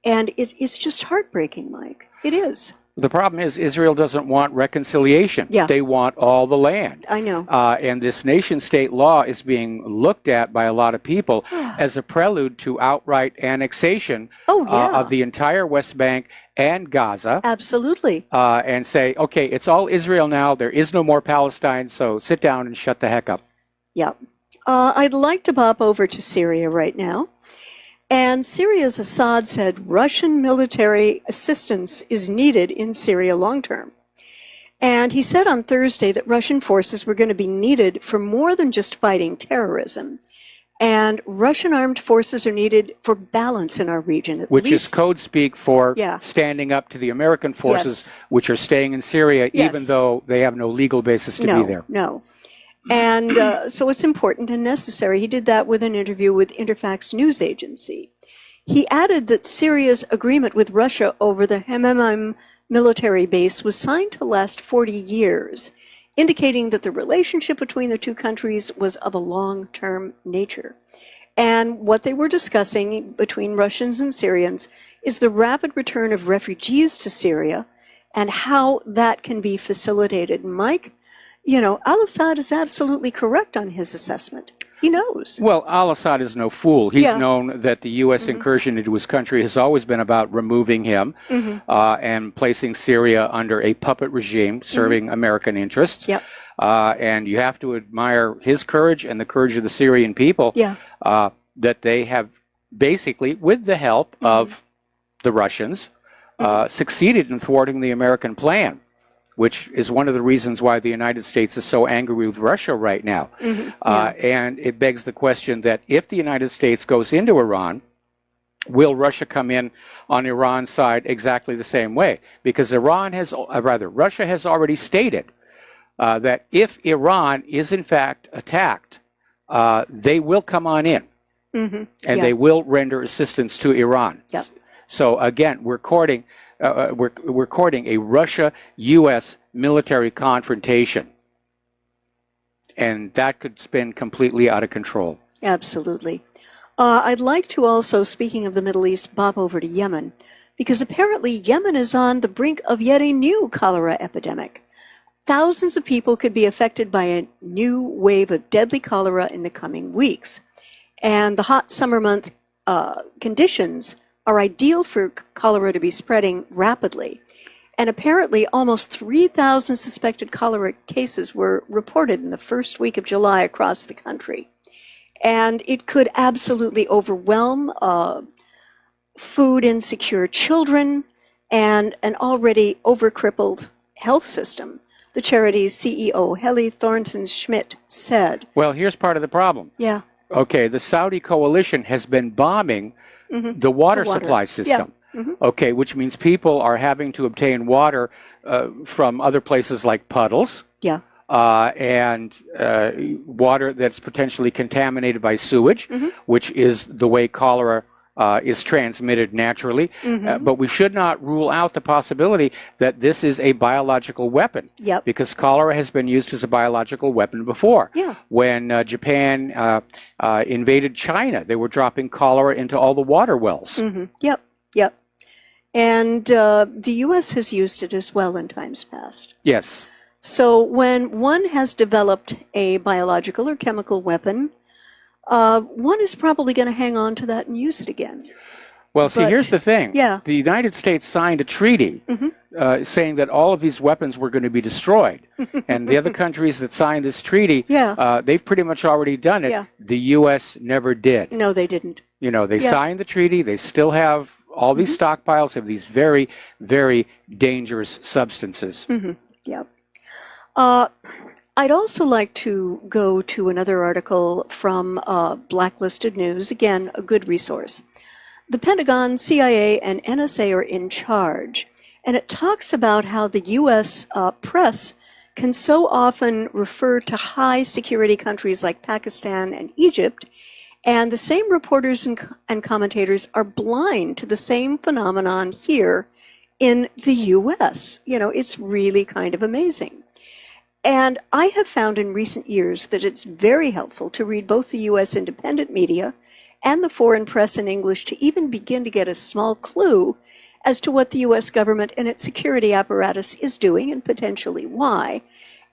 And it's just heartbreaking, Mike. It is. The problem is Israel doesn't want reconciliation. They want all the land. I know. And this nation-state law is being looked at by a lot of people as a prelude to outright annexation of the entire West Bank and Gaza. Absolutely. And say, okay, it's all Israel now. There is no more Palestine, so sit down and shut the heck up. Yeah. I'd like to pop over to Syria right now. And Syria's Assad said Russian military assistance is needed in Syria long term. And he said on Thursday that Russian forces were going to be needed for more than just fighting terrorism. And Russian armed forces are needed for balance in our region, at Which least. is code speak for standing up to the American forces, which are staying in Syria, even though they have no legal basis to be there. No. And so it's important and necessary. He did that with an interview with Interfax news agency. He added that Syria's agreement with Russia over the Hemam military base was signed to last 40 years, indicating that the relationship between the two countries was of a long-term nature. And what they were discussing between Russians and Syrians is the rapid return of refugees to Syria and how that can be facilitated. Mike, you know, al-Assad is absolutely correct on his assessment. He knows. Well, al-Assad is no fool. He's known that the U.S. incursion into his country has always been about removing him and placing Syria under a puppet regime serving American interests. Yep. And you have to admire his courage and the courage of the Syrian people that they have basically, with the help of the Russians, succeeded in thwarting the American plan, which is one of the reasons why the United States is so angry with Russia right now. And it begs the question that if the United States goes into Iran, will Russia come in on Iran's side exactly the same way? Because Russia has already stated that if Iran is in fact attacked, they will come on in and they will render assistance to Iran. So again, we're courting a Russia-U.S. military confrontation, and that could spin completely out of control. Absolutely. I'd like to also, speaking of the Middle East, bop over to Yemen, because apparently Yemen is on the brink of yet a new cholera epidemic. Thousands of people could be affected by a new wave of deadly cholera in the coming weeks. And the hot summer month conditions are ideal for cholera to be spreading rapidly. And apparently almost 3,000 suspected cholera cases were reported in the first week of July across the country. And it could absolutely overwhelm food insecure children and an already overcrippled health system, the charity's CEO, Heli Thornton-Schmidt, said. Well, here's part of the problem. Yeah. Okay, the Saudi coalition has been bombing the water supply system. Okay, which means people are having to obtain water from other places like puddles. And water that's potentially contaminated by sewage, which is the way cholera is transmitted naturally. But we should not rule out the possibility that this is a biological weapon. Because cholera has been used as a biological weapon before. When Japan invaded China, they were dropping cholera into all the water wells. And the U.S. has used it as well in times past. Yes. So when one has developed a biological or chemical weapon, one is probably going to hang on to that and use it again. Well, see, here's the thing. Yeah. The United States signed a treaty saying that all of these weapons were going to be destroyed. And the other countries that signed this treaty, they've pretty much already done it. The U.S. never did. No, they didn't. You know, they signed the treaty. They still have all these stockpiles of these very, very dangerous substances. I'd also like to go to another article from Blacklisted News, again, a good resource. The Pentagon, CIA, and NSA are in charge, and it talks about how the U.S. Press can so often refer to high security countries like Pakistan and Egypt, and the same reporters and commentators are blind to the same phenomenon here in the U.S. You know, it's really kind of amazing. And I have found in recent years that it's very helpful to read both the U.S. independent media and the foreign press in English to even begin to get a small clue as to what the U.S. government and its security apparatus is doing and potentially why.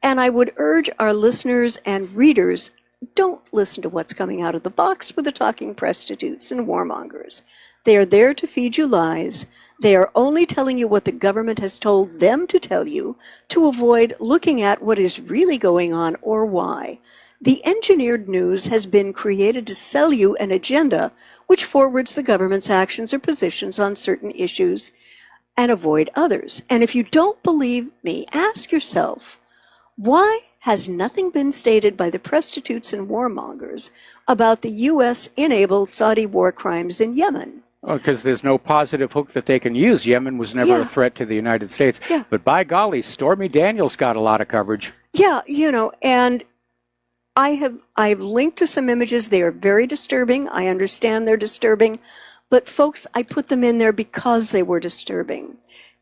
And I would urge our listeners and readers, don't listen to what's coming out of the box with the talking prostitutes and warmongers. They are there to feed you lies. They are only telling you what the government has told them to tell you to avoid looking at what is really going on or why. The engineered news has been created to sell you an agenda which forwards the government's actions or positions on certain issues and avoid others. And if you don't believe me, ask yourself, why has nothing been stated by the prostitutes and warmongers about the U.S.-enabled Saudi war crimes in Yemen? Because there's no positive hook that they can use. Yemen was never a threat to the United States. But by golly, Stormy Daniels got a lot of coverage. Yeah, you know, and I've linked to some images. They are very disturbing. I understand they're disturbing. But folks, I put them in there because they were disturbing.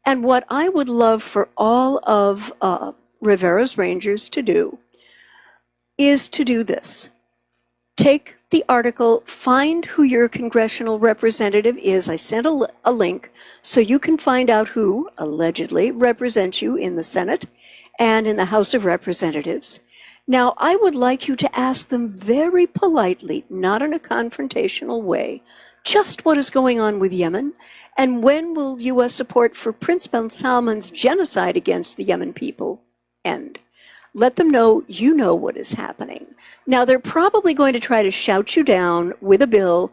And what I would love for all of Rivero's Rangers to do is to do this. Take the article, Find Who Your Congressional Representative Is. I sent a link so you can find out who allegedly represents you in the Senate and in the House of Representatives. Now, I would like you to ask them very politely, not in a confrontational way, just what is going on with Yemen, and when will U.S. support for Prince bin Salman's genocide against the Yemen people end? Let them know you know what is happening. Now, they're probably going to try to shout you down with a bill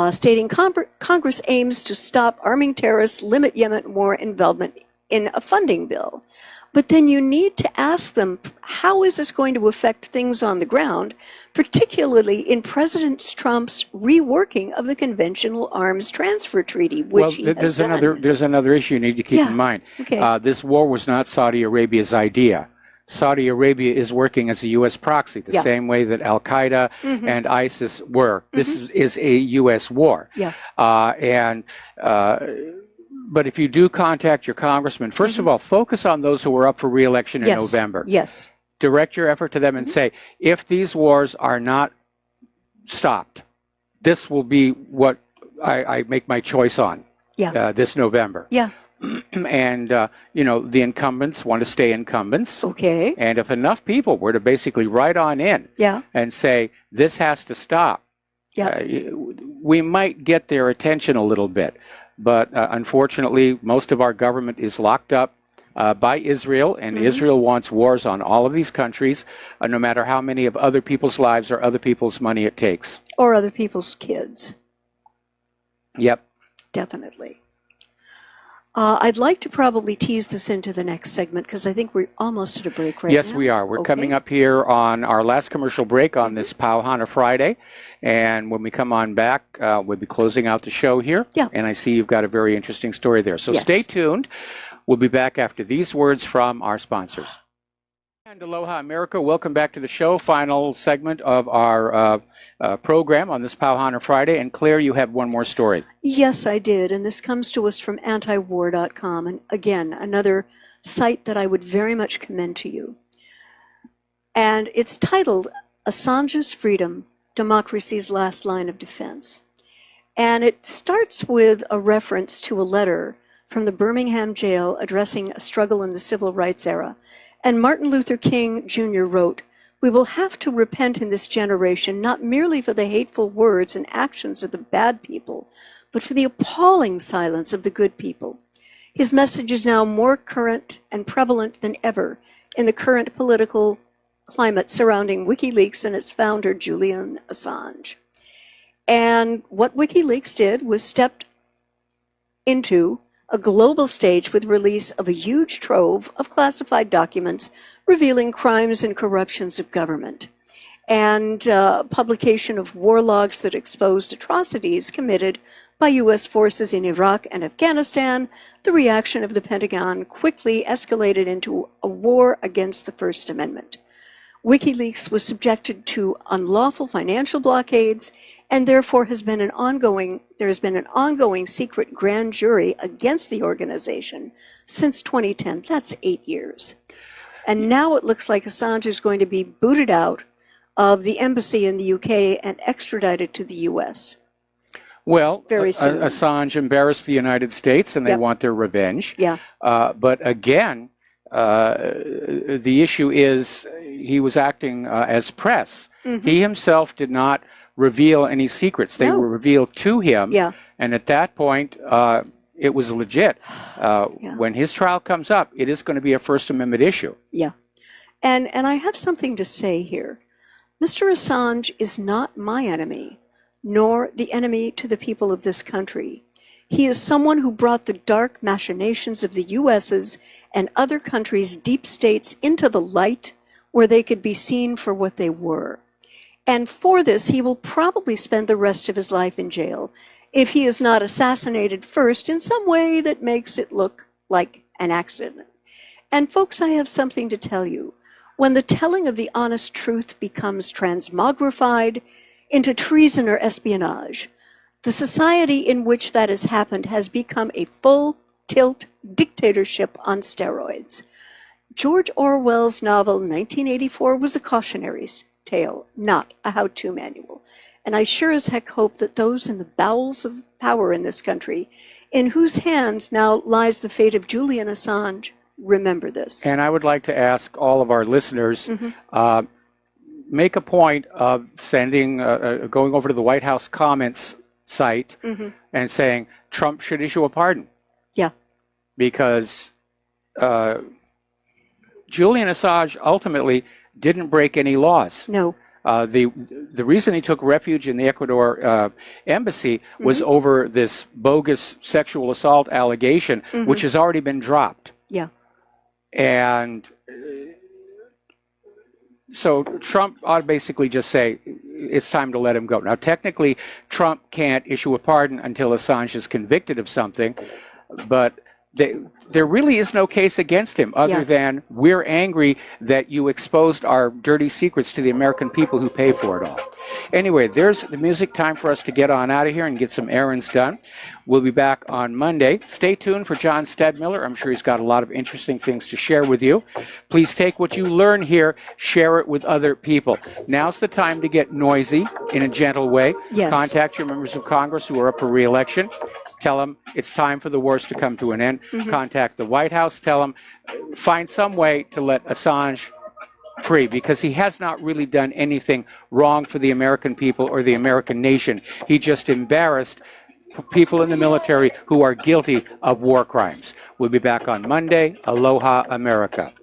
stating Congress aims to stop arming terrorists, limit Yemen war involvement in a funding bill. But then you need to ask them, how is this going to affect things on the ground, particularly in President Trump's reworking of the Conventional Arms Transfer Treaty, which he has done. There's another issue you need to keep in mind. Okay. This war was not Saudi Arabia's idea. Saudi Arabia is working as a U.S. proxy, the same way that Al-Qaeda and ISIS were. This is a U.S. war. Yeah. But if you do contact your congressman, first of all, focus on those who are up for re-election in November. Yes. Direct your effort to them and say, if these wars are not stopped, this will be what I make my choice on this November. Yeah. And, the incumbents want to stay incumbents. Okay. And if enough people were to basically write on in and say, this has to stop, we might get their attention a little bit. But unfortunately, most of our government is locked up by Israel, and Israel wants wars on all of these countries, no matter how many of other people's lives or other people's money it takes. Or other people's kids. Yep. Definitely. I'd like to probably tease this into the next segment because I think we're almost at a break right now. Yes, we are. We're coming up here on our last commercial break on this Pauhana Friday. And when we come on back, we'll be closing out the show here. Yeah. And I see you've got a very interesting story there. So stay tuned. We'll be back after these words from our sponsors. And aloha, America. Welcome back to the show. Final segment of our program on this Pauhana Friday. And Claire, you have one more story. Yes, I did. And this comes to us from antiwar.com. And again, another site that I would very much commend to you. And it's titled, Assange's Freedom, Democracy's Last Line of Defense. And it starts with a reference to a letter from the Birmingham jail addressing a struggle in the civil rights era. And Martin Luther King Jr. wrote, "We will have to repent in this generation, not merely for the hateful words and actions of the bad people, but for the appalling silence of the good people." His message is now more current and prevalent than ever in the current political climate surrounding WikiLeaks and its founder, Julian Assange. And what WikiLeaks did was stepped into a global stage with release of a huge trove of classified documents revealing crimes and corruptions of government, and publication of war logs that exposed atrocities committed by U.S. forces in Iraq and Afghanistan. The reaction of the Pentagon quickly escalated into a war against the First Amendment. WikiLeaks was subjected to unlawful financial blockades, and therefore there has been an ongoing secret grand jury against the organization since 2010. That's 8 years. And now it looks like Assange is going to be booted out of the embassy in the UK and extradited to the US. Well, very soon. Assange embarrassed the United States, and they want their revenge. Yeah. But again, the issue is he was acting as press. He himself did not reveal any secrets. They were revealed to him. Yeah. And at that point, it was legit. When his trial comes up, it is going to be a First Amendment issue. Yeah. And I have something to say here. Mr. Assange is not my enemy, nor the enemy to the people of this country. He is someone who brought the dark machinations of the U.S.'s and other countries' deep states into the light where they could be seen for what they were. And for this, he will probably spend the rest of his life in jail if he is not assassinated first in some way that makes it look like an accident. And folks, I have something to tell you. When the telling of the honest truth becomes transmogrified into treason or espionage, the society in which that has happened has become a full-tilt dictatorship on steroids. George Orwell's novel 1984 was a cautionary tale, not a how-to manual. And I sure as heck hope that those in the bowels of power in this country, in whose hands now lies the fate of Julian Assange, remember this. And I would like to ask all of our listeners, make a point of sending, going over to the White House comments site and saying Trump should issue a pardon. Yeah. Because Julian Assange ultimately didn't break any laws. No. The reason he took refuge in the Ecuador embassy was over this bogus sexual assault allegation, which has already been dropped. Yeah. And so Trump ought to basically just say, it's time to let him go. Now, technically, Trump can't issue a pardon until Assange is convicted of something, but there really is no case against him other than we're angry that you exposed our dirty secrets to the American people who pay for it all. Anyway, there's the music. Time for us to get on out of here and get some errands done. We'll be back on Monday. Stay tuned for John Stedmiller. I'm sure he's got a lot of interesting things to share with you. Please take what you learn here, share it with other people. Now's the time to get noisy in a gentle way. Yes. Contact your members of Congress who are up for re-election. Tell them it's time for the wars to come to an end. Contact the White House. Tell them find some way to let Assange free, because he has not really done anything wrong for the American people or the American nation. He just embarrassed people in the military who are guilty of war crimes. We'll be back on Monday. Aloha, America.